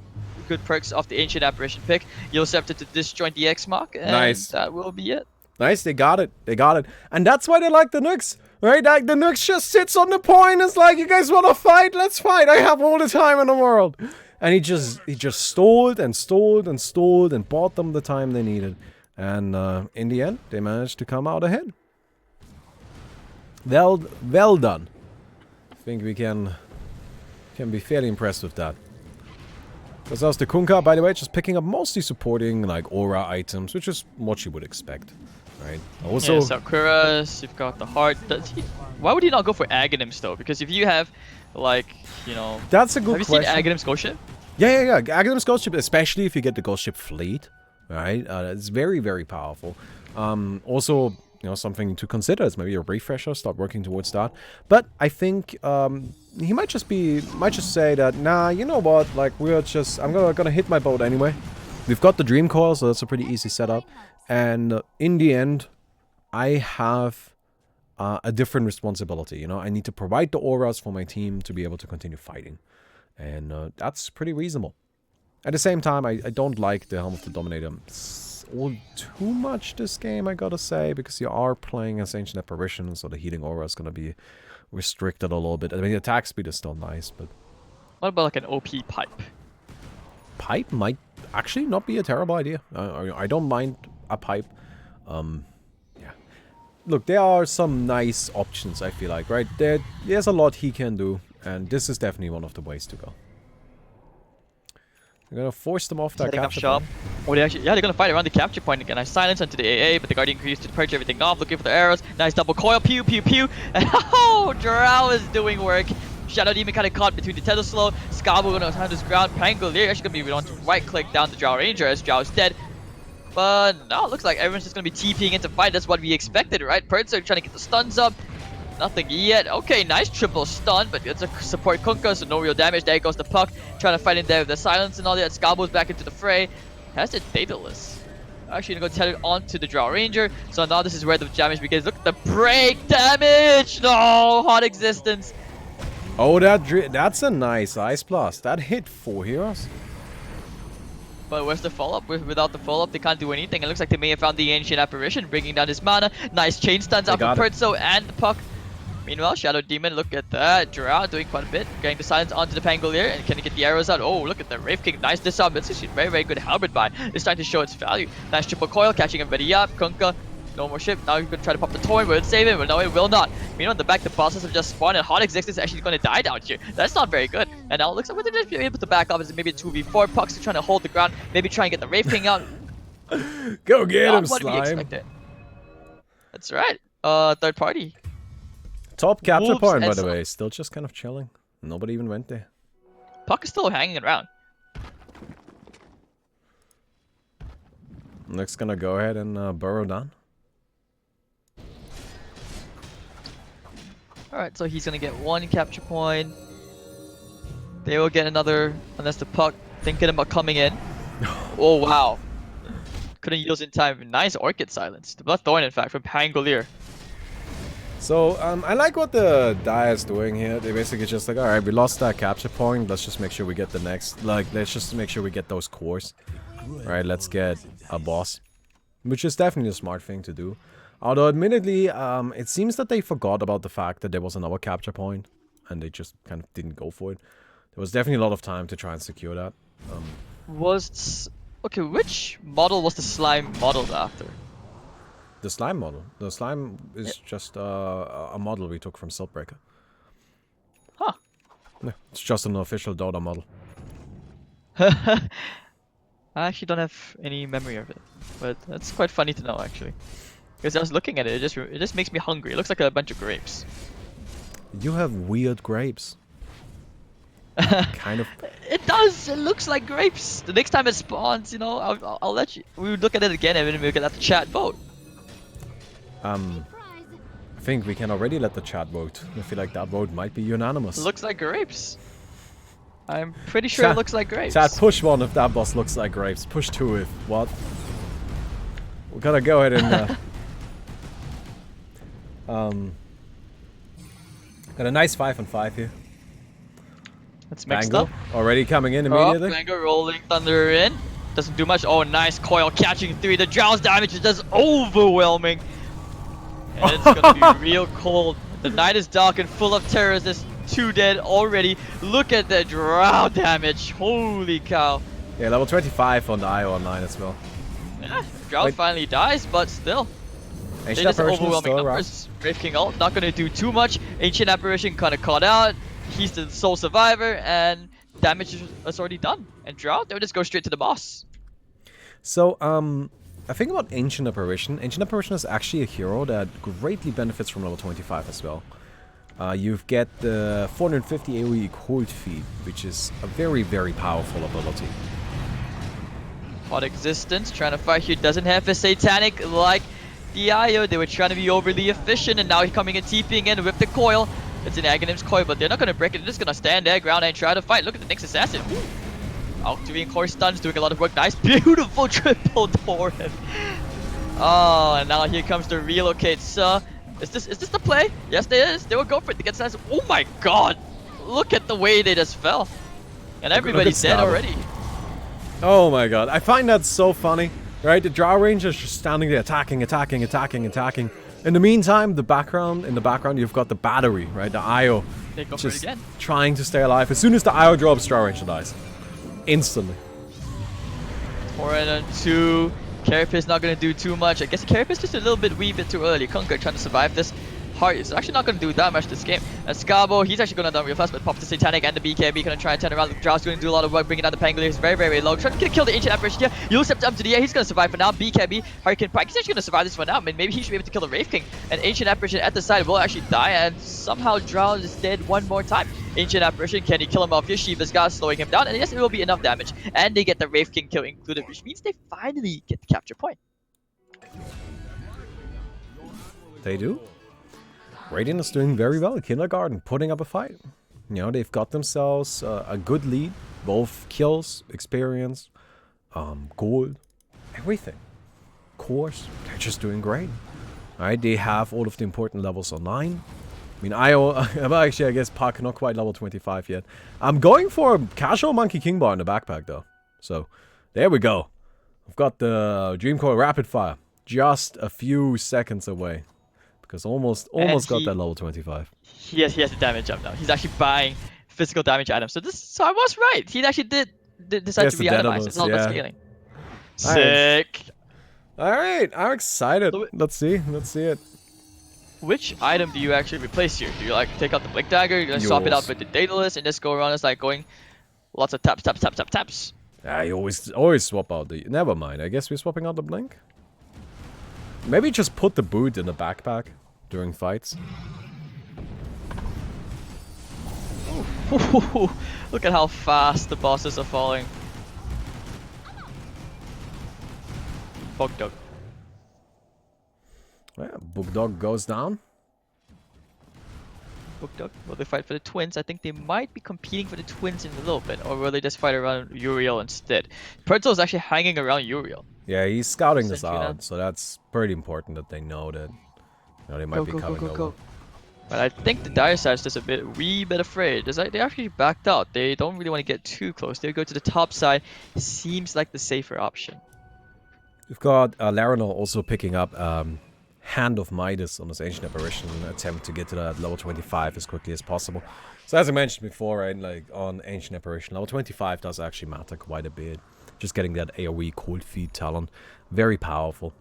Speaker 2: Good perks off the Ancient Apparition pick. You'll Scepter to disjoint the X-Mark. And
Speaker 1: Nice.
Speaker 2: that will be it.
Speaker 1: Nice, they got it. They got it. And that's why they like the Nux. Right? Like the Nux just sits on the point. It's like, you guys want to fight? Let's fight. I have all the time in the world. And he just stalled and stalled and stalled and bought them the time they needed. And in the end, they managed to come out ahead. Well done. I think we can be fairly impressed with that. Because that was the Kunkka, by the way, just picking up mostly supporting like aura items, which is what you would expect, right? Also,
Speaker 2: yeah, Sakuras, you've got the heart. Why would he not go for Aghanims though? Because if you have, like, you know,
Speaker 1: that's a good question.
Speaker 2: Have you seen Aghanim's ghost ship?
Speaker 1: Yeah. Aghanim's ghost ship, especially if you get the ghost ship fleet, right? It's very, very powerful. Also, you know, something to consider is maybe a refresher. Start working towards that. But I think he might just say that, nah, you know what? Like, I'm gonna hit my boat anyway. We've got the Dream Coil, so that's a pretty easy setup. And in the end, I have a different responsibility. You know, I need to provide the auras for my team to be able to continue fighting, and that's pretty reasonable. At the same time, I don't like the Helm of the Dominator all too much this game, I gotta say, because you are playing as Ancient Apparition, so the healing aura is gonna be restricted a little bit. I mean, the attack speed is still nice, but...
Speaker 2: What about like an OP pipe?
Speaker 1: Pipe might actually not be a terrible idea. I don't mind a pipe. Yeah. Look, there are some nice options, I feel like, right? There's a lot he can do, and this is definitely one of the ways to go. We're gonna force them off that capture point.
Speaker 2: Oh, they're gonna fight around the capture point again. I silence onto the AA, but the Guardian Crew used to purge everything off, looking for the arrows. Nice double coil, pew, pew, pew. And oh, Drow is doing work. Shadow Demon kind of caught between the tether slow. Scabo gonna have this ground. Pangolier actually gonna be on to right click down the Drow Ranger as Drow is dead. But no, it looks like everyone's just gonna be TPing into fight. That's what we expected, right? Perts are trying to get the stuns up. Nothing yet. Okay, nice triple stun, but it's a support Kunkka, so no real damage. There goes the puck, trying to fight in there with the silence and all that. Scabo's back into the fray. Has it dataless. Actually gonna go tell it onto the Drow Ranger. So now this is where the damage begins. Look at the break damage! No! Hot existence.
Speaker 1: Oh, that's a nice Ice Blast. That hit 4 heroes.
Speaker 2: But where's the follow-up? Without the follow-up, they can't do anything. It looks like they may have found the Ancient Apparition, bringing down his mana. Nice chain stuns out from Pertso and the puck. Meanwhile, Shadow Demon, look at that. Drow doing quite a bit. Getting the silence onto the Pangolier. And can he get the arrows out? Oh, look at the Wraith King. Nice disarm. It's actually very, very good halberd buy. It's starting to show its value. Nice triple coil, catching everybody up. Kunkka, no more ship. Now he's going to try to pop the Torn. Will it save him? But no, it will not. Meanwhile, in the back, the bosses have just spawned. And Hot Existence is actually going to die down here. That's not very good. And now it looks like we're just able to back off. Is maybe a 2v4. Puck's trying to hold the ground. Maybe try and get the Wraith King out.
Speaker 1: Go get him,
Speaker 2: what
Speaker 1: Slime.
Speaker 2: We expected. That's right. Third party.
Speaker 1: Top capture point, by the way. Still just kind of chilling. Nobody even went there.
Speaker 2: Puck is still hanging around.
Speaker 1: Nick's gonna go ahead and burrow down.
Speaker 2: Alright, so he's gonna get one capture point. They will get another, unless the Puck thinking about coming in. Oh, wow. Couldn't use in time. Nice Orchid silence. The Bloodthorn, in fact, from Pangolier.
Speaker 1: So, I like what the Dire is doing here. They basically just like, alright, we lost that capture point. Let's just make sure we get the next, let's just make sure we get those cores. Alright, let's get a boss. Which is definitely a smart thing to do. Although, admittedly, it seems that they forgot about the fact that there was another capture point. And they just kind of didn't go for it. There was definitely a lot of time to try and secure that.
Speaker 2: Okay, which model was the Slime modeled after?
Speaker 1: The Slime model. The Slime is just a model we took from Siltbreaker.
Speaker 2: Huh.
Speaker 1: Yeah, it's just an official Dota model.
Speaker 2: I actually don't have any memory of it, but that's quite funny to know actually. Because I was looking at it, it just makes me hungry. It looks like a bunch of grapes.
Speaker 1: You have weird grapes. Kind of.
Speaker 2: It does. It looks like grapes. The next time it spawns, you know, I'll let you. We would look at it again, and then we can have the chat vote.
Speaker 1: I think we can already let the chat vote. I feel like that vote might be unanimous.
Speaker 2: It looks like grapes. I'm pretty sure it looks like grapes.
Speaker 1: Chat, push 1 if that boss looks like grapes. Push 2 if what? We're gonna go ahead and got a nice 5-on-5 here.
Speaker 2: That's mixed
Speaker 1: Bangle
Speaker 2: up.
Speaker 1: already coming in immediately.
Speaker 2: Bangle rolling thunder in. Doesn't do much. Oh, nice coil catching 3. The Drow's damage is just overwhelming. And it's gonna be real cold. The night is dark and full of terrors. There's 2 dead already. Look at the drow damage. Holy cow.
Speaker 1: Yeah, level 25 on the IO online as well.
Speaker 2: Yeah, drow
Speaker 1: Wait.
Speaker 2: finally dies, but still. They
Speaker 1: Ancient
Speaker 2: just
Speaker 1: Apparition is
Speaker 2: overwhelming
Speaker 1: still around.
Speaker 2: numbers. Wraith King ult, not gonna do too much. Ancient Apparition kinda caught out. He's the sole survivor, and damage is already done. And drow, they'll just go straight to the boss.
Speaker 1: So, I think about Ancient Apparition. Ancient Apparition is actually a hero that greatly benefits from level 25 as well. You get the 450 AoE cold feed, which is a very, very powerful ability.
Speaker 2: Hot Existence trying to fight here, doesn't have a Satanic like the IO. They were trying to be overly efficient, and now he's coming and TPing in with the coil. It's an Aghanim's coil, but they're not gonna break it. They're just gonna stand their ground and try to fight. Look at the next assassin. Octavian core stuns, doing a lot of work. Nice, beautiful triple for him. Oh, and now here comes the relocate. So, is this the play? Yes, there is. They will go for it to get assassin. Oh my god! Look at the way they just fell, and everybody's dead already.
Speaker 1: Oh my god, I find that so funny. Right, the Drow Rangers just standing there attacking. In the meantime, in the background, you've got the battery, right? The IO,
Speaker 2: They go for it
Speaker 1: just
Speaker 2: again.
Speaker 1: trying to stay alive. As soon as the IO drops, Drow Ranger dies. Instantly.
Speaker 2: 4-2. Carapace not gonna do too much. I guess Carapace just a little bit wee bit too early. Kunkka trying to survive this. Heart is actually not gonna do that much this game. And Scabo, he's actually gonna done real fast, but pop the Satanic and the BKB gonna try and turn around. The Drow's gonna do a lot of work, bringing down the Pangolier. He's very, very low. Trying to kill the Ancient Apparition here. You'll step up to the air. He's gonna survive for now. BKB, Hurricane Pike. He's actually gonna survive this one now. I mean, maybe he should be able to kill the Wraith King. And Ancient Apparition at the side will actually die, and somehow Drow is dead one more time. Ancient Apparition, can he kill him off? Your Shiva's got slowing him down, and yes, it will be enough damage. And they get the Wraith King kill included, which means they finally get the capture point.
Speaker 1: They do. Radiant is doing very well. Kindergarten putting up a fight. You know, they've got themselves a good lead. Both kills, experience, gold, everything. Cores, they're just doing great. Alright, they have all of the important levels online. I mean, well, actually, I guess Puck not quite level 25 yet. I'm going for a casual Monkey King Bar in the backpack, though. So, there we go. I've got the Dreamcore Rapid Fire just a few seconds away. Because almost got that level 25.
Speaker 2: He has the damage up now. He's actually buying physical damage items. So I was right. He actually did decide to re-itemize. It's not about scaling. Sick.
Speaker 1: Alright, I'm excited. Let's see it.
Speaker 2: Which item do you actually replace here? Do you like take out the Blink Dagger, you're gonna swap it out with the Daedalus, and just go around as like going lots of taps?
Speaker 1: Yeah, you always swap out the... Never mind, I guess we're swapping out the Blink. Maybe just put the boot in the backpack during fights.
Speaker 2: Look at how fast the bosses are falling. Bogdog.
Speaker 1: Yeah, Bookdog goes down.
Speaker 2: Bogdog. Will they fight for the twins? I think they might be competing for the twins in a little bit, or will they just fight around Uriel instead? Pertzel is actually hanging around Uriel.
Speaker 1: Yeah, he's scouting this
Speaker 2: Essentially
Speaker 1: out, so that's pretty important that they know that they might be coming over.
Speaker 2: But I think the dire side's just a wee bit afraid. They actually backed out. They don't really want to get too close. They go to the top side. Seems like the safer option.
Speaker 1: We've got Laranor also picking up Hand of Midas on his Ancient Apparition attempt to get to that level 25 as quickly as possible. So as I mentioned before, right, like on Ancient Apparition, level 25 does actually matter quite a bit. Just getting that AoE cold feed talent, very powerful.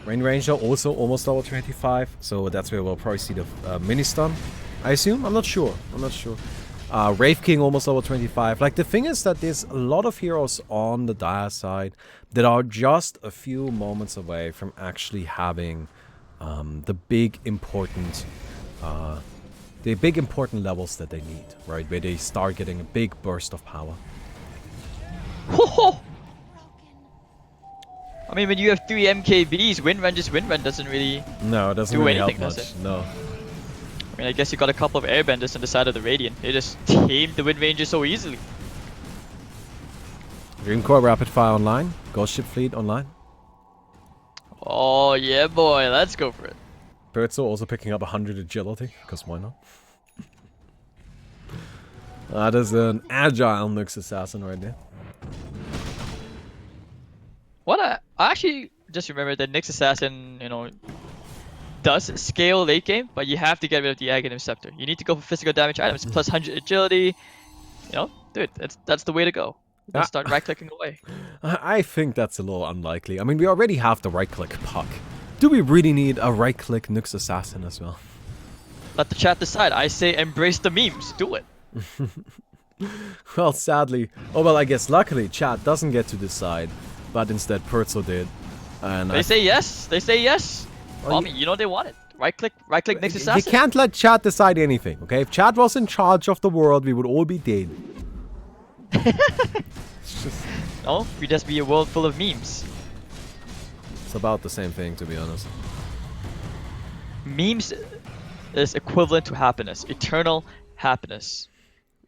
Speaker 1: Rain Ranger also almost level 25, so that's where we'll probably see the mini stun. I assume? I'm not sure. Wraith King almost level 25. Like, the thing is that there's a lot of heroes on the dire side that are just a few moments away from actually having the big important levels that they need, right? Where they start getting a big burst of power.
Speaker 2: I mean, when you have 3 MKBs, Windrun doesn't really
Speaker 1: doesn't
Speaker 2: do
Speaker 1: really
Speaker 2: anything,
Speaker 1: help
Speaker 2: does
Speaker 1: much.
Speaker 2: it?
Speaker 1: No.
Speaker 2: I mean, I guess you got a couple of airbenders on the side of the Radiant. They just tamed the Wind Ranger so easily.
Speaker 1: Dreamcore Rapid Fire online. Ghost Ship Fleet online.
Speaker 2: Oh yeah, boy, let's go for it.
Speaker 1: Pertzel also picking up 100 agility, because why not? That is an agile Nyx assassin right there.
Speaker 2: What I actually just remembered that Nyx Assassin, does scale late game, but you have to get rid of the Aghanim Scepter. You need to go for physical damage items, plus 100 agility. You know, dude, that's the way to go. Then start right-clicking away.
Speaker 1: I think that's a little unlikely. I mean, we already have the right-click puck. Do we really need a right-click Nyx Assassin as well?
Speaker 2: Let the chat decide. I say embrace the memes. Do it.
Speaker 1: Well, sadly... Oh, well, I guess luckily chat doesn't get to decide, but instead Perzo did. And
Speaker 2: They say yes. They say yes.
Speaker 1: Well,
Speaker 2: you know they want it. Right-click Nyx Assassin.
Speaker 1: You can't let chat decide anything, okay? If chat was in charge of the world, we would all be dead.
Speaker 2: No, we just be a world full of memes.
Speaker 1: It's about the same thing, to be honest.
Speaker 2: Memes is equivalent to happiness. Eternal happiness.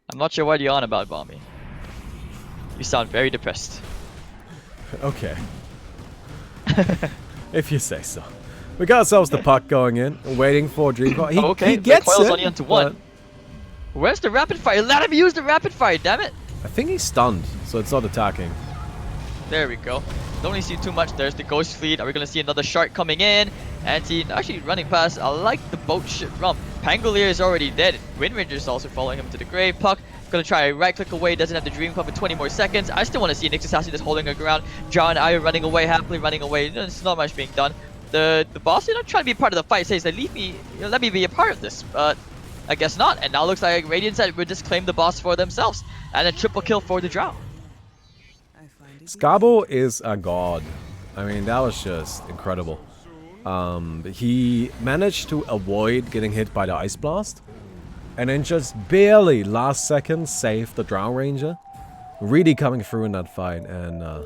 Speaker 2: I'm not sure what you're on about, Bomby. You sound very depressed.
Speaker 1: Okay. If you say so. We got ourselves the puck going in, waiting for Dreamcoil. He gets
Speaker 2: Recoil's
Speaker 1: it.
Speaker 2: only onto one. Where's the rapid fire? Let him use the rapid fire, damn it!
Speaker 1: I think he's stunned, so it's not attacking.
Speaker 2: There we go. Don't really see too much. There's the Ghost Fleet. Are we gonna see another shark coming in? Anti actually running past. I like the boat ship run. Pangolier is already dead. Wind Ranger is also following him to the grave. Puck gonna try right click away. Doesn't have the Dream Coil for 20 more seconds. I still want to see Nyx Assassin just holding her ground. John and I running away, happily running away. There's not much being done. The boss, trying to be part of the fight. Says, "Leave me, let me be a part of this." But I guess not. And now looks like Radiant said would just claim the boss for themselves. And a triple kill for the Drow.
Speaker 1: Scabo is a god. I mean, that was just incredible. He managed to avoid getting hit by the Ice Blast. And then just barely last second saved the Drow Ranger. Really coming through in that fight and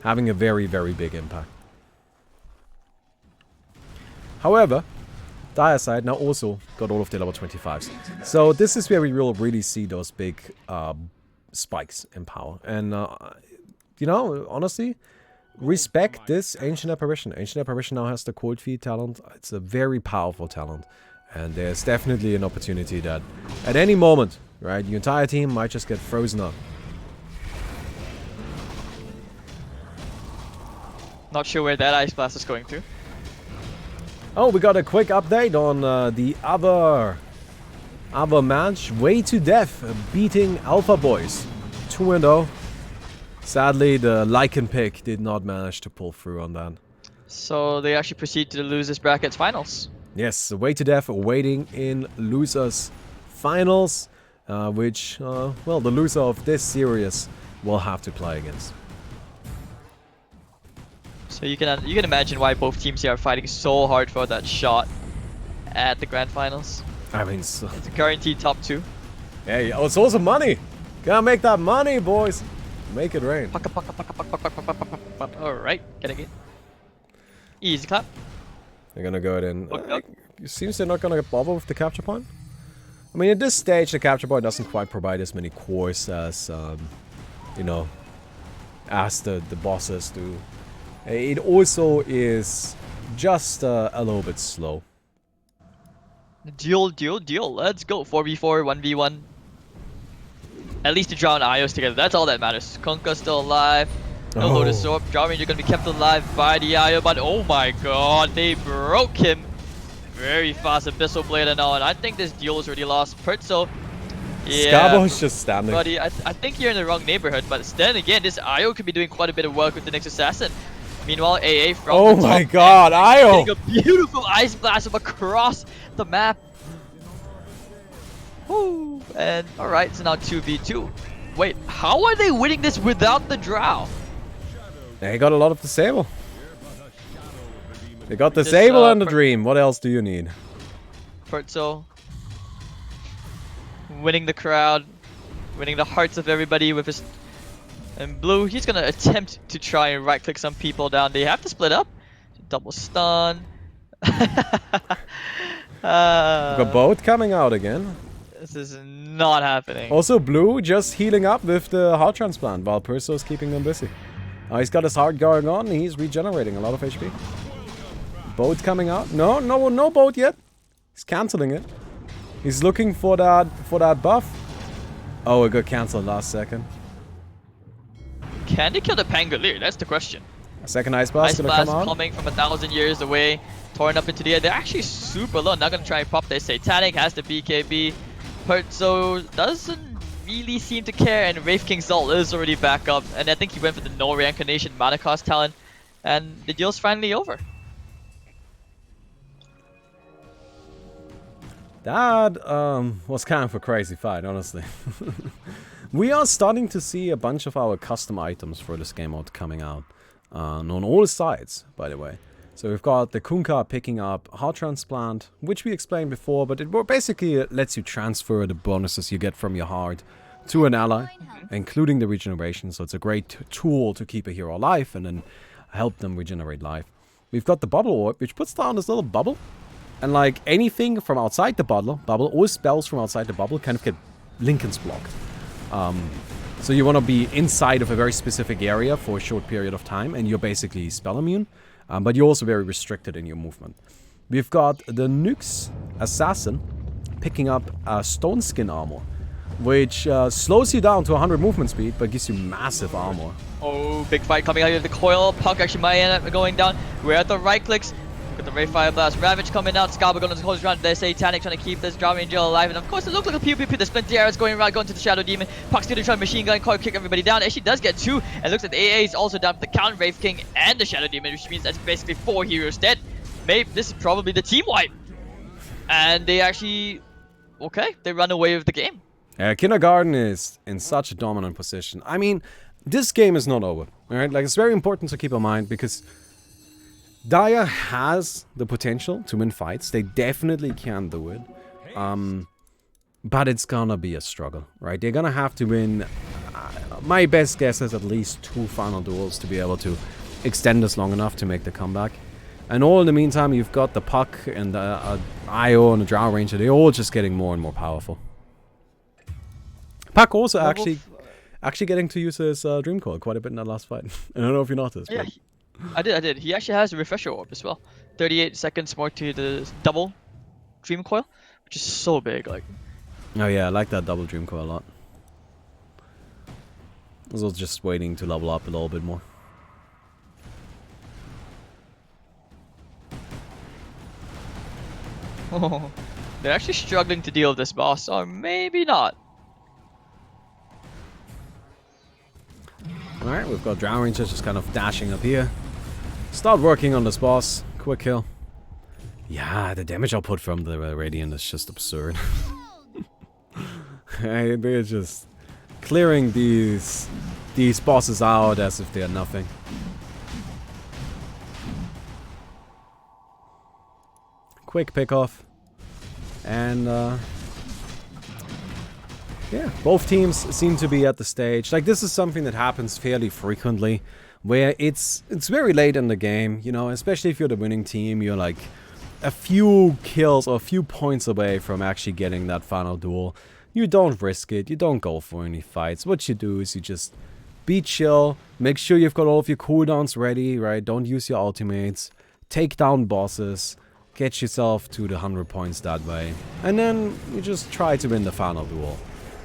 Speaker 1: having a very, very big impact. However, Dire side now also got all of the level 25s. So this is where we will really see those big spikes in power. And, you know, honestly, respect this Ancient Apparition. Ancient Apparition now has the Cold Feet talent. It's a very powerful talent. And there's definitely an opportunity that at any moment, right, your entire team might just get frozen up.
Speaker 2: Not sure where that Ice Blast is going to.
Speaker 1: Oh, we got a quick update on the other match. Way to Death beating Alpha Boys 2-0. Sadly, the Lycan pick did not manage to pull through on that.
Speaker 2: So they actually proceed to the losers brackets finals.
Speaker 1: Yes, Way to Death waiting in losers finals, which, well, the loser of this series will have to play against.
Speaker 2: So you can imagine why both teams here are fighting so hard for that shot at the grand finals.
Speaker 1: I mean, so
Speaker 2: It's a guaranteed top 2.
Speaker 1: hey, it's also money. Gotta make that money, boys. Make it rain.
Speaker 2: Alright, getting it. Easy clap.
Speaker 1: They're gonna go ahead and...
Speaker 2: Okay.
Speaker 1: It seems they're not gonna bother with the capture point. I mean, at this stage, the capture point doesn't quite provide as many cores as, you know, as the bosses do. It also is just a little bit slow.
Speaker 2: Duel. Let's go. 4v4, 1v1. At least the Drow and Ios together. That's all that matters. Kunkka's still alive. No Lotus Orb. Drow Ranger gonna be kept alive by the Io, but oh my god, they broke him. Very fast Abyssal Blade and all, and I think this duel is already lost. Perzo, yeah,
Speaker 1: Scabo's just standing.
Speaker 2: buddy, I think you're in the wrong neighborhood, but then again, this Io could be doing quite a bit of work with the Nyx Assassin. Meanwhile, AA from
Speaker 1: Oh
Speaker 2: the
Speaker 1: my
Speaker 2: top
Speaker 1: god, Io!
Speaker 2: getting a beautiful Ice Blast from across the map. Woo. And alright, so now 2v2. Wait, how are they winning this without the Drow?
Speaker 1: They got a lot of Disable. They got
Speaker 2: This,
Speaker 1: Disable and the Dream. What else do you need?
Speaker 2: Perzo winning the crowd, winning the hearts of everybody with his... And Blue, he's gonna attempt to try and right-click some people down. They have to split up. Double stun.
Speaker 1: Got Boat coming out again.
Speaker 2: This is not happening.
Speaker 1: Also, Blue just healing up with the heart transplant while Perso is keeping them busy. He's got his heart going on. He's regenerating a lot of HP. Boat coming out. No boat yet. He's canceling it. He's looking for that buff. Oh, it got cancelled last second.
Speaker 2: Can they kill the Pangolier? That's the question.
Speaker 1: A second ice blast
Speaker 2: Ice
Speaker 1: gonna
Speaker 2: blast
Speaker 1: come out.
Speaker 2: coming from 1,000 years away, torn up into the air. They're actually super low. Not gonna try and pop their Satanic. Has the BKB. Perzo doesn't really seem to care, and Wraith King Zol is already back up. And I think he went for the no reincarnation mana cost talent, and the deal's finally over.
Speaker 1: That was kind of a crazy fight, honestly. We are starting to see a bunch of our custom items for this game mode coming out. On all sides, by the way. So we've got the Kunkka picking up Heart Transplant, which we explained before, but it basically lets you transfer the bonuses you get from your heart to an ally, including the regeneration. So it's a great tool to keep a hero alive and then help them regenerate life. We've got the Bubble Orb, which puts down this little bubble. And like anything from outside the bubble, all spells from outside the bubble kind of get Lincoln's blocked. So you want to be inside of a very specific area for a short period of time, and you're basically spell immune, but you're also very restricted in your movement. We've got the Nyx Assassin picking up Stone Skin Armor, which slows you down to 100 movement speed, but gives you massive armor.
Speaker 2: Oh, big fight coming out of the coil. Puck actually might end up going down. We're at the right clicks. Got the Ray Fire Blast. Ravage coming out. Scarber going to close around their Satanic, trying to keep this Drow Angel alive. And of course, it looks like a PvP. The Splinter Arrows going around, going to the Shadow Demon. Puck's going to try machine gun, coil kick everybody down. Actually does get 2. And looks like the AA is also down for the Count, Wraith King, and the Shadow Demon, which means that's basically 4 heroes dead. Maybe this is probably the team wipe. And they actually, okay, they run away with the game.
Speaker 1: Kindergarten is in such a dominant position. I mean, this game is not over, alright? Like, it's very important to keep in mind because Dire has the potential to win fights. They definitely can do it. But it's gonna be a struggle, right? They're gonna have to win, my best guess is at least 2 final duels to be able to extend this long enough to make the comeback. And all in the meantime, you've got the Puck and the IO and the Drow Ranger. They're all just getting more and more powerful. Puck also actually getting to use his Dream Coil quite a bit in that last fight. I don't know if you noticed.
Speaker 2: Yeah,
Speaker 1: but
Speaker 2: I did. He actually has a Refresher Orb as well. 38 seconds more to the double Dream Coil, which is so big. Like,
Speaker 1: oh yeah, I like that double Dream Coil a lot. I was just waiting to level up a little bit more.
Speaker 2: oh, they're actually struggling to deal with this boss, or maybe not.
Speaker 1: Alright, we've got Drow Rangers just kind of dashing up here. Start working on this boss. Quick kill. Yeah, the damage output from the Radiant is just absurd. Hey, they're just clearing these bosses out as if they're nothing. Quick pick off. And yeah, both teams seem to be at the stage. Like, this is something that happens fairly frequently, where it's very late in the game, you know, especially if you're the winning team, you're like a few kills or a few points away from actually getting that final duel. You don't risk it, you don't go for any fights. What you do is you just be chill, make sure you've got all of your cooldowns ready, right? Don't use your ultimates, take down bosses, get yourself to the 100 points that way, and then you just try to win the final duel.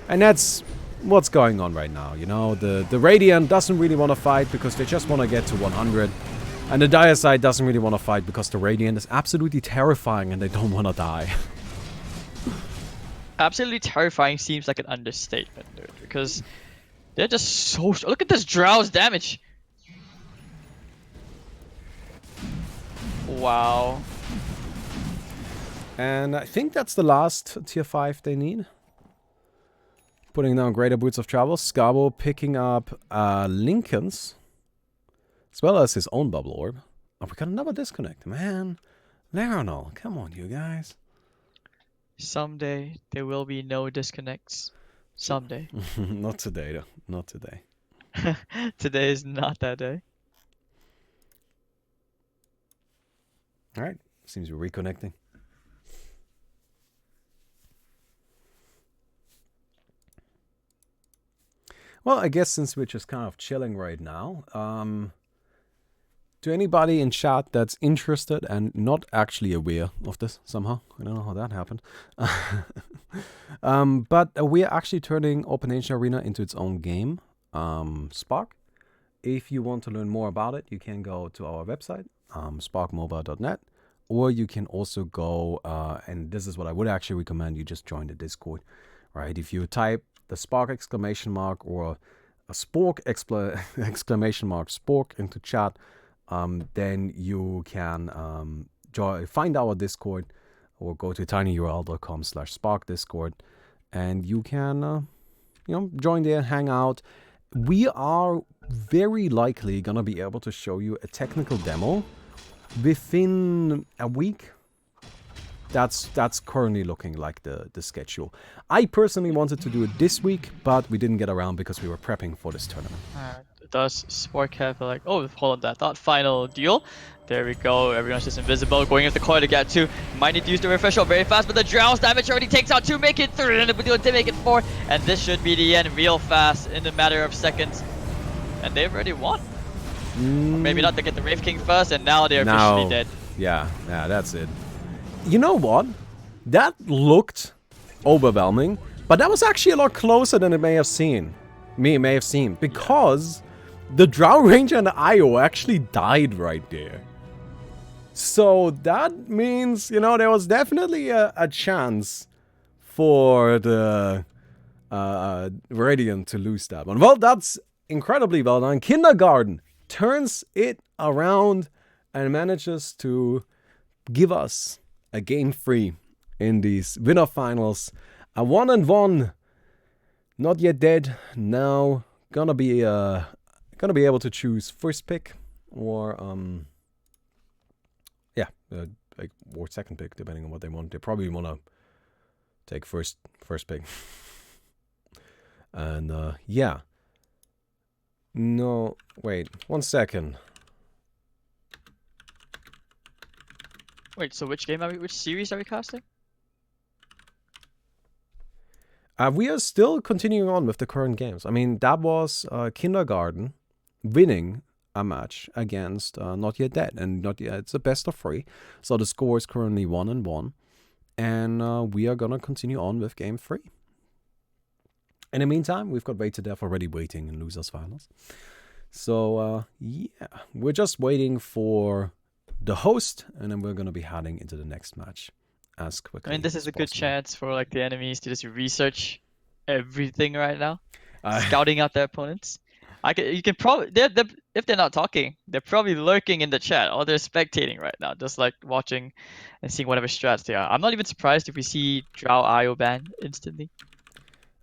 Speaker 1: And that's what's going on right now, you know? The Radiant doesn't really want to fight because they just want to get to 100. And the Dire side doesn't really want to fight because the Radiant is absolutely terrifying and they don't want to die.
Speaker 2: Absolutely terrifying seems like an understatement, dude, because they're just so... Look at this Drow's damage! Wow.
Speaker 1: And I think that's the last tier 5 they need. Putting down Greater Boots of Travel. Scabo picking up Lincoln's, as well as his own Bubble Orb. Oh, we got another disconnect, man. Laronal, come on, you guys.
Speaker 2: Someday there will be no disconnects. Someday.
Speaker 1: Not today, though. Not today.
Speaker 2: Today is not that day.
Speaker 1: Alright, seems we're reconnecting. Well, I guess since we're just kind of chilling right now, to anybody in chat that's interested and not actually aware of this somehow, I don't know how that happened, but we are actually turning OpenAsia Arena into its own game. Spark if you want to learn more about it, you can go to our website, sparkmobile.net, or you can also go, and this is what I would actually recommend, you just join the Discord, right? If you type the Spark exclamation mark or a Spork exclamation mark Spork into chat, then you can find our Discord, or go to tinyurl.com/sparkdiscord, and you can join there, hang out. We are very likely gonna be able to show you a technical demo within a week. That's currently looking like the schedule. I personally wanted to do it this week, but we didn't get around because we were prepping for this tournament.
Speaker 2: Does Spork have like, oh, hold on, that thought final deal? There we go, everyone's just invisible, going into the corner to get 2. Might need to use the refresh very fast, but the drowse damage already takes out 2, make it 3, and to make it 4, and this should be the end real fast in a matter of seconds. And they've already won. Or maybe not, they get the Wraith King first, and now they're officially dead.
Speaker 1: Yeah, that's it. You know what? That looked overwhelming, but that was actually a lot closer than it may have seemed, because the Drow Ranger and the IO actually died right there. So that means, there was definitely a chance for the Radiant to lose that one. Well, that's incredibly well done. Kindergarten turns it around and manages to give us a game 3 in these winner finals. A 1-1, not yet dead. Now gonna be able to choose first pick or or second pick, depending on what they want. They probably want to take first pick. And yeah. No, wait, 1 second.
Speaker 2: Wait, so which series are we casting?
Speaker 1: We are still continuing on with the current games. I mean, that was Kindergarten winning a match against Not Yet Dead, and Not Yet, it's a best of 3. So the score is currently 1-1, and we are gonna continue on with game 3. In the meantime, we've got Wait to Death already waiting in losers finals. So yeah, we're just waiting for the host, and then we're gonna be heading into the next match as quickly.
Speaker 2: I mean, this is
Speaker 1: as
Speaker 2: a good
Speaker 1: possible.
Speaker 2: chance for like the enemies to just research everything right now, scouting out their opponents. You can probably if they're not talking, they're probably lurking in the chat, or they're spectating right now, just like watching and seeing whatever strats they are. I'm not even surprised if we see Drow IO ban instantly.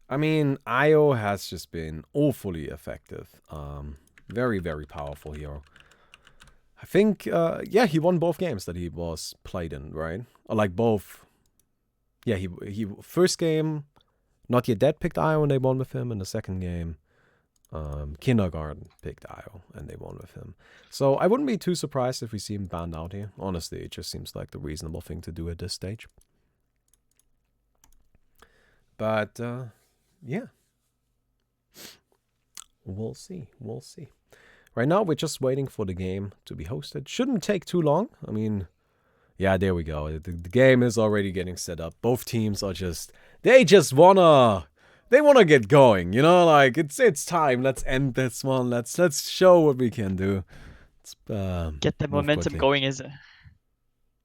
Speaker 1: I mean, IO has just been awfully effective. Very, very powerful hero. I think, yeah, he won both games that he was played in, right? Or like both. Yeah, he first game, Not Yet Dead picked IO and they won with him. And the second game, Kindergarten picked IO and they won with him. So I wouldn't be too surprised if we see him banned out here. Honestly, it just seems like the reasonable thing to do at this stage. But, yeah. We'll see. We'll see. Right now, we're just waiting for the game to be hosted. Shouldn't take too long. I mean, yeah, there we go. The game is already getting set up. Both teams are they just wanna get going. Like it's time. Let's end this one. Let's show what we can do.
Speaker 2: Get the momentum going,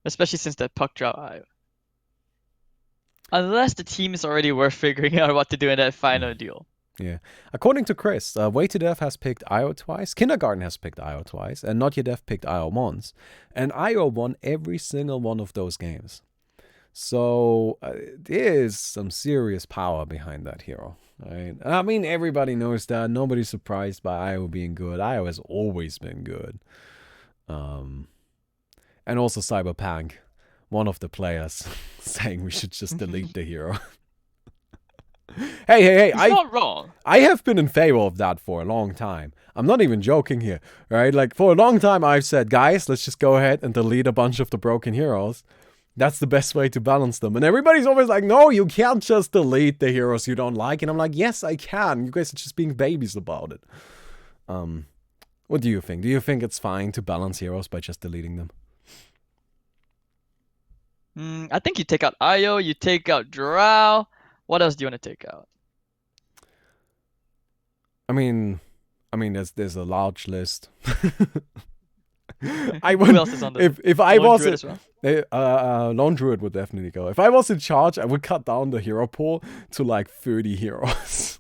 Speaker 2: especially since that puck drop IO. Unless the team is already worth figuring out what to do in that final deal.
Speaker 1: Yeah. According to Chris, Way to Death has picked IO twice, Kindergarten has picked IO twice, and Not Yet Death picked IO once. And IO won every single one of those games. So there is some serious power behind that hero. Right? I mean, everybody knows that. Nobody's surprised by IO being good. IO has always been good. And also Cyberpunk, one of the players, saying we should just delete the hero. Hey!
Speaker 2: He's not wrong.
Speaker 1: I have been in favor of that for a long time. I'm not even joking here, right? Like, for a long time I've said, guys, let's just go ahead and delete a bunch of the broken heroes. That's the best way to balance them. And everybody's always like, no, you can't just delete the heroes you don't like. And I'm like, yes, I can. You guys are just being babies about it. What do you think? Do you think it's fine to balance heroes by just deleting them?
Speaker 2: I think you take out IO, you take out Drow. What else do you want to take out?
Speaker 1: I mean, I mean, there's a large list. I
Speaker 2: Who
Speaker 1: would
Speaker 2: else is on the
Speaker 1: if I
Speaker 2: Lone
Speaker 1: was
Speaker 2: Druid as well?
Speaker 1: Lone Druid would definitely go. If I was in charge, I would cut down the hero pool to like 30 heroes.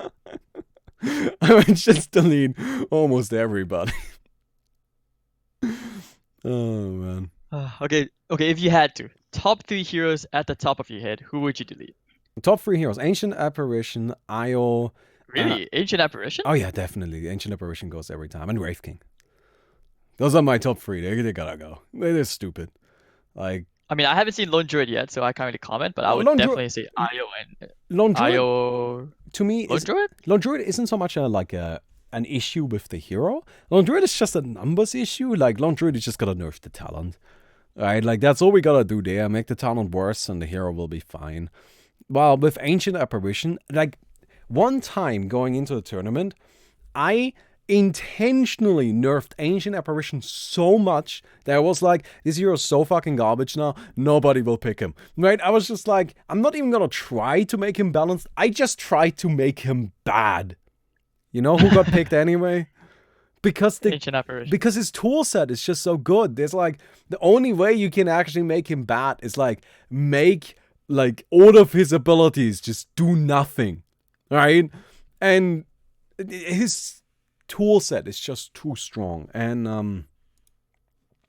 Speaker 1: I would just delete almost everybody. Oh man.
Speaker 2: Okay, if you had to, top 3 heroes at the top of your head, who would you delete?
Speaker 1: Top 3 heroes: Ancient Apparition, Io.
Speaker 2: Really? Ancient Apparition?
Speaker 1: Oh yeah, definitely. Ancient Apparition goes every time, and Wraith King. Those are my top 3. They gotta go. They're stupid. Like,
Speaker 2: I mean, I haven't seen Lone Druid yet, so I can't really comment, but I would
Speaker 1: Lone Druid-
Speaker 2: definitely say Io and
Speaker 1: Lone Druid
Speaker 2: Io.
Speaker 1: to me
Speaker 2: Lone
Speaker 1: is
Speaker 2: Druid?
Speaker 1: Lone Druid isn't so much an issue with the hero. Lone Druid is just a numbers issue. Like, Lone Druid is just gotta nerf the talent. Right? Like, that's all we gotta do there. Make the talent worse and the hero will be fine. While with Ancient Apparition, like, one time going into the tournament, I intentionally nerfed Ancient Apparition so much that I was like, this hero is so fucking garbage now, nobody will pick him. Right? I was just like, I'm not even gonna try to make him balanced. I just tried to make him bad. You know who got picked anyway? Because
Speaker 2: Ancient Apparition.
Speaker 1: because his tool set is just so good. There's like, the only way you can actually make him bad is like make like all of his abilities just do nothing. Right? And his tool set is just too strong. And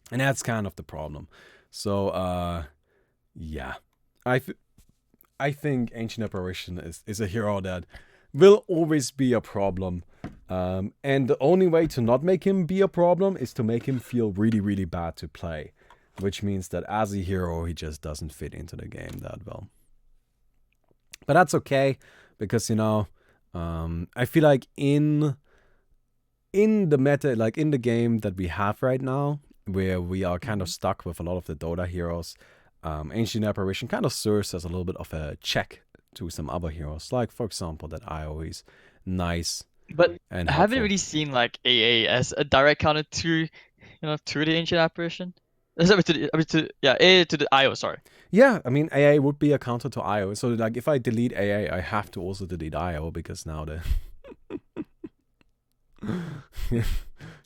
Speaker 1: that's kind of the problem. So yeah. I think Ancient Apparition is a hero that will always be a problem. And the only way to not make him be a problem is to make him feel really, really bad to play. Which means that as a hero, he just doesn't fit into the game that well. But that's okay, because, you know, I feel like in the meta, like in the game that we have right now, where we are kind of stuck with a lot of the Dota heroes, Ancient Apparition kind of serves as a little bit of a check to some other heroes. Like, for example, that Io is nice.
Speaker 2: But
Speaker 1: And
Speaker 2: I haven't
Speaker 1: helpful.
Speaker 2: really seen like AA as a direct counter to, to the Ancient Apparition. Sorry, AA to the IO, sorry.
Speaker 1: Yeah, I mean, AA would be a counter to IO. So, like, if I delete AA, I have to also delete IO, because now the...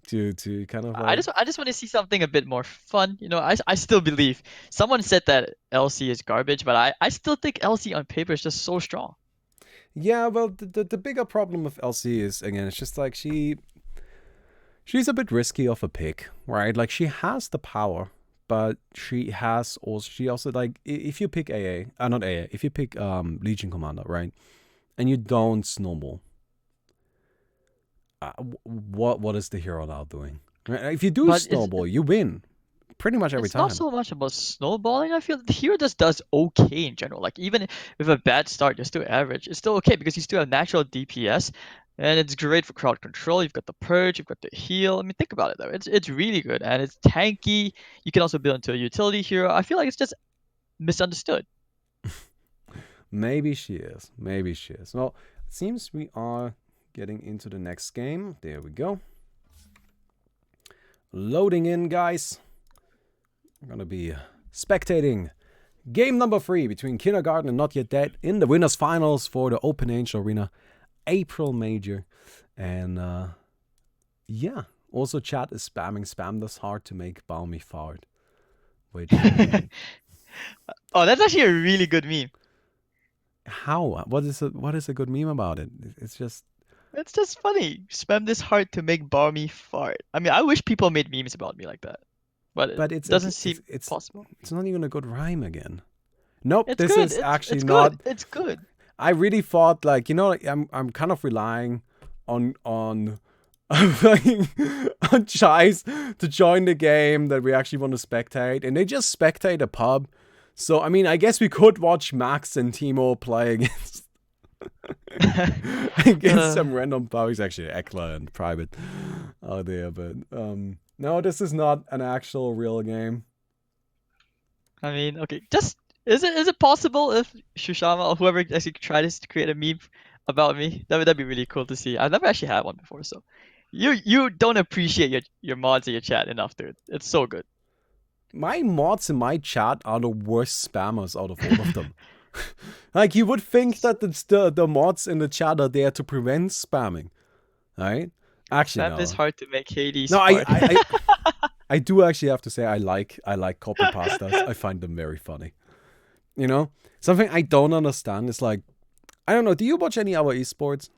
Speaker 1: to kind of like...
Speaker 2: I just want to see something a bit more fun. You know, I still believe someone said that LC is garbage, but I still think LC on paper is just so strong.
Speaker 1: Yeah, well, the bigger problem with LC is, again, it's just like she's a bit risky of a pick, right? Like, she has the power, but she also like, if you pick not AA, if you pick Legion Commander, right, and you don't snowball, what is the hero now doing? Right? If you do snowball, you win pretty much every time.
Speaker 2: It's not so much about snowballing. I feel the hero just does okay in general. Like, even with a bad start, you're still average. It's still okay because you still have natural DPS, and it's great for crowd control. You've got the purge, you've got the heal. I mean, think about it though. It's really good, and it's tanky. You can also build into a utility hero. I feel like it's just misunderstood.
Speaker 1: Maybe she is. Maybe she is. Well, it seems we are getting into the next game. There we go. Loading in, guys. We're gonna be spectating game number 3 between Kindergarten and Not Yet Dead in the winners finals for the Open Angel Arena April Major. And yeah, also chat is spam this hard to make Balmy fart, which
Speaker 2: Oh, that's actually a really good meme.
Speaker 1: how what is a good meme about it? It's just
Speaker 2: funny. Spam this hard to make Barmy fart. I mean, I wish people made memes about me like that. But it doesn't seem possible.
Speaker 1: It's not even a good rhyme again. Nope,
Speaker 2: It's
Speaker 1: this
Speaker 2: good.
Speaker 1: is actually
Speaker 2: it's
Speaker 1: not.
Speaker 2: Good. It's good.
Speaker 1: I really thought, like, you know, I'm kind of relying on on Chais to join the game that we actually want to spectate, and they just spectate a pub. So I mean, I guess we could watch Max and Timo play against some random pub. He's actually Ekla and private out there, but no, this is not an actual real game.
Speaker 2: I mean, okay, just is it possible if Shushama or whoever actually tries to create a meme about me? That'd be really cool to see. I've never actually had one before, so you don't appreciate your mods in your chat enough, dude. It's so good.
Speaker 1: My mods in my chat are the worst spammers out of all of them. Like, you would think that the mods in the chat are there to prevent spamming. right? Actually,
Speaker 2: Spam
Speaker 1: no.
Speaker 2: is hard to make Hades
Speaker 1: No,
Speaker 2: smart.
Speaker 1: I do actually have to say I like copy pastas. I find them very funny. You know, something I don't understand is like, I don't know. Do you watch any other esports?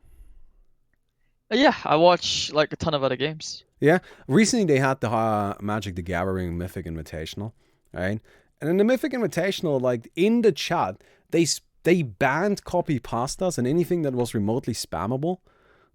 Speaker 2: Yeah, I watch like a ton of other games.
Speaker 1: Yeah. Recently they had the Magic the Gathering Mythic Invitational, right? And in the Mythic Invitational, like in the chat, they banned copy pastas and anything that was remotely spammable,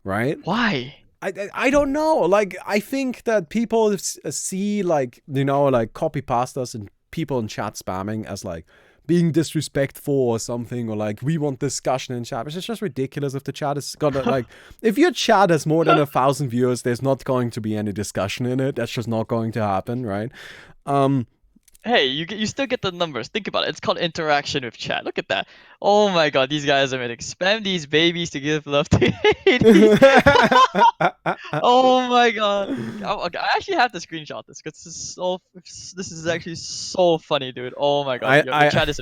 Speaker 1: right?
Speaker 2: Why?
Speaker 1: I don't know. Like, I think that people see, like, you know, like copy pastas and people in chat spamming as like being disrespectful or something, or like we want discussion in chat, which is just ridiculous. If the chat is gonna like, if your chat has more than 1,000 viewers, there's not going to be any discussion in it. That's just not going to happen, right?
Speaker 2: Hey, you still get the numbers. Think about it. It's called interaction with chat. Look at that. Oh my god, these guys are amazing. Spam these babies to give love to Hades. Oh my god. Okay, I actually have to screenshot this because this is actually so funny, dude. Oh my god, your chat is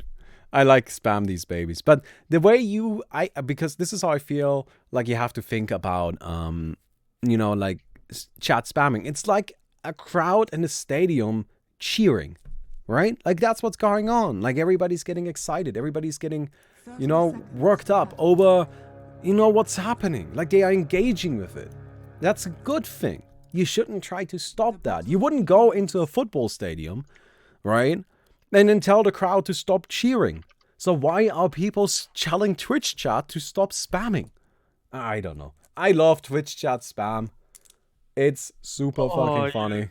Speaker 1: I like spam these babies, but the way because this is how I feel like you have to think about you know, like chat spamming. It's like a crowd in a stadium cheering, right? Like that's what's going on. Like everybody's getting excited, everybody's getting, you know, worked up over, you know, what's happening. Like they are engaging with it. That's a good thing. You shouldn't try to stop that. You wouldn't go into a football stadium, right, and then tell the crowd to stop cheering. So why are people telling Twitch chat to stop spamming? I don't know. I love Twitch chat spam. It's super fucking funny.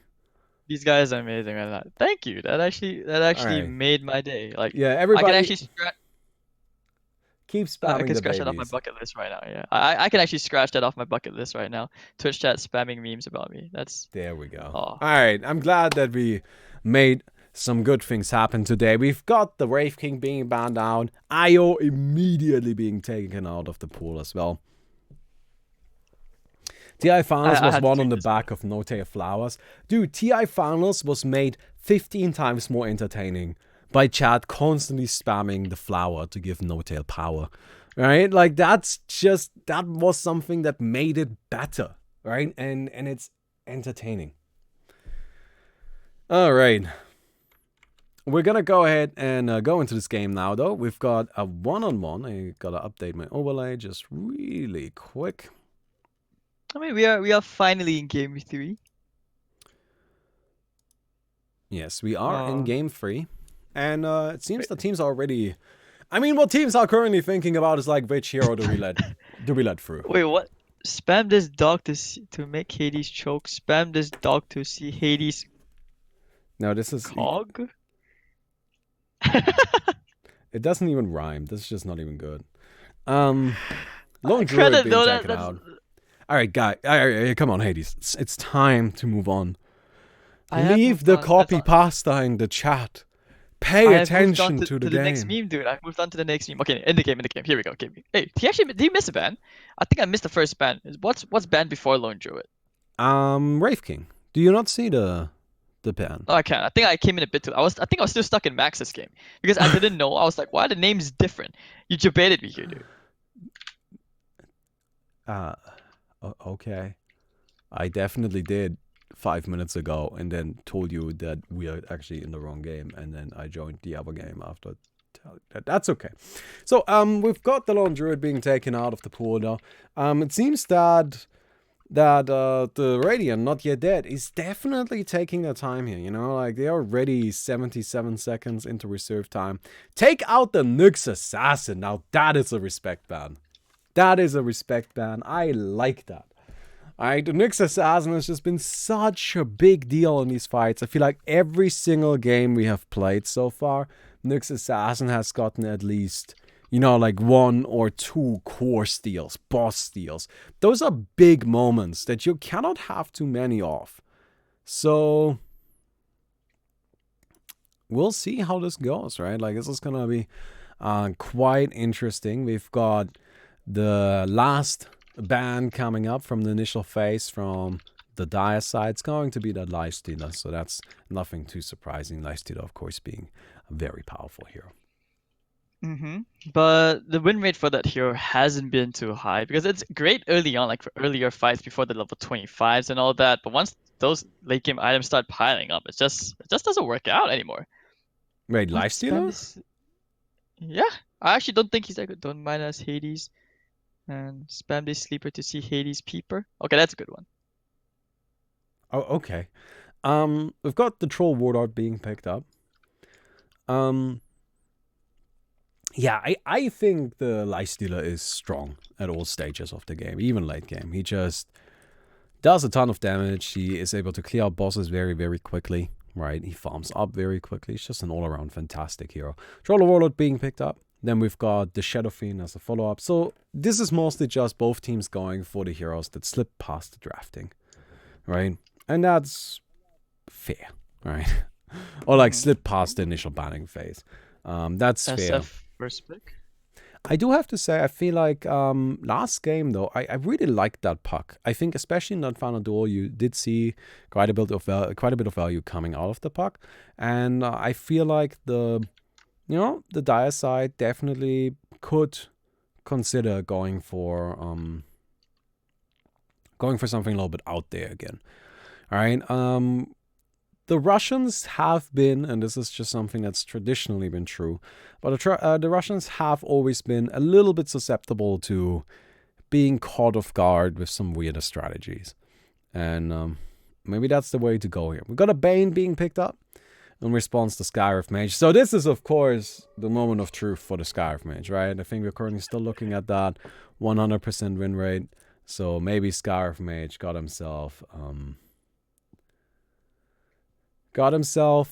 Speaker 2: These guys are amazing at that. Thank you. That actually
Speaker 1: Alright.
Speaker 2: made my day. Like
Speaker 1: Yeah,
Speaker 2: I
Speaker 1: everybody
Speaker 2: can actually
Speaker 1: keep
Speaker 2: I
Speaker 1: spamming
Speaker 2: can
Speaker 1: the
Speaker 2: scratch that off my
Speaker 1: babies.
Speaker 2: bucket list right now. Yeah, I can actually scratch that off my bucket list right now. Twitch chat spamming memes about me. That's
Speaker 1: There we go.
Speaker 2: oh.
Speaker 1: Alright, I'm glad that we made some good things happen today. We've got the Wraith King being banned out, IO immediately being taken out of the pool as well. TI Finals
Speaker 2: I
Speaker 1: was
Speaker 2: had to
Speaker 1: won on
Speaker 2: tweet
Speaker 1: the
Speaker 2: this
Speaker 1: back of No Tail Flowers. Dude, TI Finals was made 15 times more entertaining by chat constantly spamming the flower to give No Tail power. Right? Like that was something that made it better. Right? And it's entertaining. Alright. We're gonna go ahead and go into this game now, though. We've got a one-on-one. I gotta update my overlay just really quick.
Speaker 2: I mean, we are finally in game 3.
Speaker 1: Yes, we are in game 3. And it seems the teams are already... I mean, what teams are currently thinking about is like, which hero do we let through?
Speaker 2: Wait, what? Spam this dog to make Hades choke. Spam this dog to see Hades
Speaker 1: No, this is...
Speaker 2: cog?
Speaker 1: It doesn't even rhyme. This is just not even good. Lone Druid
Speaker 2: Credit
Speaker 1: being
Speaker 2: though,
Speaker 1: taken out. Alright, guy. Come on, Hades. It's time to move on. Leave the copy pasta in the chat. Pay attention to the game.
Speaker 2: Next meme, dude. I've moved on to the next meme. Okay, in the game. Here we go. Hey, did he miss a ban? I think I missed the first ban. What's banned before Lone Druid?
Speaker 1: Wraith King. Do you not see the ban?
Speaker 2: Oh, I can't. I think I came in a bit too. I think I was still stuck in Max's game because I didn't know. I was like, why are the names different? You debated me here, dude.
Speaker 1: Okay. I definitely did 5 minutes ago and then told you that we are actually in the wrong game, and then I joined the other game after. That's okay. So we've got the Lone Druid being taken out of the pool now. It seems that the Radiant, Not Yet Dead, is definitely taking their time here, you know, like they are already 77 seconds into reserve time. Take out the Nyx Assassin. Now that is a respect ban. That is a respect ban. I like that. Alright, the Nyx Assassin has just been such a big deal in these fights. I feel like every single game we have played so far, Nyx Assassin has gotten at least, you know, like 1 or 2 core steals, boss steals. Those are big moments that you cannot have too many of. So we'll see how this goes, right? Like, this is gonna be quite interesting. We've got the last ban coming up from the initial phase from the Dire side. It's going to be that Lifestealer, so that's nothing too surprising. Lifestealer, of course, being a very powerful hero.
Speaker 2: But the win rate for that hero hasn't been too high because it's great early on, like for earlier fights before the level 25s and all that. But once those late game items start piling up, it just doesn't work out anymore.
Speaker 1: Wait,
Speaker 2: What? Spam
Speaker 1: Lifestealer?
Speaker 2: this? Yeah, I actually don't think he's that good. Don't mind us, Hades. And spam this sleeper to see Hades peeper. Okay, that's a good one.
Speaker 1: Oh, okay. We've got the Troll Warlord being picked up. Yeah, I think the Lifestealer is strong at all stages of the game, even late game. He just does a ton of damage. He is able to clear out bosses very, very quickly, right? He farms up very quickly. He's just an all-around fantastic hero. Troll Warlord being picked up. Then we've got the Shadow Fiend as a follow-up. So this is mostly just both teams going for the heroes that slip past the drafting, right? And that's fair, right? Or like slip past the initial banning phase. That's fair.
Speaker 2: SF first pick.
Speaker 1: I do have to say, I feel like last game though, I really liked that puck. I think especially in that final duel, you did see quite a bit of value coming out of the puck, and I feel like the dire side definitely could consider going for something a little bit out there again. All right. The Russians have been, and this is just something that's traditionally been true, but the Russians have always been a little bit susceptible to being caught off guard with some weirder strategies. And maybe that's the way to go here. We've got a Bane being picked up in response to Skyriff Mage. So this is, of course, the moment of truth for the Skyriff Mage, right? I think we're currently still looking at that 100% win rate. So maybe Skyriff Mage got himself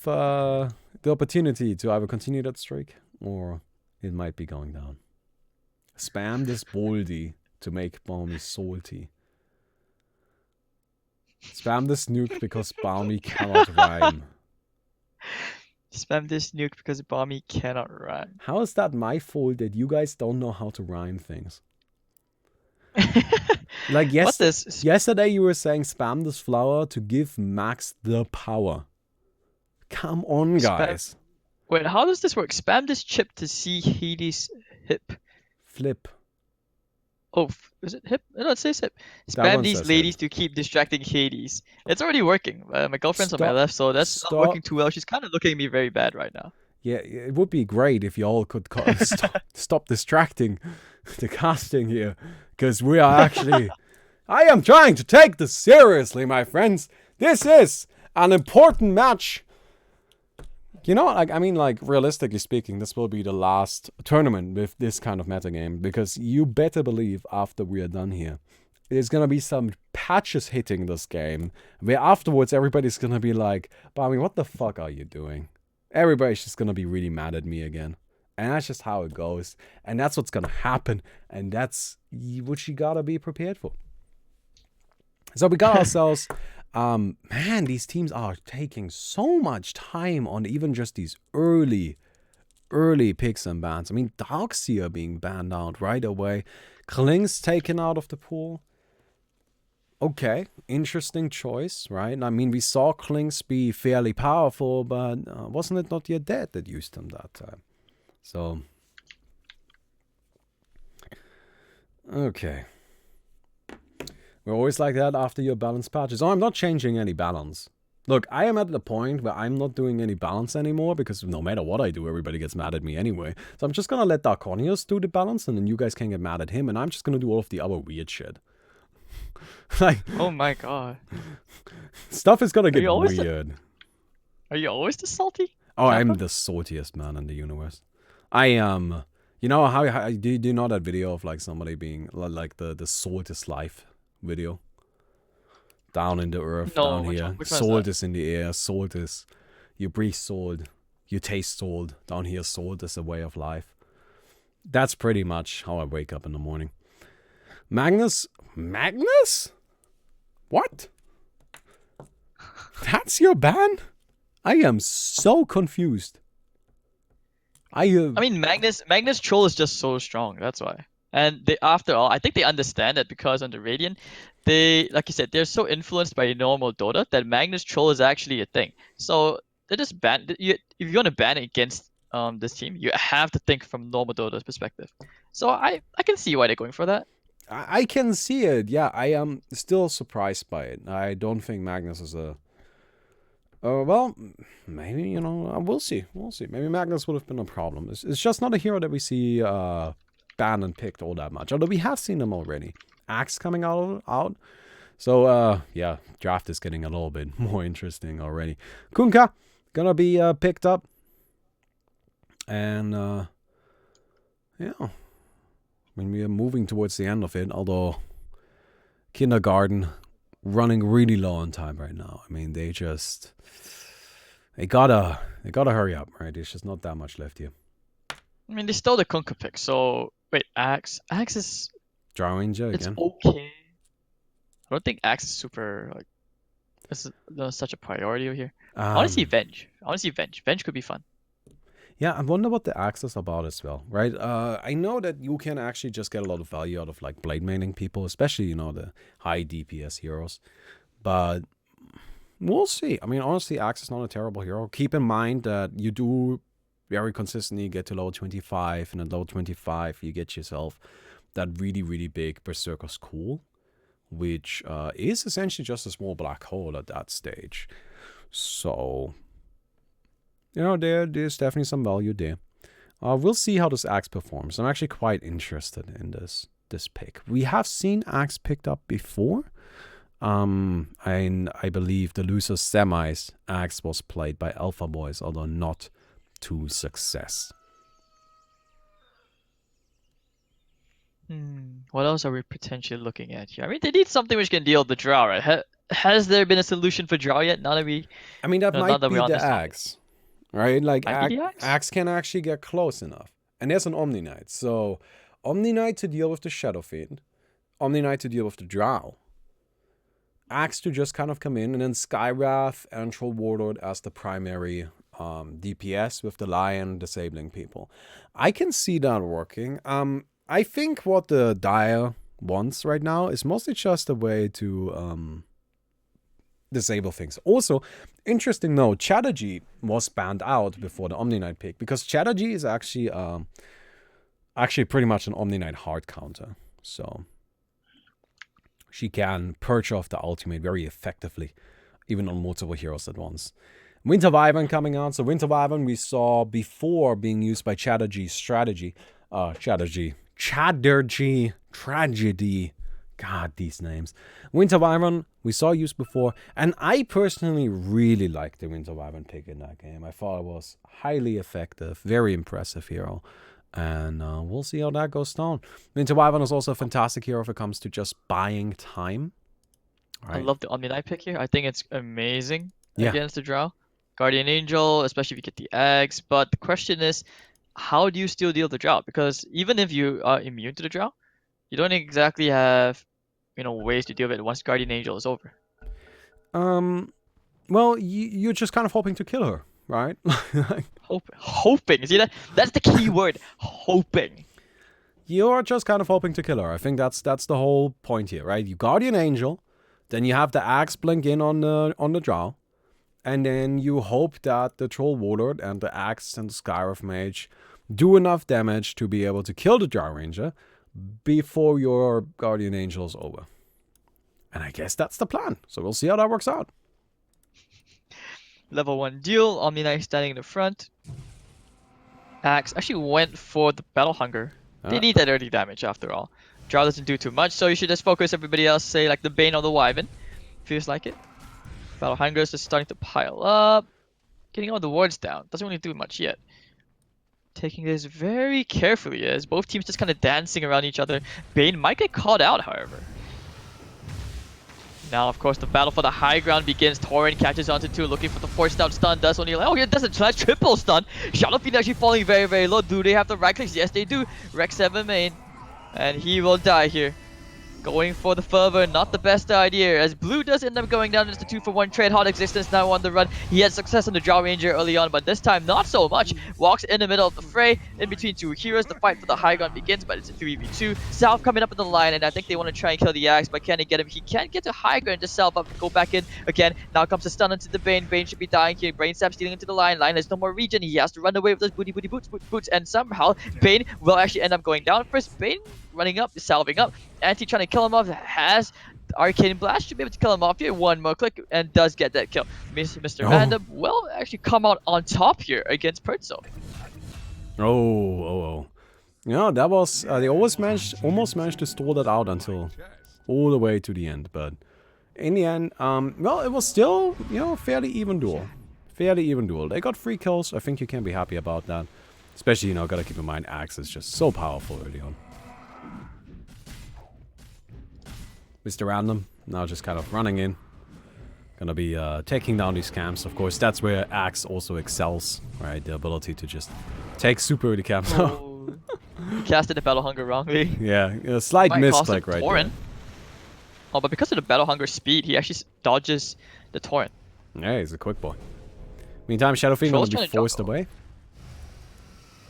Speaker 1: the opportunity to either continue that streak or it might be going down. Spam this boldy to make Balmy salty. Spam this nuke because Balmy cannot rhyme.
Speaker 2: Spam this nuke because Balmy cannot rhyme.
Speaker 1: How is that my fault that you guys don't know how to rhyme things? Like yesterday you were saying spam this flower to give Max the power. Come on, guys.
Speaker 2: Wait, how does this work? Spam this chip to see Hades hip.
Speaker 1: Flip.
Speaker 2: Oh, is it hip? No, it says hip. Spam these ladies to keep distracting Hades. It's already working. My girlfriend's on my left, so that's not working too well. She's kind of looking at me very bad right now.
Speaker 1: Yeah, it would be great if you all could stop distracting the casting here. Because we are actually... I am trying to take this seriously, my friends. This is an important match. You know, realistically speaking, this will be the last tournament with this kind of metagame, because you better believe after we are done here, there's gonna be some patches hitting this game, where afterwards everybody's gonna be like, Bobby, what the fuck are you doing? Everybody's just gonna be really mad at me again. And that's just how it goes. And that's what's gonna happen. And that's what you gotta be prepared for. So we got ourselves... man, these teams are taking so much time on even just these early picks and bans. I mean, Darkseer being banned out right away. Kling's taken out of the pool. Okay, interesting choice, right? I mean, we saw Kling's be fairly powerful, but wasn't it not your dad that used him that time? So, okay. We're always like that after your balance patches. Oh, I'm not changing any balance. Look, I am at the point where I'm not doing any balance anymore because no matter what I do, everybody gets mad at me anyway. So I'm just gonna let Darkonius do the balance and then you guys can get mad at him and I'm just gonna do all of the other weird shit. Like,
Speaker 2: oh my god.
Speaker 1: Stuff is gonna get weird.
Speaker 2: Are you always this salty?
Speaker 1: Oh, I'm the saltiest man in the universe. I am... you know how do you know that video of like somebody being like the saltest life video? Down in the earth, down here. Salt is in the air. Salt is... you breathe salt. You taste salt. Down here, salt is a way of life. That's pretty much how I wake up in the morning. Magnus? Magnus? What? That's your ban? I am so confused.
Speaker 2: I mean, Magnus Troll is just so strong. That's why. And they, after all, I think they understand that because on the Radiant, they, like you said, they're so influenced by normal Dota that Magnus Troll is actually a thing. So they just ban. If you want to ban it against this team. You have to think from normal Dota's perspective. So I can see why they're going for that.
Speaker 1: I can see it. Yeah, I am still surprised by it. I don't think Magnus is a. Well, maybe, you know, we'll see. We'll see. Maybe Magnus would have been a problem. It's just not a hero that we see banned and picked all that much. Although we have seen them already. Axe coming out. So, yeah, draft is getting a little bit more interesting already. Kunkka gonna be picked up. And, yeah. I mean, we are moving towards the end of it, although Kindergarten running really low on time right now. I mean, they gotta hurry up, right? There's just not that much left here.
Speaker 2: I mean, they stole the Kunkka pick, so wait, Axe is
Speaker 1: Drawing again.
Speaker 2: it's okay. I don't think Axe is super like this is such a priority over here. I want to see Venge. Venge could be fun.
Speaker 1: Yeah, I wonder what the Axe is about as well, right? I know that you can actually just get a lot of value out of like blade maining people, especially, you know, the high DPS heroes. But we'll see. I mean, honestly, Axe is not a terrible hero. Keep in mind that you do very consistently get to level 25, and at level 25 you get yourself that really, really big Berserker School, which is essentially just a small black hole at that stage. So, you know, there's definitely some value there. We'll see how this Axe performs. I'm actually quite interested in this pick. We have seen Axe picked up before. I believe the losers semis Axe was played by Alpha Boys, although not to success.
Speaker 2: What else are we potentially looking at here? I mean, they need something which can deal with the Drow, right? Has there been a solution for Drow yet? Now that we...
Speaker 1: I mean, that might be the
Speaker 2: Axe.
Speaker 1: Axe. Right? Like,
Speaker 2: Axe?
Speaker 1: Axe can actually get close enough. And there's an Omni Knight. So, Omni Knight to deal with the Shadow Fiend. Omni Knight to deal with the Drow. Axe to just kind of come in. And then Skywrath and Troll Warlord as the primary DPS with the Lion disabling people. I can see that working. I think what the Dire wants right now is mostly just a way to disable things. Also, interesting note, Chatterjee was banned out before the Omni Knight pick, because Chatterjee is actually pretty much an Omni Knight hard counter. So she can purge off the ultimate very effectively, even on multiple heroes at once. Winter Wyvern coming out. So Winter Wyvern we saw before being used by Chatterjee's strategy. Chatterjee Tragedy. God, these names. Winter Wyvern, we saw used before. And I personally really liked the Winter Wyvern pick in that game. I thought it was highly effective. Very impressive hero. And we'll see how that goes down. Winter Wyvern is also a fantastic hero if it comes to just buying time.
Speaker 2: Right. I love the Omni Knight pick here. I think it's amazing against the Drow. Guardian Angel, especially if you get the eggs. But the question is, how do you still deal with the Drow? Because even if you are immune to the Drow, you don't exactly have, you know, ways to deal with it once Guardian Angel is over.
Speaker 1: Well, you're just kind of hoping to kill her, right?
Speaker 2: Hoping. See that? That's the key word. Hoping.
Speaker 1: You're just kind of hoping to kill her. I think that's the whole point here, right? You Guardian Angel, then you have the Axe blink in on the Drow, and then you hope that the Troll Warlord and the Axe and the Skywrath Mage do enough damage to be able to kill the Drow Ranger before your Guardian Angel is over. And I guess that's the plan. So we'll see how that works out.
Speaker 2: Level 1 duel. Omni Knight standing in the front. Axe actually went for the Battle Hunger. They need that early damage after all. Drow doesn't do too much, so you should just focus everybody else, say like the Bane or the Wyvern. Feels like it. Battle Hunger is just starting to pile up. Getting all the wards down. Doesn't really do much yet. Taking this very carefully as both teams just kind of dancing around each other. Bane might get caught out, however. Now, of course, the battle for the high ground begins. Torrent catches onto 2, looking for the forced out stun. Does only oh, it doesn't slash triple stun. Shadow Fiend actually falling very, very low. Do they have the right clicks? Yes, they do. Rex 7 main, and he will die here. Going for the fervor, not the best idea, as blue does end up going down into 2-for-1 trade. Hot Existence now on the run. He had success on the Drow Ranger early on, but this time not so much. Walks in the middle of the fray, in between two heroes. The fight for the high ground begins, but it's a 3v2. South coming up in the line, and I think they want to try and kill the Axe, but can he get him? He can't get to high ground, just South up, go back in again. Now comes the stun into the Bane. Bane should be dying here. Brain Sap stealing into the line. Line has no more regen. He has to run away with those booty boots, and somehow Bane will actually end up going down first. Bane running up, salving up. Anti trying to kill him off, has the Arcane Blast, should be able to kill him off here. One more click and does get that kill. Mr. Random will actually come out on top here against Pertzo.
Speaker 1: Oh. Yeah, that was, they almost managed to stall that out until all the way to the end, but in the end, well, it was still, you know, fairly even duel. They got 3 kills, I think you can be happy about that. Especially, you know, gotta keep in mind, Axe is just so powerful early on. Mr. Random, now just kind of running in. Gonna be taking down these camps. Of course, that's where Axe also excels, right? The ability to just take super early camps.
Speaker 2: Oh. He casted the Battle Hunger wrongly.
Speaker 1: Yeah, a slight misclick right there.
Speaker 2: Oh, but because of the Battle Hunger speed, he actually dodges the Torrent.
Speaker 1: Yeah, he's a quick boy. Meantime, Shadow Fiend gonna be forced away.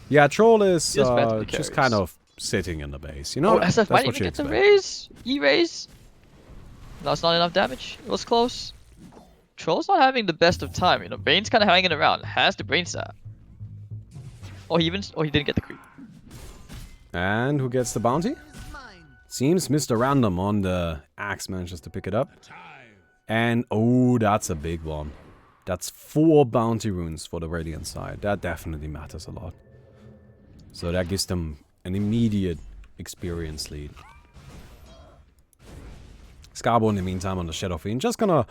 Speaker 1: Yeah, Troll is just kind of sitting in the base. You know,
Speaker 2: that's
Speaker 1: what
Speaker 2: you
Speaker 1: you
Speaker 2: get the
Speaker 1: expect.
Speaker 2: raise. E-raise. That's not enough damage. It was close. Troll's not having the best of time. You know, Bane's kind of hanging around. Has the Brain Sap. Oh, he didn't get the creep.
Speaker 1: And who gets the bounty? Seems Mr. Random on the Axe manages to pick it up. And oh, that's a big one. That's 4 bounty runes for the Radiant side. That definitely matters a lot. So that gives them an immediate experience lead. Scarbo in the meantime on the Shadow Fiend, just gonna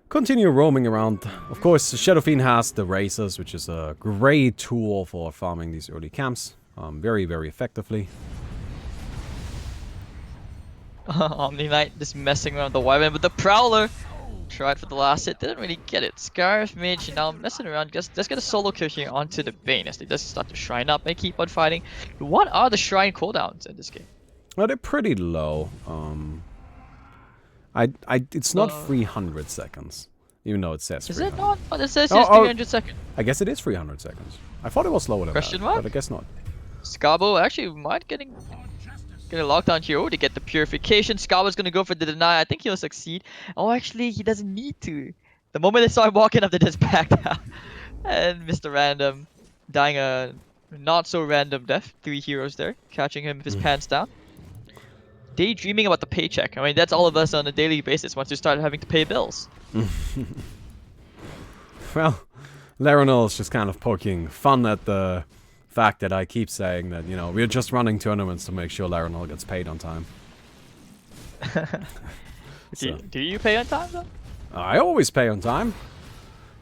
Speaker 1: continue roaming around. Of course, the Shadow Fiend has the Razors, which is a great tool for farming these early camps. Very, very effectively.
Speaker 2: Omni Knight just messing around the Wyvern, but the Prowler tried for the last hit, didn't really get it. Scarf Mage now messing around, just get a solo kill here onto the Bane as they just start to shrine up and keep on fighting. What are the shrine cooldowns in this game?
Speaker 1: Well, they're pretty low. It's not 300 seconds, even though it says 300.
Speaker 2: Is it not? But it says it's 300 seconds.
Speaker 1: I guess it is 300 seconds. I thought it was slower than
Speaker 2: Question
Speaker 1: that,
Speaker 2: mark?
Speaker 1: but I guess not.
Speaker 2: Scarbo actually might getting locked down here to get the purification. Scarbo's gonna go for the deny. I think he'll succeed. Oh, actually, he doesn't need to. The moment they saw him walking up, they just backed out. And Mr. Random dying a not so random death. 3 heroes there, catching him with his pants down. Daydreaming about the paycheck. I mean, that's all of us on a daily basis once we start having to pay bills.
Speaker 1: Well, Laronel's just kind of poking fun at the fact that I keep saying that, you know, we're just running tournaments to make sure Laronel gets paid on time.
Speaker 2: Do you pay on time though?
Speaker 1: I always pay on time.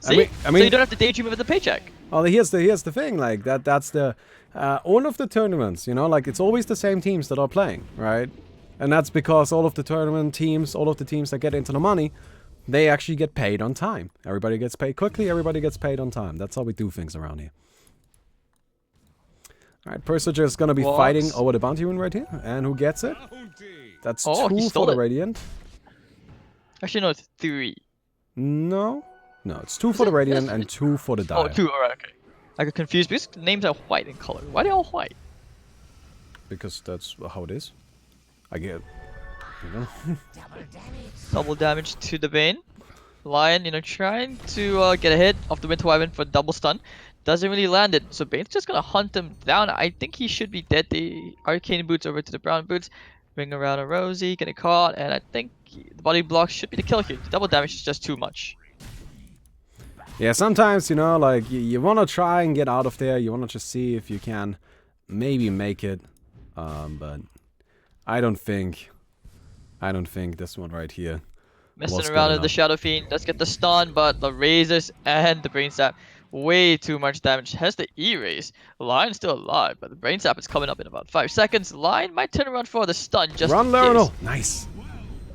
Speaker 2: See?
Speaker 1: I mean,
Speaker 2: so you don't have to daydream about the paycheck.
Speaker 1: Well, here's the thing, like that's the all of the tournaments, you know, like it's always the same teams that are playing, right? And that's because all of the tournament teams, all of the teams that get into the money, they actually get paid on time. Everybody gets paid quickly, everybody gets paid on time. That's how we do things around here. Alright, Persager is gonna be fighting over the bounty rune right here. And who gets it? That's 2 for the Radiant.
Speaker 2: Actually, no, it's 3.
Speaker 1: No, it's 2 for the Radiant and 2 for the Dire.
Speaker 2: Oh, 2, alright, okay. I got confused because the names are white in color. Why are they all white?
Speaker 1: Because that's how it is. I get, you know.
Speaker 2: Double damage to the Bane. Lion, you know, trying to get a hit off the Winter Wyvern for double stun. Doesn't really land it, so Bane's just gonna hunt him down. I think he should be dead. The Arcane Boots over to the Brown Boots. Ring around a Rosie, getting caught, and I think the body block should be the kill here. The double damage is just too much.
Speaker 1: Yeah, sometimes, you know, like, you wanna try and get out of there. You wanna just see if you can maybe make it. But I don't think this one right here.
Speaker 2: Messing around with the Shadow Fiend. Let's get the stun, but the Razors and the Brain Sap. Way too much damage. Has the E-Raise. Lion's still alive, but the Brain Sap is coming up in about 5 seconds. Lion might turn around for the stun just
Speaker 1: Run,
Speaker 2: in
Speaker 1: Laronel.
Speaker 2: case.
Speaker 1: Nice.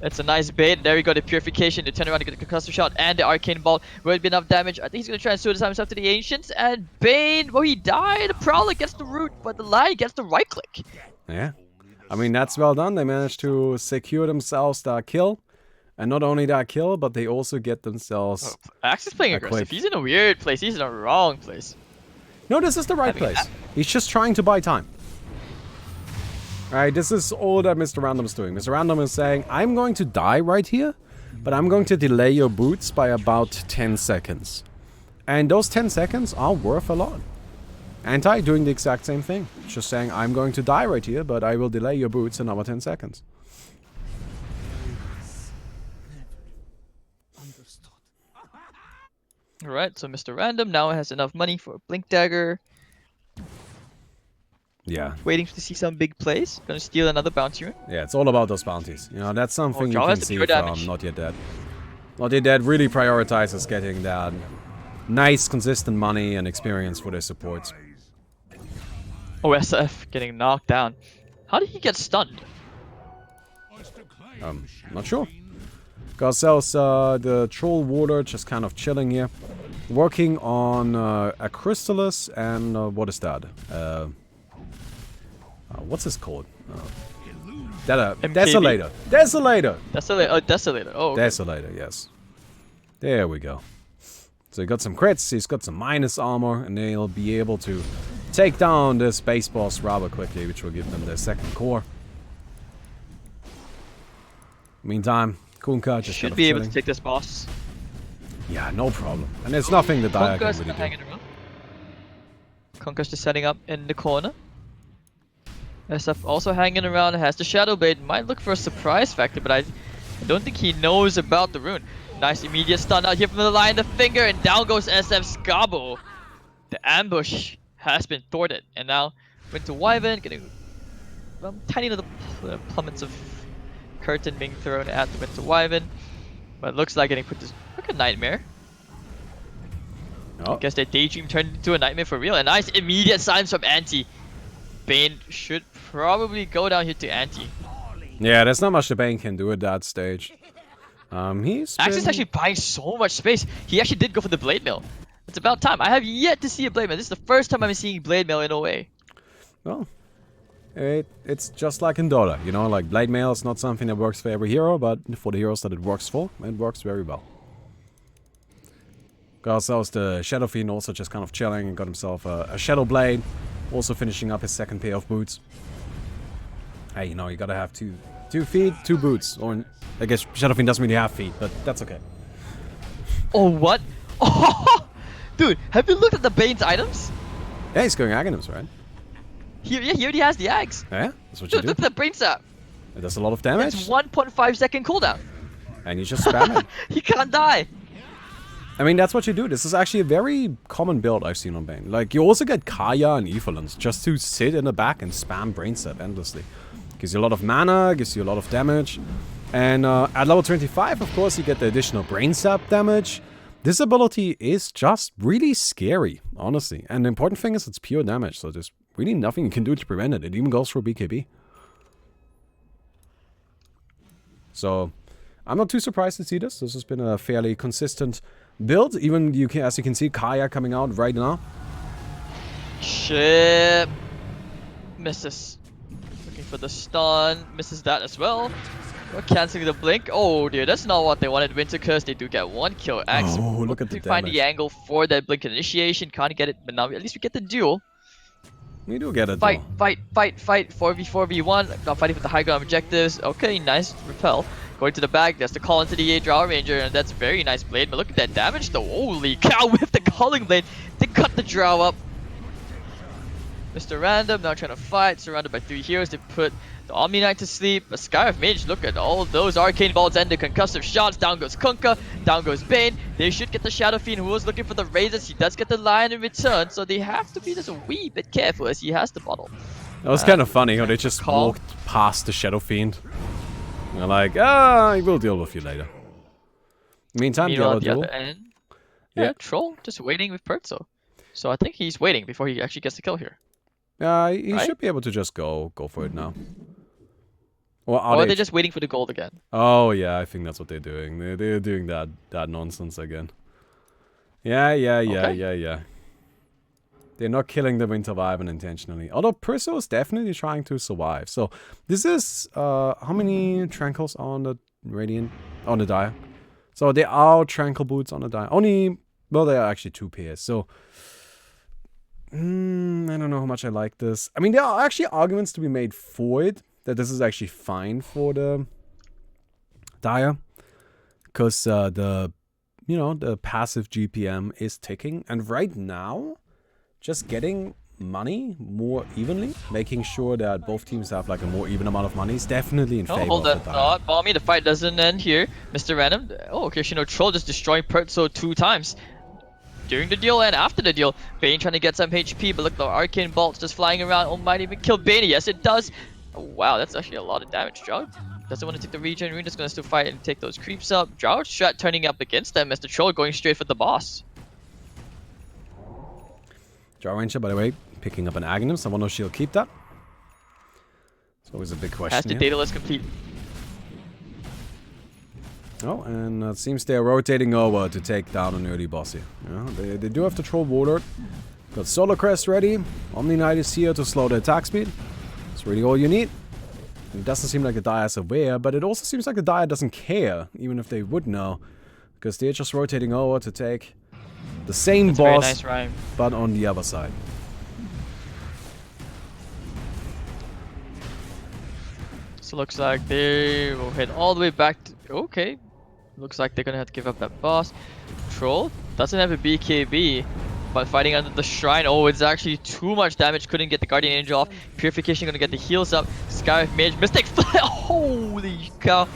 Speaker 2: It's a nice bait. There we go, the Purification. The turn around to get the concussive shot and the Arcane Ball. Will it be enough damage? I think he's going to try and suicide himself to the Ancients. And Bane, well, he died. The Prowler gets the root, but the Lion gets the right click.
Speaker 1: Yeah. I mean, that's well done. They managed to secure themselves that kill. And not only that kill, but they also get themselves...
Speaker 2: Oh, Axe is playing aggressive. He's in a weird place. He's in a wrong place.
Speaker 1: No, this is the right place. He's just trying to buy time. Alright, this is all that Mr. Random is doing. Mr. Random is saying, I'm going to die right here, but I'm going to delay your boots by about 10 seconds. And those 10 seconds are worth a lot. Anti doing the exact same thing. Just saying, I'm going to die right here, but I will delay your boots another 10 seconds.
Speaker 2: Alright, so Mr. Random now has enough money for a Blink Dagger.
Speaker 1: Yeah.
Speaker 2: Waiting to see some big plays. Gonna steal another bounty rune.
Speaker 1: Yeah, it's all about those bounties. You know, that's something you
Speaker 2: Jarl
Speaker 1: can
Speaker 2: has the
Speaker 1: see
Speaker 2: pure
Speaker 1: from
Speaker 2: damage.
Speaker 1: Not Yet Dead. Not Yet Dead really prioritizes getting that nice, consistent money and experience for their supports.
Speaker 2: SF getting knocked down. How did he get stunned?
Speaker 1: Not sure. Garcelle's the Troll Warder just kind of chilling here. Working on a Crystallis and what is that? What's this called? Desolator. Desolator!
Speaker 2: Desolator. Oh, okay.
Speaker 1: Desolator, yes. There we go. So he got some crits, he's got some minus armor, and they'll be able to take down this base boss rather quickly, which will give them their second core. Meantime, Kunkka just
Speaker 2: Should be able to take this boss.
Speaker 1: Yeah, no problem. And there's nothing that Dire can
Speaker 2: Kunkka's
Speaker 1: really do.
Speaker 2: hanging around. Kunkka's just setting up in the corner. SF also hanging around, has the Shadow Blade. Might look for a surprise factor, but I don't think he knows about the rune. Nice immediate stun out here from the Lion the Finger, and down goes SF's Gobble. The ambush has been thwarted, and now Winter Wyvern getting tiny little plummets of curtain being thrown at the Winter Wyvern. But it looks like getting put to like a nightmare.
Speaker 1: Oh.
Speaker 2: Guess that daydream turned into a nightmare for real. A nice immediate silence from Anti. Bane should probably go down here to Anti.
Speaker 1: Yeah, there's not much the Bane can do at that stage.
Speaker 2: Axe is actually buying so much space. He actually did go for the Blade Mail. It's about time. I have yet to see a Blade Mail. This is the first time I'm seeing Blade Mail in OA.
Speaker 1: Well, it's just like in Dota, you know, like Blade Mail is not something that works for every hero, but for the heroes that it works for, it works very well. Garcelle's the Shadow Fiend also just kind of chilling and got himself a Shadow Blade, also finishing up his second pair of boots. Hey, you know, you gotta have two feet, 2 boots, or I guess Shadow Fiend doesn't really have feet, but that's okay.
Speaker 2: Oh, what? Oh, dude, have you looked at the Bane's items?
Speaker 1: Yeah, he's going Aghanims, right?
Speaker 2: He already has the Axe.
Speaker 1: Yeah, that's what you
Speaker 2: Dude,
Speaker 1: do.
Speaker 2: look at the Brain Sap.
Speaker 1: It does a lot of damage,
Speaker 2: It's 1.5 second cooldown.
Speaker 1: and you just spam it.
Speaker 2: He can't die.
Speaker 1: I mean, that's what you do. This is actually a very common build I've seen on Bane. Like, you also get Kaya and Evelyn's just to sit in the back and spam Brain Sap endlessly. Gives you a lot of mana, gives you a lot of damage. And at level 25, of course, you get the additional Brain Sap damage. This ability is just really scary, honestly. And the important thing is it's pure damage, so there's really nothing you can do to prevent it. It even goes for BKB. So, I'm not too surprised to see this. This has been a fairly consistent build. Even, as you can see, Kaya coming out right now.
Speaker 2: Shit. Misses. Looking for the stun. Misses that as well. Canceling the blink. Oh dear, that's not what they wanted. Winter Curse, they do get 1 kill. Axe.
Speaker 1: Oh, look at the
Speaker 2: find the
Speaker 1: damage.
Speaker 2: angle for that blink initiation. Can't get it, but now at least we get the duel.
Speaker 1: We do get it,
Speaker 2: Fight,
Speaker 1: though.
Speaker 2: fight, fight, fight. 4v4v1. Not fighting for the high ground objectives. Okay, nice. Repel. Going to the back. That's the call into the Drow Ranger, and that's very nice blade. But look at that damage though. Holy cow, with the calling blade. They cut the Drow up. Mr. Random now trying to fight. Surrounded by 3 heroes. They put the Omni Knight to sleep. A Sky of Mage. Look at all those arcane bolts and the concussive shots. Down goes Kunkka. Down goes Bane. They should get the Shadow Fiend who was looking for the razors. He does get the Lion in return. So they have to be just a wee bit careful as he has the bottle.
Speaker 1: That was kind of funny how they just walked past the Shadow Fiend. And they're like, we'll deal with you later. Meantime,
Speaker 2: Meanwhile,
Speaker 1: the
Speaker 2: at
Speaker 1: other
Speaker 2: the
Speaker 1: duel.
Speaker 2: other end, yeah, Troll just waiting with Perzo. So I think he's waiting before he actually gets the kill here.
Speaker 1: He
Speaker 2: Right?
Speaker 1: should be able to just go for it now. Or
Speaker 2: Or are they just waiting for the gold again?
Speaker 1: Oh yeah, I think that's what they're doing. They're doing that nonsense again. Yeah. They're not killing the Winter Wyvern intentionally. Although Perso is definitely trying to survive. So this is how many Tranquils on the Radiant, on the Dire? So there are Tranquil boots on the Dire. Only, well, there are actually 2 pairs. So I don't know how much I like this. I mean, there are actually arguments to be made for it, that this is actually fine for the Dire, because the passive GPM is ticking, and right now, just getting money more evenly, making sure that both teams have like a more even amount of money is definitely in favor
Speaker 2: Hold
Speaker 1: of
Speaker 2: that
Speaker 1: the Dire.
Speaker 2: thought, Balmy. The fight doesn't end here. Mr. Random. Oh, Kirishino Troll just destroying Pertso 2 times. During the deal and after the deal. Bane trying to get some HP, but look, the Arcane Bolts just flying around. Oh, might even kill Bane. Yes, it does. Oh, wow, that's actually a lot of damage. Drought doesn't want to take the regen. Rena's going to still fight and take those creeps up. Drought strat turning up against them as the Troll going straight for the boss.
Speaker 1: Drow Ranger, by the way, picking up an Aghanim. Someone knows she'll keep that. It's always a big question.
Speaker 2: Has the
Speaker 1: here.
Speaker 2: data list complete.
Speaker 1: Oh, and it seems they're rotating over to take down an early boss here. Yeah, they do have the Troll Warlord. Got Solar Crest ready. Omni Knight is here to slow the attack speed. That's really all you need. It doesn't seem like the Dire is aware, but it also seems like the Dire doesn't care, even if they would know. Because they're just rotating over to take the same
Speaker 2: That's
Speaker 1: boss,
Speaker 2: very nice rhyme.
Speaker 1: but on the other side.
Speaker 2: So looks like they will head all the way back to... Okay. Looks like they're gonna have to give up that boss. Troll doesn't have a BKB, but fighting under the shrine. Oh, it's actually too much damage. Couldn't get the Guardian Angel off. Purification gonna get the heals up. Sky Mage. Mistake. Holy cow.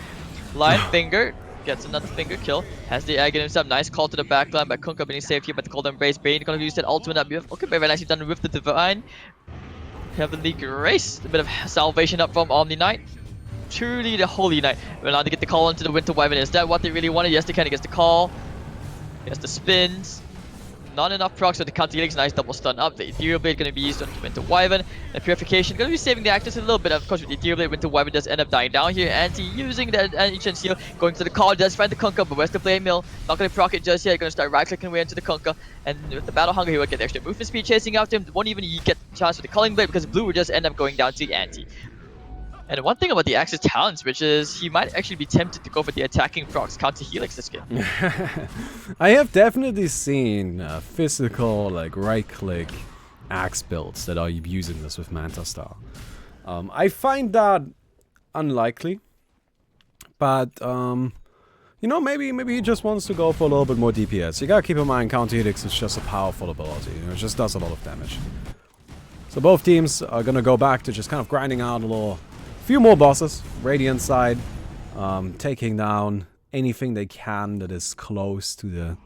Speaker 2: Lion Finger gets another finger kill. Has the Aghanim up. Nice call to the backline by Kunkka being saved here by the Golden Embrace. Bane gonna use that ultimate up. Okay, very nicely done with the Divine. Heavenly Grace. A bit of salvation up from Omni Knight. Truly the Holy Knight. We're allowed to get the call into the Winter Wyvern. Is that what they really wanted? Yes, they can. He gets the call. He has the spins. Not enough procs for the counter helix. Nice double stun up. The Ethereal Blade going to be used on the Winter Wyvern. And Purification going to be saving the actors a little bit. Of course, with the Ethereal Blade, Winter Wyvern does end up dying down here. Anti using the Ancient Seal. Going to the call. Does find the Kunkka, but where's the Flame Mill? Not going to proc it just yet. Going to start right clicking away into the Kunkka. And with the Battle Hunger, he will get the extra movement speed chasing after him. Won't even get the chance with the Culling Blade because Blue will just end up going down to Anti. And one thing about the Axe's talents, which is he might actually be tempted to go for the attacking procs counter helix this game.
Speaker 1: I have definitely seen physical, like right-click axe builds that are using this with Manta Star. I find that unlikely, but maybe he just wants to go for a little bit more DPS. You gotta keep in mind, counter helix is just a powerful ability. It just does a lot of damage. So both teams are gonna go back to just kind of grinding out a few more bosses. Radiant side, taking down anything they can that is close to the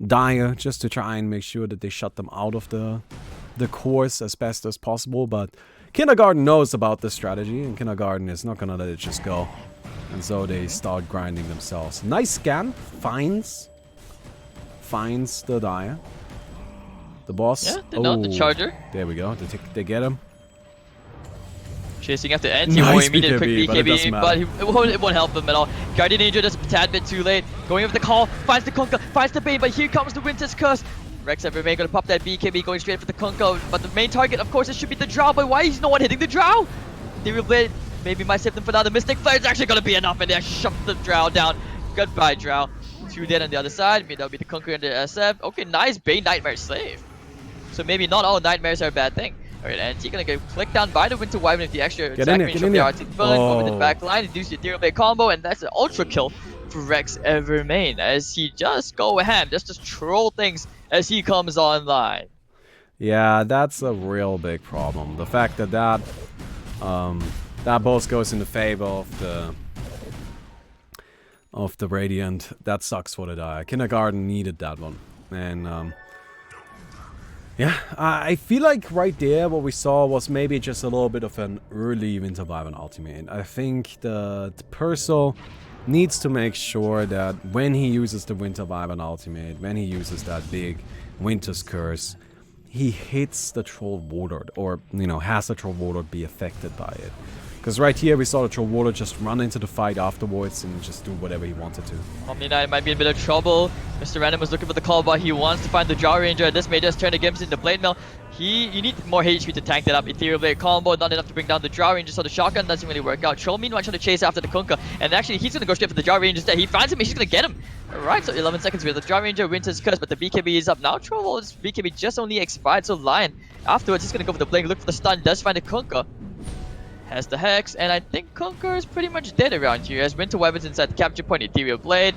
Speaker 1: Dire, just to try and make sure that they shut them out of the course as best as possible. But Kindergarten knows about this strategy, and Kindergarten is not gonna let it just go. And so they start grinding themselves. Nice scan, finds the Dire. The boss.
Speaker 2: Yeah, they know the Charger.
Speaker 1: There we go. They get him.
Speaker 2: Chasing after Anti,
Speaker 1: Nice
Speaker 2: more immediate quick
Speaker 1: BKB, but it doesn't
Speaker 2: BKB, but
Speaker 1: matter.
Speaker 2: it won't help him at all. Guardian Angel just a tad bit too late. Going over the call, finds the Kunkka, finds the Bane, but here comes the Winter's Curse. Rex and Remain gonna pop that BKB, going straight for the Kunkka, but the main target, of course, it should be the Drow, but why is no one hitting the Drow? Ethereal Blade maybe might save them for now. The Mystic Flare is actually gonna be enough, and they shoved the Drow down. Goodbye, Drow. 2 dead on the other side. Maybe that'll be the Kunkka and the SF. Okay, nice Bane Nightmare Slave. So maybe not all nightmares are a bad thing. Alright, and he's gonna get clicked down by the Winter Wyvern with the extra attack range from the RT villain. Over to the back line, induce the Ethereal Blade combo, and that's an ultra kill for Rex Evermain as he just go ham, just troll things as he comes online.
Speaker 1: Yeah, that's a real big problem. The fact that that boss goes in the favor of the Radiant, that sucks for the Dire. Kindergarten needed that one, and yeah, I feel like right there what we saw was maybe just a little bit of an early Winter Wyvern ultimate. I think the Perso needs to make sure that when he uses the Winter Wyvern ultimate, when he uses that big Winter's Curse, he hits the Troll Warlord, or, has the Troll Warlord be affected by it. Because right here we saw the Troll Warlord just run into the fight afterwards and just do whatever he wanted to.
Speaker 2: Omni Knight might be in a bit of trouble. Mr. Random was looking for the call, but he wants to find the Jaw Ranger. This may just turn against him. The Blade Mail. You need more HP to tank that up. Ethereal Blade combo, not enough to bring down the Jaw Ranger, so the shotgun doesn't really work out. Troll meanwhile trying to chase after the Kunkka, and actually he's gonna go straight for the Jaw Ranger instead. He finds him and he's gonna get him. Alright, so 11 seconds with the Jaw Ranger wins his curse, but the BKB is up now. Troll's BKB just only expired, so Lion afterwards he's gonna go for the blink, look for the stun, does find the Kunkka. Has the Hex, and I think Kunkka is pretty much dead around here as Winter Wyvern's inside the capture point. Ethereal Blade.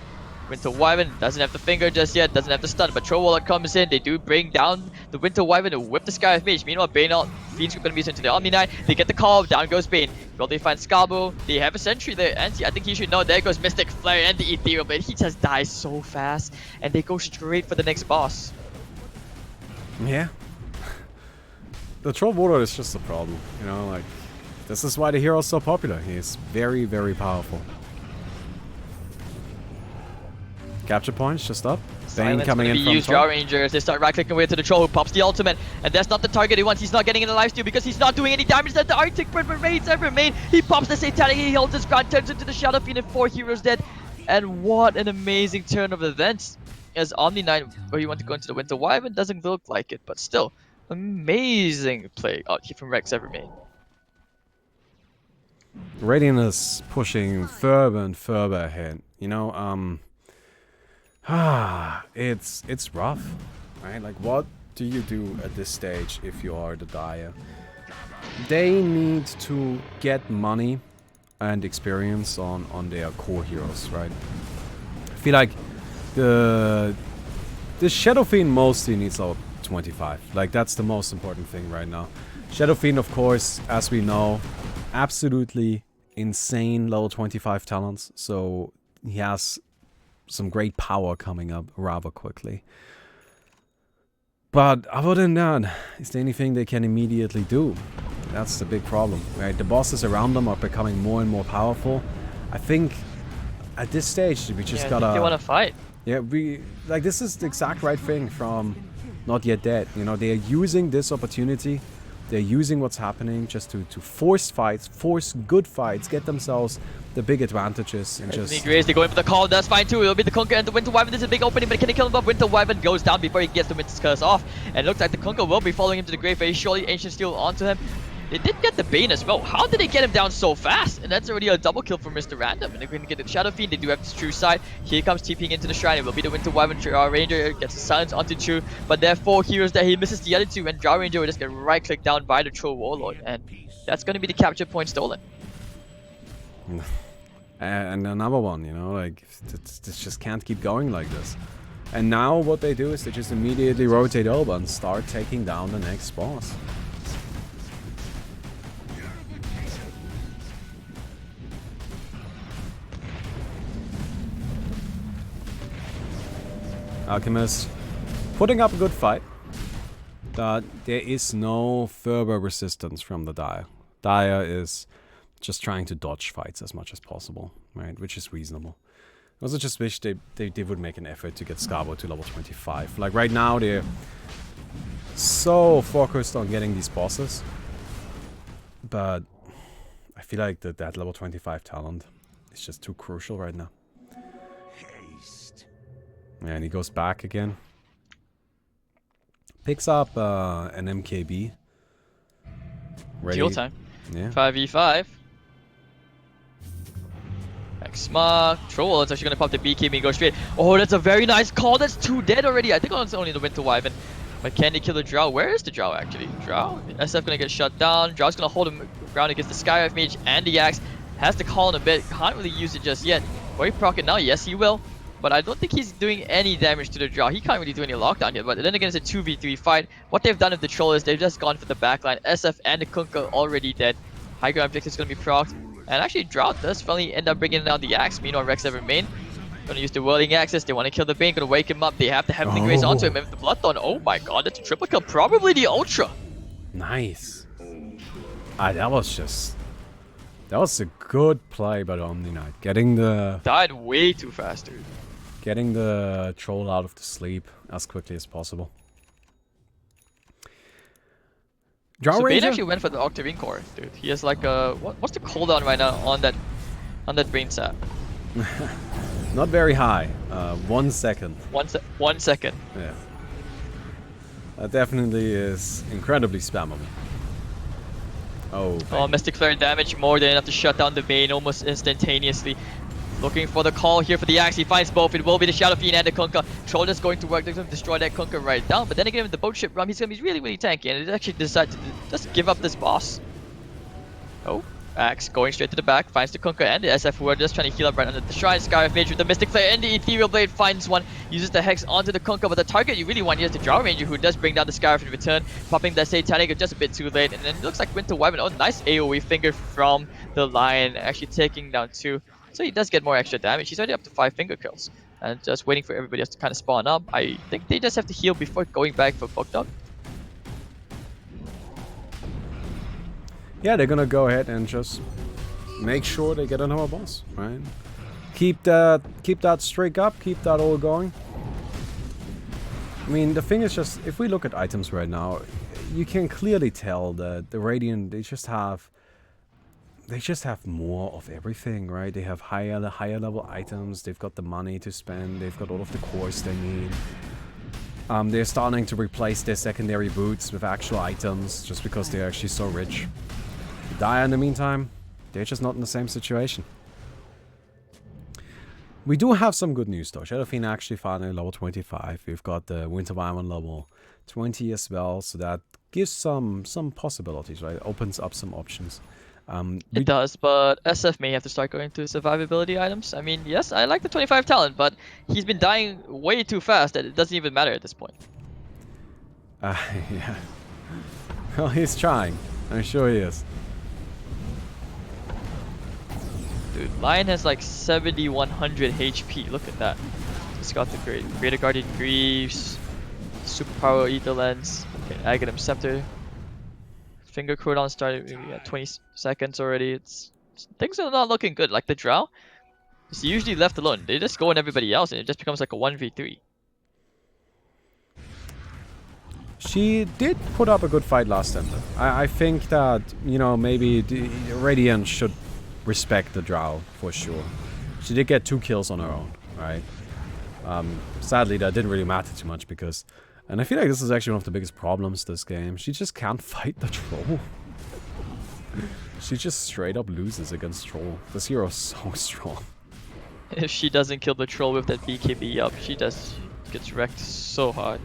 Speaker 2: Winter Wyvern doesn't have the finger just yet, doesn't have the stun, but Troll Wallet comes in. They do bring down the Winter Wyvern to whip the Sky of Mage. Meanwhile, Bane out, Fiend's gonna be sent to the Omni Knight. They get the call, down goes Bane. Will they find Scalbo? They have a sentry there, and I think he should know. There goes Mystic Flare and the Ethereal Blade. He just dies so fast, and they go straight for the next boss.
Speaker 1: Yeah. The Troll Warlord is just a problem, you know, like, this is why the hero is so popular. He is very, very powerful. Capture points just up. Bane coming in from
Speaker 2: Jaw
Speaker 1: top.
Speaker 2: Ranger as they start right-clicking away to the Troll who pops the ultimate, and that's not the target he wants. He's not getting in the lifesteal because he's not doing any damage that the Arctic Bird remains ever made. He pops the Satanic, he holds his ground, turns into the Shadow Fiend, and 4 heroes dead. And what an amazing turn of events as Omni Knight, where you want to go into the Winter Wyvern, doesn't look like it, but still, amazing play out here from Rex Evermain.
Speaker 1: Radiant is pushing further and further ahead. You know, it's rough, right? Like, what do you do at this stage if you are the Dire? They need to get money and experience on their core heroes, right? I feel like the Shadow Fiend mostly needs level 25. Like, that's the most important thing right now. Shadow Fiend, of course, as we know, absolutely insane level 25 talents, so he has some great power coming up rather quickly. But other than that, is there anything they can immediately do? That's the big problem, right? The bosses around them are becoming more and more powerful. I think at this stage we just gotta...
Speaker 2: they want to fight.
Speaker 1: Yeah, this is the exact right thing from Not Yet Dead. You know, they are using this opportunity. They're using what's happening just to force fights, force good fights, get themselves the big advantages, and just...
Speaker 2: Grace, they go in for the call, that's fine too. It'll be the Kunkka and the Winter Wyvern. This is a big opening, but can he kill him off? Winter Wyvern goes down before he gets the Winter's Curse off. And it looks like the Kunkka will be following him to the grave very shortly. Ancient Steel onto him. They did get the Bane as well. How did they get him down so fast? And that's already a double kill for Mr. Random. And they're going to get the Shadow Fiend. They do have this True side. Here comes TPing into the Shrine. It will be the Winter Wyvern. Jaw Ranger gets the silence onto True. But there are 4 heroes there. He misses the other 2. And Jaw Ranger will just get right-clicked down by the Troll Warlord. And that's going to be the capture point stolen.
Speaker 1: And another one, you know, like, this just can't keep going like this. And now what they do is they just immediately rotate over and start taking down the next boss. Alchemist putting up a good fight, but there is no further resistance from the Dire. Dire is just trying to dodge fights as much as possible, right? Which is reasonable. I also just wish they would make an effort to get Scalbo to level 25. Like, right now they're so focused on getting these bosses, but I feel like that level 25 talent is just too crucial right now. And he goes back again. Picks up an MKB. Ready.
Speaker 2: Duel time.
Speaker 1: Yeah.
Speaker 2: 5v5. X-Mark. Troll is actually going to pop the BKB and go straight. Oh, that's a very nice call. That's 2 dead already. I think it's only the Winter Wyvern. But can they kill the Drow? Where is the Drow actually? Drow? SF going to get shut down. Drow's going to hold him ground against the Skyrife Mage and the Axe. Has the call in a bit. Can't really use it just yet. Will he proc it now? Yes, he will. But I don't think he's doing any damage to the Drow. He can't really do any lockdown yet. But then again, it's a 2v3 fight. What they've done with the Troll is they've just gone for the backline. SF and the Kunkka already dead. High ground objective is going to be procced. And actually, Drow does finally end up bringing down the Axe. Meanwhile, Rex Evermain going to use the Whirling Axis. They want to kill the Bane. Going to wake him up. They have the Heavenly Grace onto him. And with the Bloodthorn. Oh my god, that's a triple kill. Probably the Ultra.
Speaker 1: Nice. That was a good play by the Omni Knight. Getting the...
Speaker 2: Died way too fast, dude.
Speaker 1: Getting the Troll out of the sleep as quickly as possible.
Speaker 2: So Bane actually went for the Octarine Core, dude. He has like a... What's the cooldown right now on that Brain Sap?
Speaker 1: Not very high. 1 second.
Speaker 2: 1 second.
Speaker 1: Yeah. That definitely is incredibly spammable. Oh.
Speaker 2: Oh, Mystic Flare damage more than enough to shut down the Bane almost instantaneously. Looking for the call here for the Axe. He finds both. It will be the Shadow Fiend and the Kunkka. Troll is going to work to destroy that Kunkka right down. But then again, with the boat ship rum, he's going to be really, really tanky. And it actually decided to just give up this boss. Oh, Axe going straight to the back. Finds the Kunkka and the SF who are just trying to heal up right under the Shrine. Scarif Mage with the Mystic Flare and the Ethereal Blade finds one. Uses the Hex onto the Kunkka. But the target you really want here is the Drow Ranger who does bring down the Scarif in return. Popping that Satanic just a bit too late. And then it looks like Winter Wyvern. Oh, nice AoE finger from the Lion. Actually taking down 2. So he does get more extra damage. He's already up to 5 finger kills. And just waiting for everybody else to kind of spawn up. I think they just have to heal before going back for Fucked Up.
Speaker 1: Yeah, they're gonna go ahead and just make sure they get another boss, right? Keep that streak up, keep that all going. I mean, the thing is just, if we look at items right now, you can clearly tell that the Radiant, they just have more of everything, right? They have higher level items, they've got the money to spend, they've got all of the cores they need. They're starting to replace their secondary boots with actual items, just because they're actually so rich. Dire, in the meantime, they're just not in the same situation. We do have some good news though. Shadow Fiend actually finally level 25. We've got the Winter Wyvern level 20 as well, so that gives some possibilities, right? It opens up some options.
Speaker 2: It does, but SF may have to start going to survivability items. I mean, yes, I like the 25 talent, but he's been dying way too fast that it doesn't even matter at this point.
Speaker 1: Yeah. Well, he's trying. I'm sure he is.
Speaker 2: Dude, Lion has like 7100 HP. Look at that. He's got the Greater Guardian Greaves, Superpower Ether Lens, okay, Aghanim Scepter. Finger cooldown started maybe at 20 seconds already. Things are not looking good. Like the Drow, it's usually left alone. They just go on everybody else and it just becomes like a 1v3.
Speaker 1: She did put up a good fight last time though. I think that, you know, maybe the Radiant should respect the Drow for sure. She did get 2 kills on her own, right? Sadly that didn't really matter too much because, and I feel like this is actually one of the biggest problems this game, she just can't fight the Troll. She just straight up loses against Troll. This hero is so strong.
Speaker 2: If she doesn't kill the Troll with that BKB up, she just gets wrecked so hard.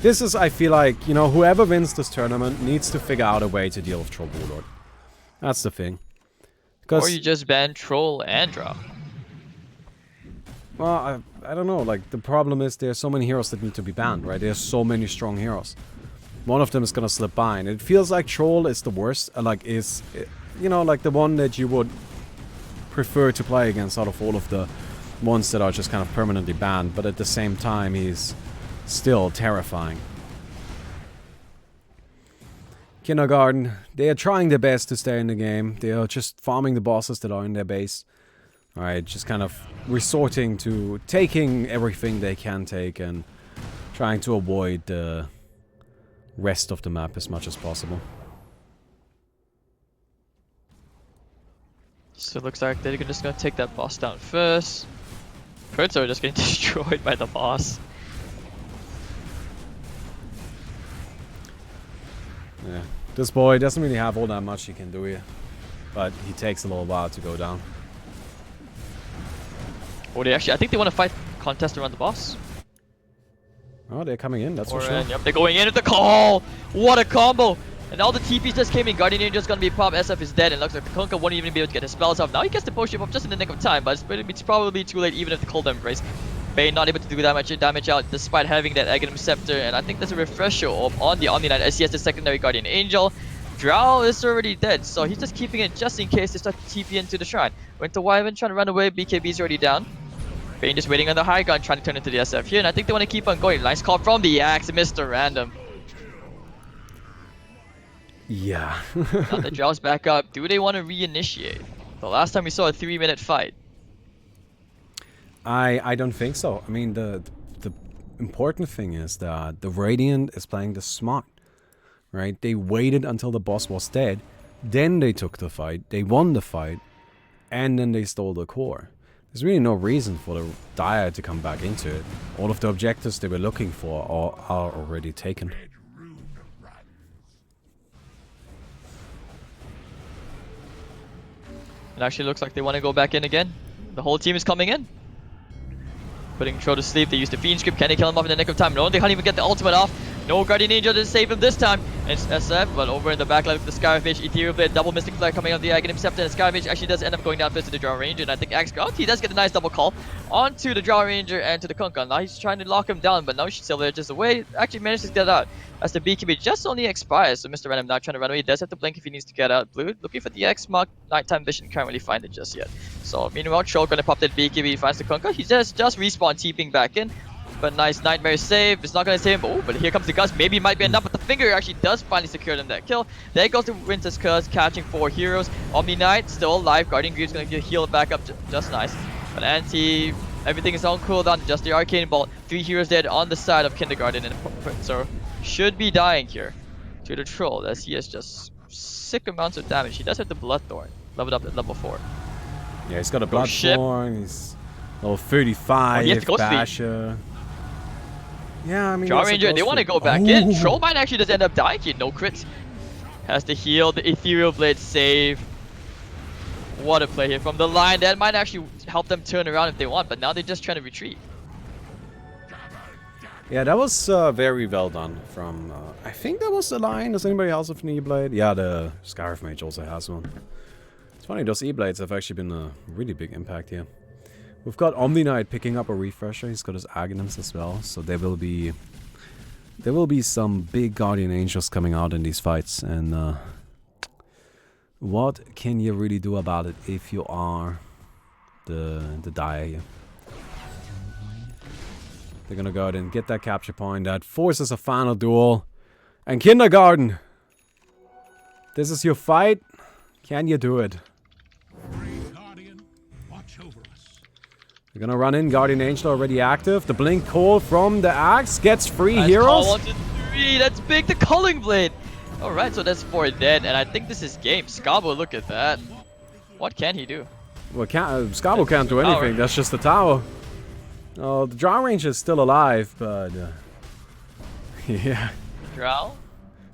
Speaker 1: This is, I feel like, you know, whoever wins this tournament needs to figure out a way to deal with Troll Warlord. That's the thing.
Speaker 2: Or you just ban Troll and Drow.
Speaker 1: Well, I don't know, like, the problem is there's so many heroes that need to be banned, right? There's so many strong heroes. One of them is gonna slip by, and it feels like Troll is the worst, you know, like the one that you would prefer to play against out of all of the ones that are just kind of permanently banned, but at the same time, he's still terrifying. Kindergarten, they are trying their best to stay in the game. They are just farming the bosses that are in their base. Alright, just kind of resorting to taking everything they can take and trying to avoid the rest of the map as much as possible.
Speaker 2: So it looks like they're just gonna take that boss down first. Kurtz are just getting destroyed by the boss.
Speaker 1: Yeah, this boy doesn't really have all that much he can do here, but he takes a little while to go down.
Speaker 2: Or they actually, I think they want to fight contest around the boss.
Speaker 1: Oh, they're coming in, that's for sure.
Speaker 2: Yep, they're going in with the call! What a combo! And all the TPs just came in. Guardian Angel's gonna be popped, SF is dead, and looks like the Kunkka won't even be able to get his spells off. Now he gets the potion up just in the nick of time, but it's probably too late even if the Cold Embrace. Bane not able to do that much damage out despite having that Aghanim Scepter, and I think there's a refresher on the Omni Knight as he has the secondary Guardian Angel. Drow is already dead, so he's just keeping it just in case they start to TP into the shrine. Winter Wyvern trying to run away, BKB's already down. Bane just waiting on the high ground, trying to turn into the SF here, and I think they want to keep on going. Nice call from the Axe, Mr. Random.
Speaker 1: Yeah.
Speaker 2: Now the Drow's back up. Do they want to reinitiate? The last time we saw a 3-minute fight.
Speaker 1: I don't think so. I mean, the important thing is that the Radiant is playing this smart, right? They waited until the boss was dead Then they took the fight, they won the fight, and then they stole the core. There's really no reason for the Dire to come back into it. All of the objectives they were looking for are already taken.
Speaker 2: It actually looks like they want to go back in again. The whole team is coming in. Putting Tro to sleep. They use the Fiend Script. Can they kill him off in the nick of time? No, they can't even get the ultimate off. No Guardian Angel to save him this time. And it's SF, but over in the back line with the Skyfish, Ethereal Blade, double Mystic Flare coming out the Aghanim Scepter, and Skyfish actually does end up going down first to the Drow Ranger, and I think Axe Ground, he does get a nice double call onto the Drow Ranger and to the Kunkka. Now he's trying to lock him down, but now Silver edges away, actually manages to get out as the BKB just only expires, so Mr. Random now trying to run away. He does have to blink if he needs to get out. Blue looking for the X mark, nighttime vision, can't really find it just yet. So meanwhile, Troll gonna pop that BKB, he finds the Kunkka, he just respawn TPing back in. But nice Nightmare save. It's not going to save him. Oh, but here comes the Gust. Maybe it might be enough, but the finger actually does finally secure them that kill. There goes the Winter's Curse, catching 4 heroes. Omni Knight still alive. Guardian Greaves going to get healed back up just nice. But Anti, everything is on cooldown. Just the Arcane Bolt. 3 heroes dead on the side of Kindergarten. And so should be dying here to the Troll, as he has just sick amounts of damage. He does have the Bloodthorn. Leveled up at level 4.
Speaker 1: Yeah, he's got a Bloodthorn. He's level 35.
Speaker 2: he has to go
Speaker 1: Basher. Yeah, I mean,
Speaker 2: Drow Ranger, they want to go back in. Troll might actually just end up dying here. No crits. Has to heal. The Ethereal Blade save. What a play here from the line. That might actually help them turn around if they want, but now they're just trying to retreat.
Speaker 1: Yeah, that was very well done from, I think that was the line. Does anybody else have an E-Blade? Yeah, the Scarif Mage also has one. It's funny, those E-Blades have actually been a really big impact here. We've got Omni Knight picking up a refresher. He's got his Aghanims as well, so there will be some big Guardian Angels coming out in these fights, and what can you really do about it if you are the Dire here? They're gonna go out and get that capture point. That forces a final duel. And Kindergarten, this is your fight. Can you do it? They're gonna run in. Guardian Angel already active. The Blink Call from the Axe gets 3 heroes.
Speaker 2: Call 1 to 3. That's big. The Culling Blade. Alright, so that's 4 dead. And I think this is game. Scabo, look at that. What can he do?
Speaker 1: Well, Scabo can't do anything. That's just the tower. Oh, the Drow Ranger is still alive, but yeah.
Speaker 2: Drow?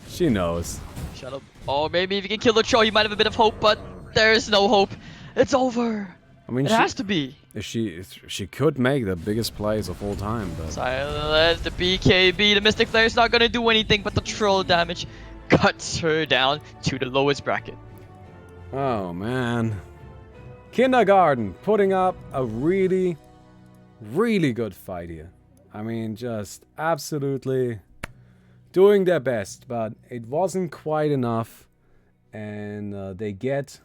Speaker 1: She knows.
Speaker 2: Shut up. Oh, maybe if you can kill the Troll, you might have a bit of hope, but there is no hope. It's over.
Speaker 1: I mean,
Speaker 2: it has to be.
Speaker 1: She could make the biggest plays of all time, but
Speaker 2: Silence the BKB. The Mystic Flare is not gonna do anything, but the Troll damage cuts her down to the lowest bracket.
Speaker 1: oh man, Kindergarten putting up a really good fight here. I mean, just absolutely doing their best, but it wasn't quite enough, and they get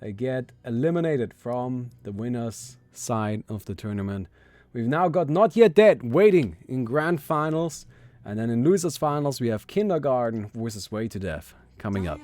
Speaker 1: eliminated from the winners side of the tournament. We've now got Not Yet Dead waiting in grand finals, and then in losers finals we have Kindergarten versus Way to Death coming up.